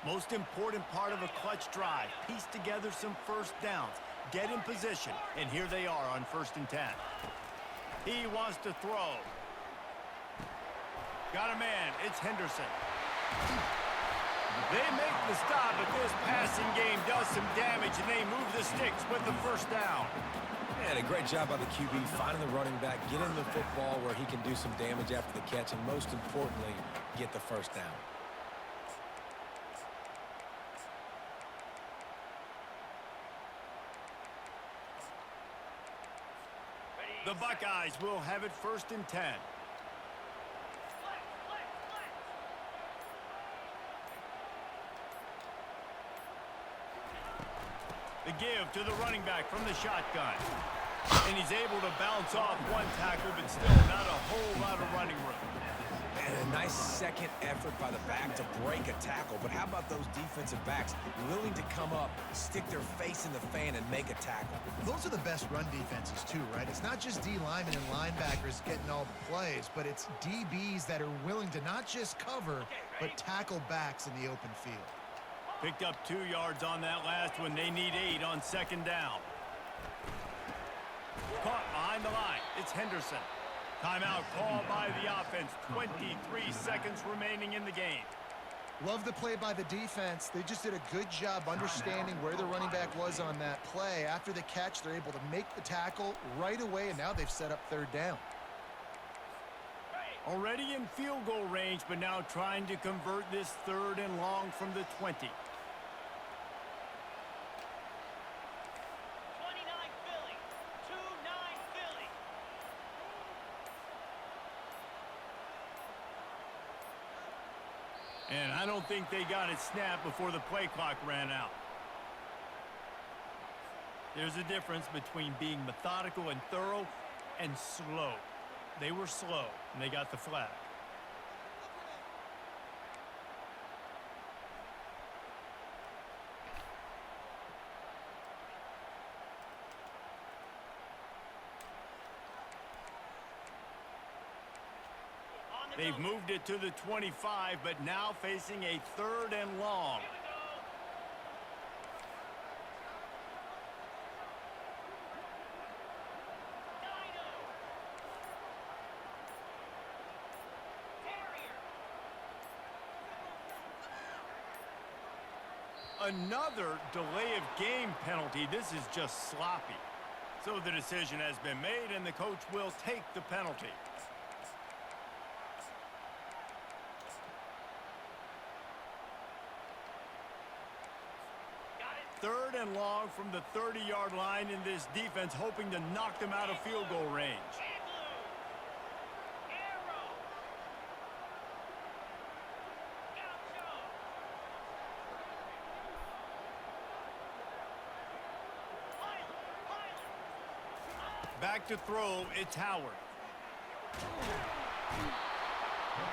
Most important part of a clutch drive. Piece together some first downs. Get in position. And here they are on 1st and 10. He wants to throw. Got a man. It's Henderson. They make the stop, but this passing game does some damage, and they move the sticks with the first down. And a great job by the QB finding the running back, getting the football where he can do some damage after the catch, and most importantly, get the first down. The Buckeyes will have it 1st and 10. The give to the running back from the shotgun. And he's able to bounce off one tackle, but still not a whole lot of running room. And a nice second effort by the back to break a tackle. But how about those defensive backs willing to come up, stick their face in the fan, and make a tackle? Those are the best run defenses too, right? It's not just D linemen and linebackers getting all the plays, but it's DBs that are willing to not just cover, but tackle backs in the open field. Picked up 2 yards on that last one. They need 8 on 2nd down. Caught behind the line. It's Henderson. Timeout called by the offense. 23 seconds remaining in the game. Love the play by the defense. They just did a good job understanding where the running back was on that play. After the catch, they're able to make the tackle right away, and now they've set up 3rd down. Already in field goal range, but now trying to convert this 3rd and long from the 20. And I don't think they got it snapped before the play clock ran out. There's a difference between being methodical and thorough and slow. They were slow, and they got the flag. They've moved it to the 25, but now facing a 3rd and long. Another delay of game penalty. This is just sloppy. So the decision has been made, and the coach will take the penalty. Third and long from the 30-yard line, in this defense hoping to knock them out of field goal range. Back to throw, it's Howard.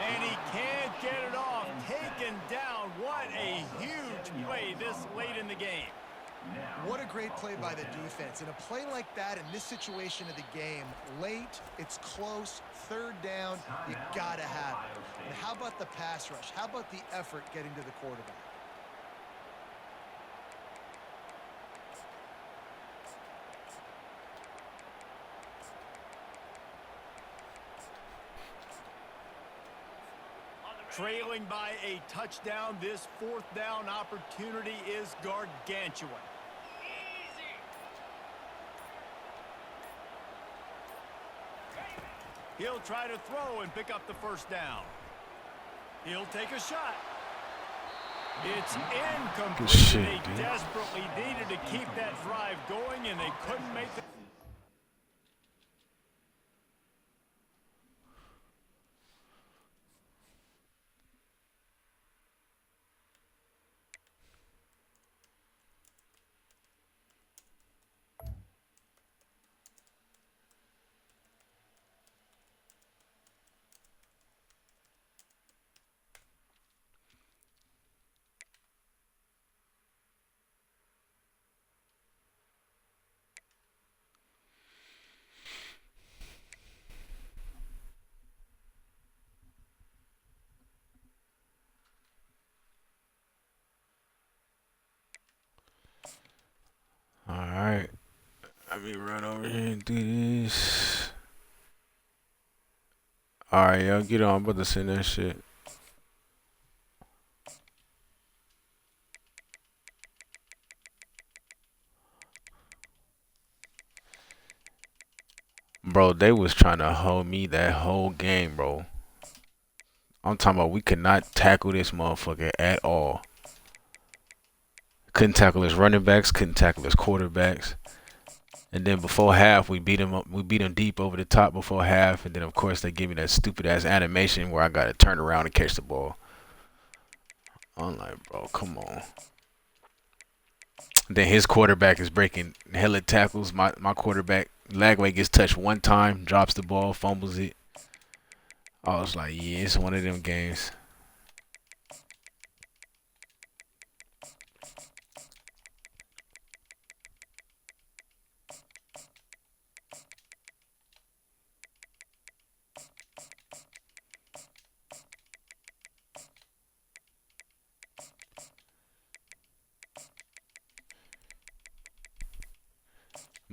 And he can't get it off. Taken down. What a huge play this late in the game. What a great play by the defense. And a play like that in this situation of the game, late, it's close, 3rd down, you gotta have it. And how about the pass rush? How about the effort getting to the quarterback? Trailing by a touchdown, this 4th down opportunity is gargantuan. He'll try to throw and pick up the 1st down. He'll take a shot. It's incomplete. Shit, they dude. desperately needed to keep that drive going, and they couldn't make the... Alright. Let me run over here and do this. Alright, y'all get on. I'm about to send that shit. Bro, they was trying to hold me that whole game, bro. I'm talking about we could not tackle this motherfucker at all. Couldn't tackle his running backs, couldn't tackle his quarterbacks. And then before half, we beat him up. We beat him deep over the top before half. And then, of course, they give me that stupid-ass animation where I got to turn around and catch the ball. I'm like, bro, come on. Then his quarterback is breaking hella tackles. My quarterback, Lagway, gets touched one time, drops the ball, fumbles it. I was like, yeah, it's one of them games.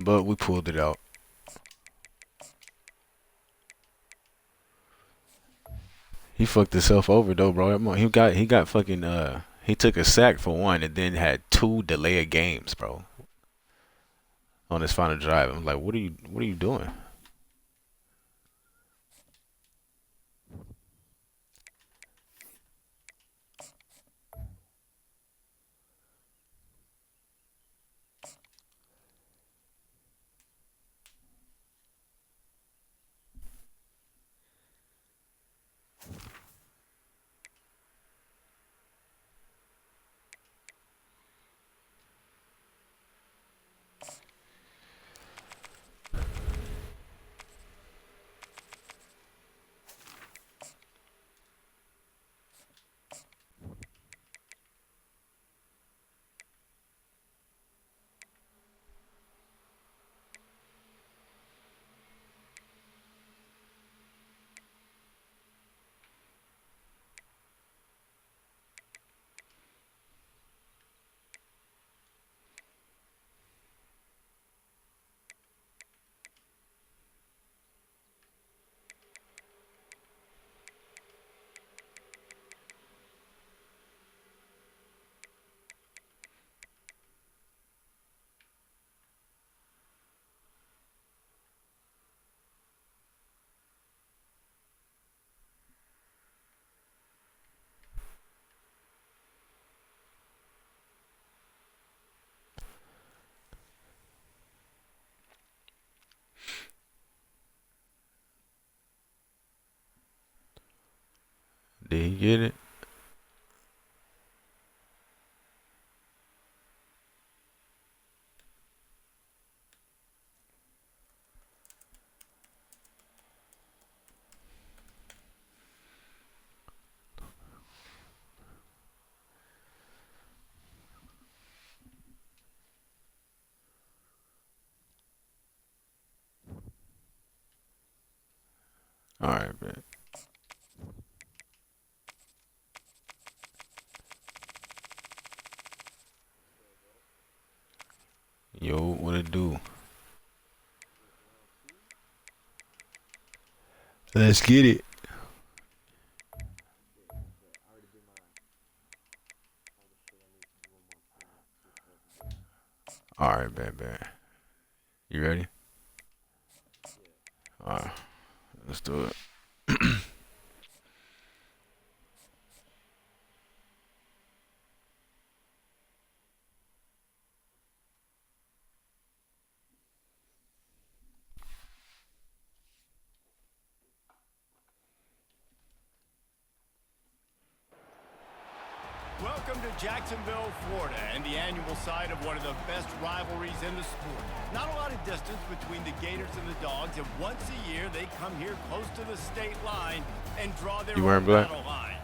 But we pulled it out. He fucked himself over though, bro. He got fucking he took a sack for one and then had 2 delay of games, bro. On his final drive. I'm like, what are you doing? Did he get it? All right, man. Yo, what it do? Let's get it. All right, bad. You ready? All right, let's do it. Welcome to Jacksonville, Florida, and the annual site of one of the best rivalries in the sport. Not a lot of distance between the Gators and the Dogs, and once a year they come here close to the state line and draw their own battle lines.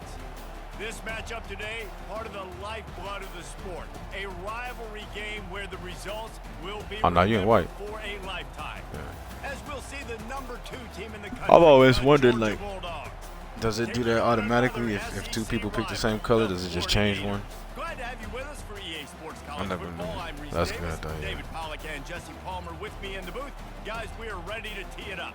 This matchup today, part of the lifeblood of the sport. A rivalry game where the results will be remembered for a lifetime. Yeah. As we'll see the number 2 team in the country. I've always wondered, like, does it do that automatically if two people pick the same color? Does it just change one? Glad to have you with us for EA Sports I College never knew. Football. That's good. I thought, yeah. David Pollack and Jesse Palmer with me in the booth. Guys, we are ready to tee it up.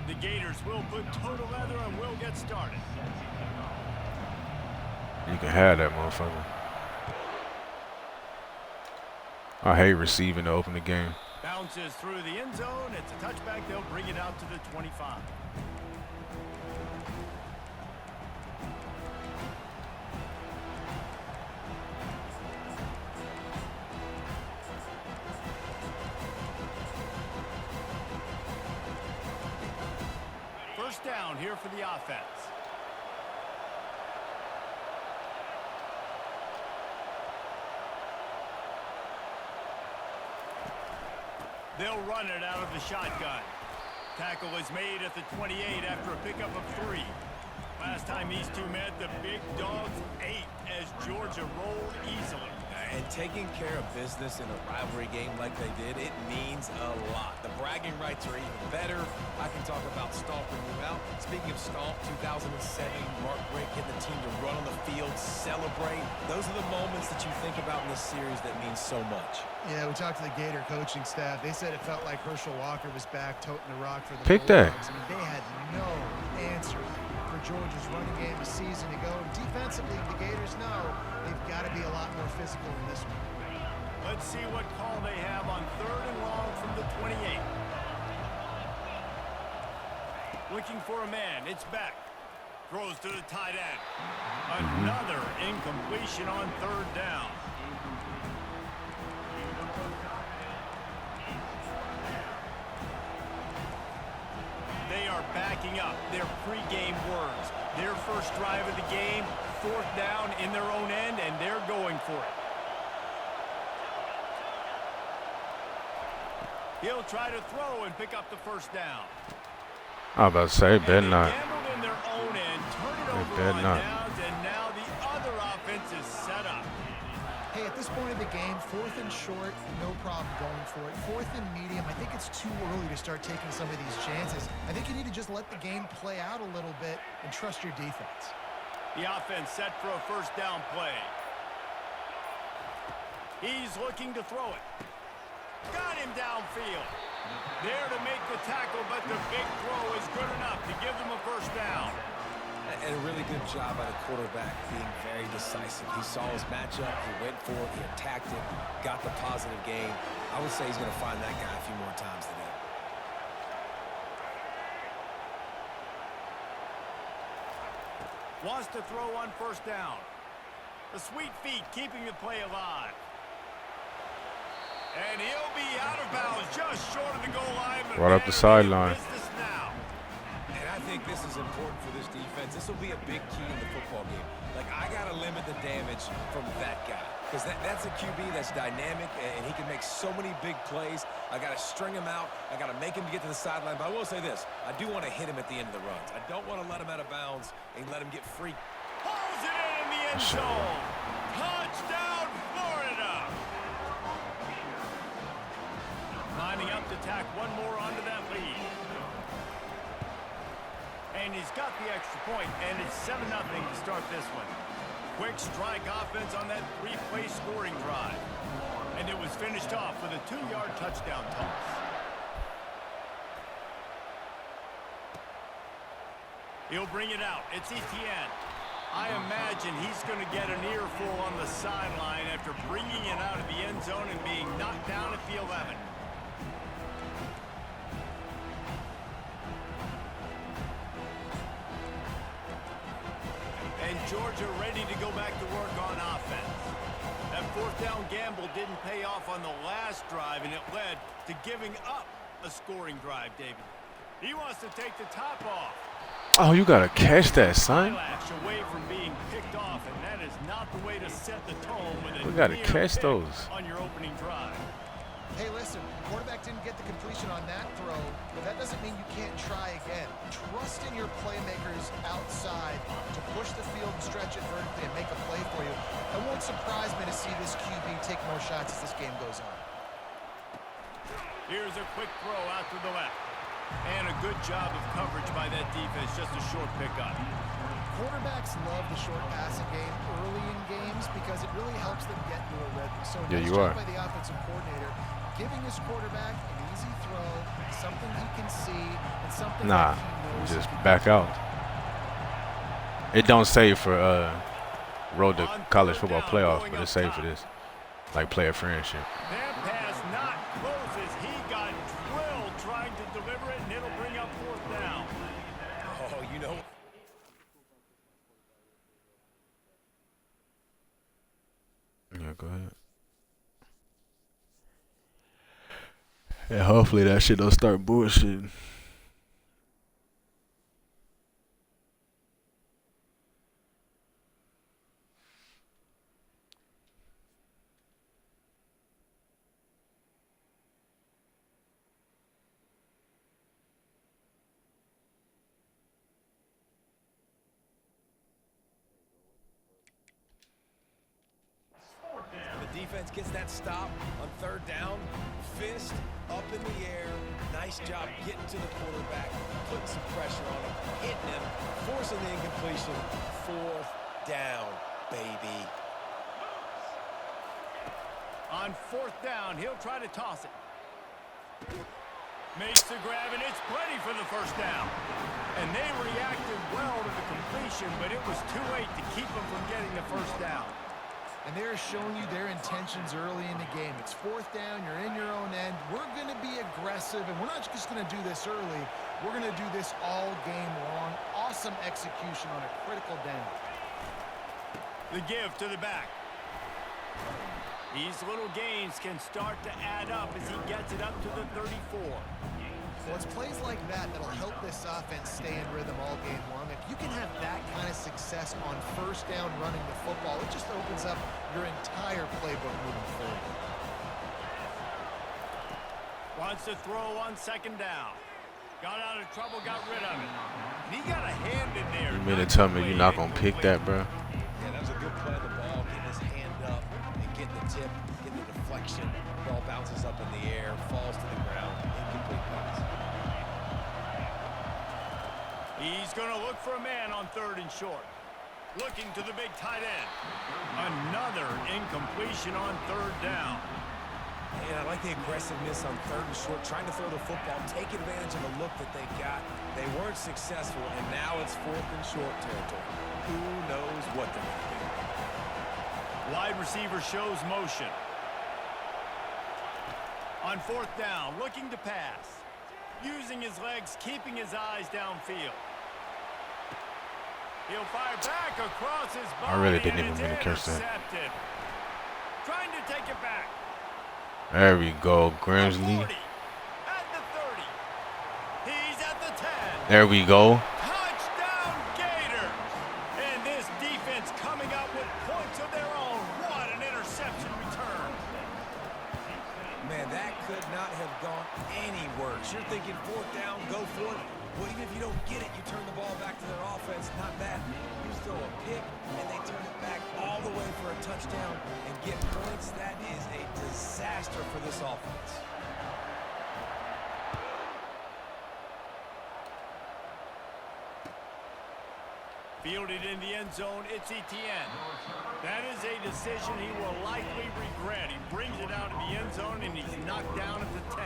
The Gators will put total leather and we'll get started. You can have that motherfucker. I hate receiving to open the game. Bounces through the end zone. It's a touchback. They'll bring it out to the 25. First down here for the offense. They'll run it out of the shotgun. Tackle is made at the 28 after a pickup of 3. Last time these two met, the Big Dogs 8 as Georgia rolled easily. And taking care of business in a rivalry game like they did, it means a lot. The bragging rights are even better. I can talk about stomping you out. Speaking of stomp, 2007, Mark Rick getting the team to run on the field, celebrate. Those are the moments that you think about in this series that mean so much. Yeah, we talked to the Gator coaching staff. They said it felt like Herschel Walker was back toting the rock for the Pick that. Bulldogs. I mean, they had no answer for Georgia's running game a season ago. Defensively, the Gators know they've got to be a lot more physical in this one. Let's see what call they have on 3rd and long from the 28. Looking for a man. It's back. Throws to the tight end. Another incompletion on 3rd down. They are backing up their pregame words. Their first drive of the game, 4th down in their own end, and they're going for it. He'll try to throw and pick up the first down. I was about to say, better not. Gambled in their own end, turn it over better on not. downs, and now the other offense is set up. Hey, at this point of the game, 4th and short, no problem going for it. 4th and medium, I think it's too early to start taking some of these chances. I think you need to just let the game play out a little bit and trust your defense. The offense set for a first down play. He's looking to throw it. Got him downfield. There to make the tackle, but the big throw is good enough to give them a first down. And a really good job by the quarterback being very decisive. He saw his matchup, he went for it, he attacked it, got the positive gain. I would say he's going to find that guy a few more times today. Wants to throw on first down. The sweet feet keeping the play alive. And he'll be out of bounds just short of the goal line. Right up the sideline. And I think this is important for this defense. This will be a big key in the football game. Like, I got to limit the damage from that guy. Because that's a QB that's dynamic, and he can make so many big plays. I got to string him out. I got to make him get to the sideline. But I will say this. I do want to hit him at the end of the runs. I don't want to let him out of bounds and let him get free. Pulls it in the end zone. Touchdown, Florida. Lining up to tack one more onto that lead. And he's got the extra point, and it's 7-0 to start this one. Quick strike offense on that 3-play scoring drive. And it was finished off with a 2-yard touchdown toss. He'll bring it out. It's Etienne. I imagine he's going to get an earful on the sideline after bringing it out of the end zone and being knocked down at the 11. And Georgia ready to go back to work on offense. That fourth down gamble didn't pay off on the last drive, and it led to giving up a scoring drive, David. He wants to take the top off. Oh, you gotta catch that, son. Away from being picked off, and that is not the way to set the tone with a We gotta near catch pick those. on your opening drive. Hey, listen, quarterback didn't get the completion on that throw, but that doesn't mean you can't try again. Trust in your playmakers outside to push the field and stretch it vertically and make a play for you. It won't surprise me to see this QB take more shots as this game goes on. Here's a quick throw out to the left. And a good job of coverage by that defense, just a short pickup. Quarterbacks love the short passing game early in games because it really helps them get into a rhythm. So Yeah, nice you job are. by the offensive coordinator, giving his quarterback an easy throw, something he can see, and something Nah, that he knows just he can back do. out. It don't say for road to college football playoff, but it's safe for this, like player friendship. That pass not close as he got drilled trying to deliver it, and it'll bring up fourth down. Oh, you know. Yeah, go ahead. Yeah, hopefully that shit don't start bullshitting. The defense gets that stop on third down. Fist up in the air. Nice job getting to the quarterback, putting some pressure on him, hitting him, forcing the incompletion. Fourth down, baby. On fourth down, he'll try to toss it. Makes the grab, and it's plenty for the first down. And they reacted well to the completion, but it was too late to keep them from getting the first down. And they're showing you their intentions early in the game. It's fourth down, you're in your own end. We're going to be aggressive, and we're not just going to do this early. We're going to do this all game long. Awesome execution on a critical down. The give to the back. These little gains can start to add up as he gets it up to the 34. Well, it's plays like that that'll help this offense stay in rhythm all game long. If you can have that kind of success on first down running the football, it just opens up your entire playbook moving forward. Wants to throw on second down. Got out of trouble, got rid of it. And he got a hand in there. You mean to tell me you're not gonna pick that, bro? Yeah, that was a good play of the ball, getting his hand up and getting the tip, getting the deflection. Ball bounces up in the air, falls to the ground, incomplete pass. He's going to look for a man on third and short. Looking to the big tight end. Another incompletion on third down. And I like the aggressiveness on third and short, trying to throw the football, take advantage of the look that they got. They weren't successful, and now it's fourth and short territory. Who knows what they're going to do? Wide receiver shows motion. On fourth down, looking to pass. Using his legs, keeping his eyes downfield. He'll fire back across his body. I really didn't and even it's mean to catch that. intercepted. Trying to take it back. There we go, The Grimsley. 40, at the 30. He's at the 10. There we go. Touchdown Gators! And this defense coming up with points of their own. What an interception return. Man, that could not have gone any worse. You're thinking fourth down, go for it. Well, even if you don't get it, you turn the ball back to their offense. Not that. You throw a pick, and they turn it back all the way for a touchdown and get points. That is a disaster for this offense. Fielded in the end zone, it's Etienne. That is a decision he will likely regret. He brings it out of the end zone, and he's knocked down at the 10.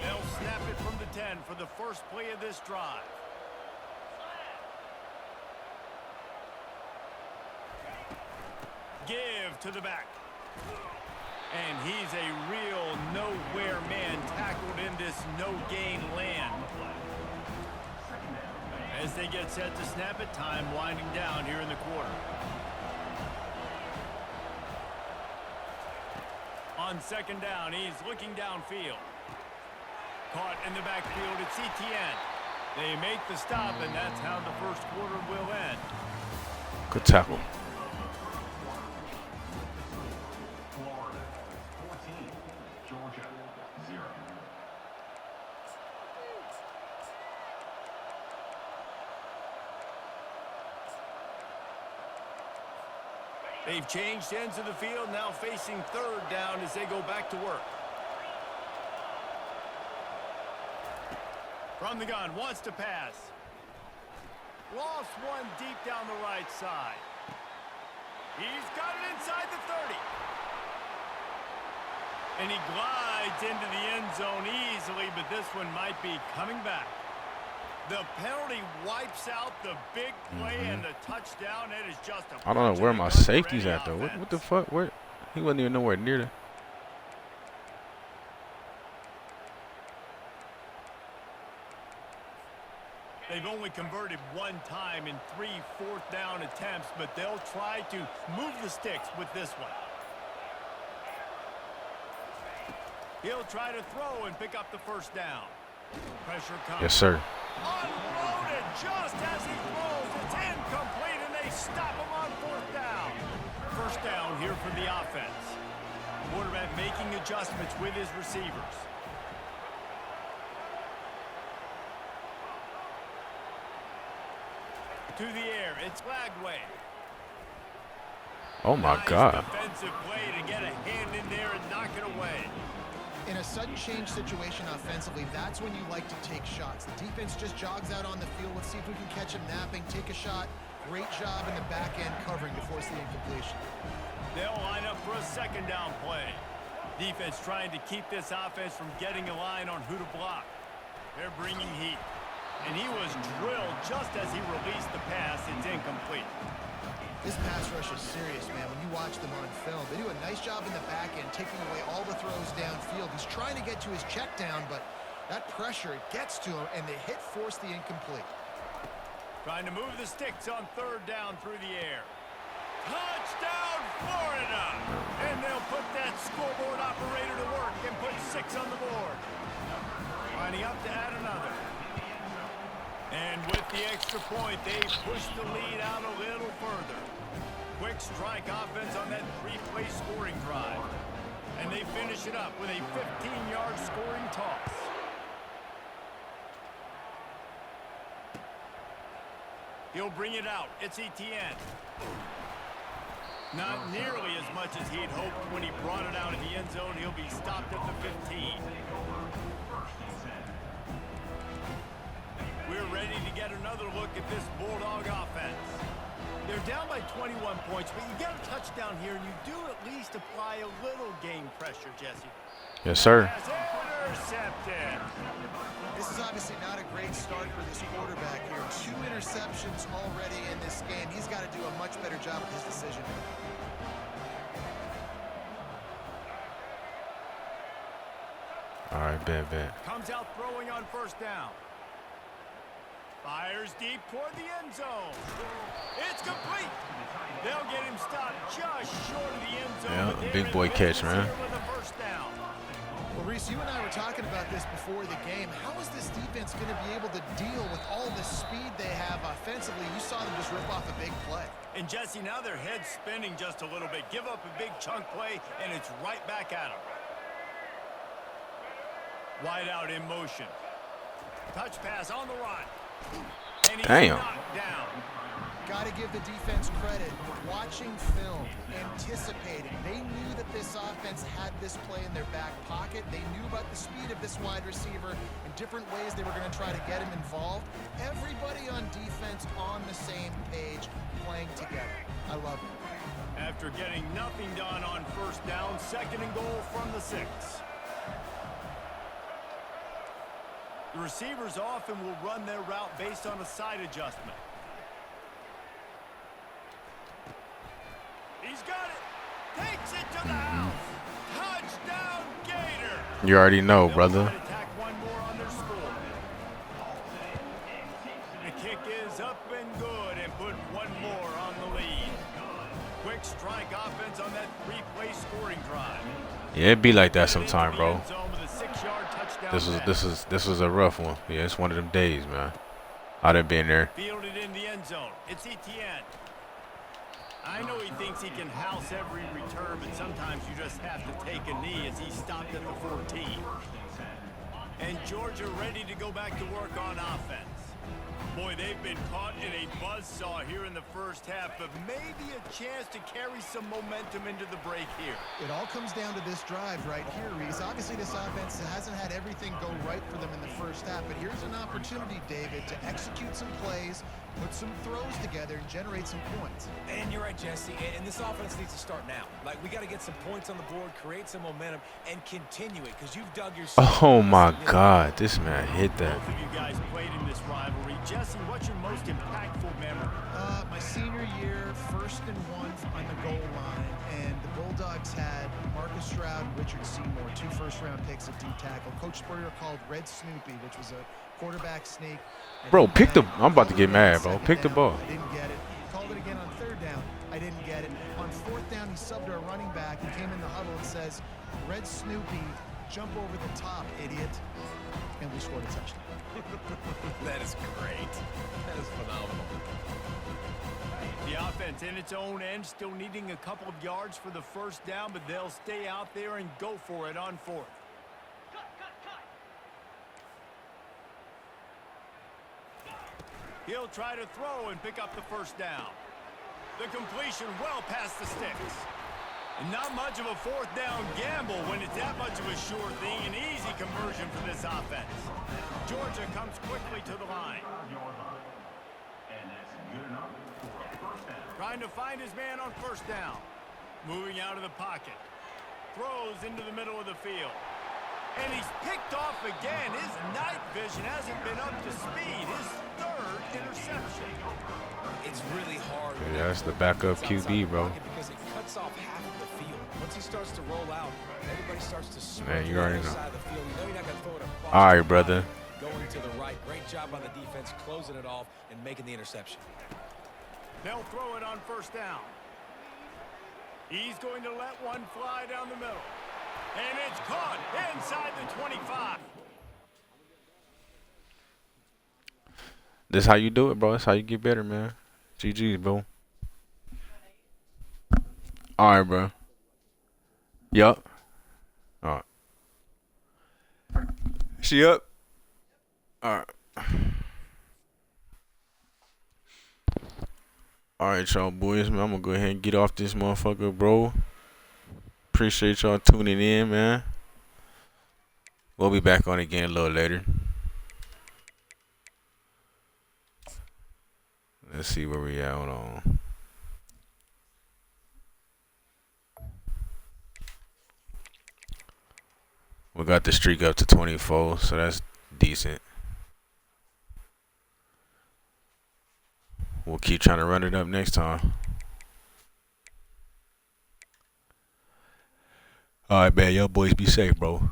They'll snap it from the 10 for the first play of this drive. Give to the back. And he's a real nowhere man tackled in this no-gain land. As they get set to snap it, time winding down here in the quarter. On second down, he's looking downfield. Caught in the backfield, it's Etienne. They make the stop, and that's how the first quarter will end. Good tackle. Florida 14, Georgia 0. They've changed ends of the field, now facing third down as they go back to work. From the gun, wants to pass. Lost one deep down the right side. He's got it inside the 30. And he glides into the end zone easily, but this one might be coming back. The penalty wipes out the big play and the touchdown. It is just a I don't know where my safety's at though. What the fuck? Where? He wasn't even nowhere near the. They've only converted one time in 3 fourth-down attempts, but they'll try to move the sticks with this one. He'll try to throw and pick up the first down. Pressure comes. Yes, sir. Unloaded just as he throws. It's incomplete, and they stop him on fourth down. First down here for the offense. Quarterback making adjustments with his receivers. To the air, it's Lagway. Oh my God. Defensive play to get a hand in there and knock it away. In a sudden change situation offensively, that's when you like to take shots. The defense just jogs out on the field. Let's see if we can catch him napping, take a shot. Great job in the back end covering to force the incompletion. They'll line up for a second down play. Defense trying to keep this offense from getting a line on who to block. They're bringing heat. And he was drilled just as he released the pass. It's incomplete. This pass rush is serious, man. When you watch them on film, they do a nice job in the back end, taking away all the throws downfield. He's trying to get to his check down, but that pressure, it gets to him, and the hit forced the incomplete. Trying to move the sticks on third down through the air. Touchdown, Florida! And they'll put that scoreboard operator to work and put 6 on the board. Lining up to add another. And with the extra point, they push the lead out a little further. Quick strike offense on that 3-play scoring drive. And they finish it up with a 15-yard scoring toss. He'll bring it out. It's Etienne. Not nearly as much as he'd hoped when he brought it out of the end zone. He'll be stopped at the 15. We're ready to get another look at this Bulldog offense. They're down by 21 points, but you get a touchdown here, and you do at least apply a little game pressure, Jesse. Yes, sir. Intercepted. This is obviously not a great start for this quarterback here. 2 interceptions already in this game. He's got to do a much better job with his decision. All right, bet. Comes out throwing on first down. Fires deep toward the end zone. It's complete. They'll get him stopped just short of the end zone. Yeah, but they're big in boy catch, business man. here with a first down. Well, Reese, you and I were talking about this before the game. How is this defense going to be able to deal with all the speed they have offensively? You saw them just rip off a big play. And Jesse, now their head's spinning just a little bit. Give up a big chunk play, and it's right back at them. Wide out in motion. Touch pass on the run. And he's Damn. knocked down. Got to give the defense credit. Watching film, anticipating. They knew that this offense had this play in their back pocket. They knew about the speed of this wide receiver and different ways they were going to try to get him involved. Everybody on defense on the same page, playing together. I love it. After getting nothing done on first down, 2nd and goal from the 6. The receivers often will run their route based on a side adjustment. He's got it. Takes it to the house. Touchdown, Gator. You already know, They'll brother. try to tack one more on their score. The kick is up and good and put one more on the lead. Quick strike offense on that 3-play scoring drive. Yeah, it be like that sometime, bro. End zone with a 6-yard touchdown This was a rough one. Yeah, it's one of them days, man. I done been there. Fielded in the end zone. It's Etienne. I know he thinks he can house every return, but sometimes you just have to take a knee as he stopped at the 14. And Georgia ready to go back to work on offense. Boy, they've been caught in a buzzsaw here in the first half, but maybe a chance to carry some momentum into the break here. It all comes down to this drive right here, Reese. Obviously, this offense hasn't had everything go right for them in the first half, but here's an opportunity, David, to execute some plays, put some throws together, and generate some points. And you're right, Jesse. And this offense needs to start now. Like, we got to get some points on the board, create some momentum, and continue it, because you've dug yourself. Oh my God, this man hit that. Both of you guys played in this rivalry. Jesse, what's your most impactful memory? My senior year, 1st and 1 on the goal line, and the Bulldogs had Marcus Stroud and Richard Seymour, 2 first-round picks at D-tackle. Coach Spurrier called Red Snoopy, which was a quarterback sneak. Bro, pick the. I'm about to get mad, bro. Pick the ball. I didn't get it. Called it again on 3rd down. I didn't get it. On 4th down, he subbed our running back. He came in the huddle and says, Red Snoopy, jump over the top, idiot. And we scored a touchdown. That is great. That is phenomenal. The offense in its own end, still needing a couple of yards for the first down, but they'll stay out there and go for it on 4th. He'll try to throw and pick up the first down. The completion well past the sticks. And not much of a 4th down gamble when it's that much of a sure thing. An easy conversion for this offense. Georgia comes quickly to the line. And that's good enough for a first down. Trying to find his man on first down. Moving out of the pocket. Throws into the middle of the field. And he's picked off again. His night vision hasn't been up to speed. His 3rd interception. It's really hard. Yeah, that's the backup QB, bro. Because it cuts off half of the field. Once he starts to roll out, everybody starts to sprint Man, to you the already other know. side of the field. You know you're not going to throw it across. All right, the brother. body. Going to the right. Great job on the defense, closing it off and making the interception. They'll throw it on first down. He's going to let one fly down the middle. And it's caught inside the 25. This how you do it, bro. That's how you get better, man. GG's, bro. All right, bro. Yup. All right. She up? All right. All right, y'all boys, man. I'm gonna go ahead and get off this motherfucker, bro. Appreciate y'all tuning in, man. We'll be back on again a little later. Let's see where we at. Hold on. We got the streak up to 24, so that's decent. We'll keep trying to run it up next time. All right, man. Y'all boys be safe, bro.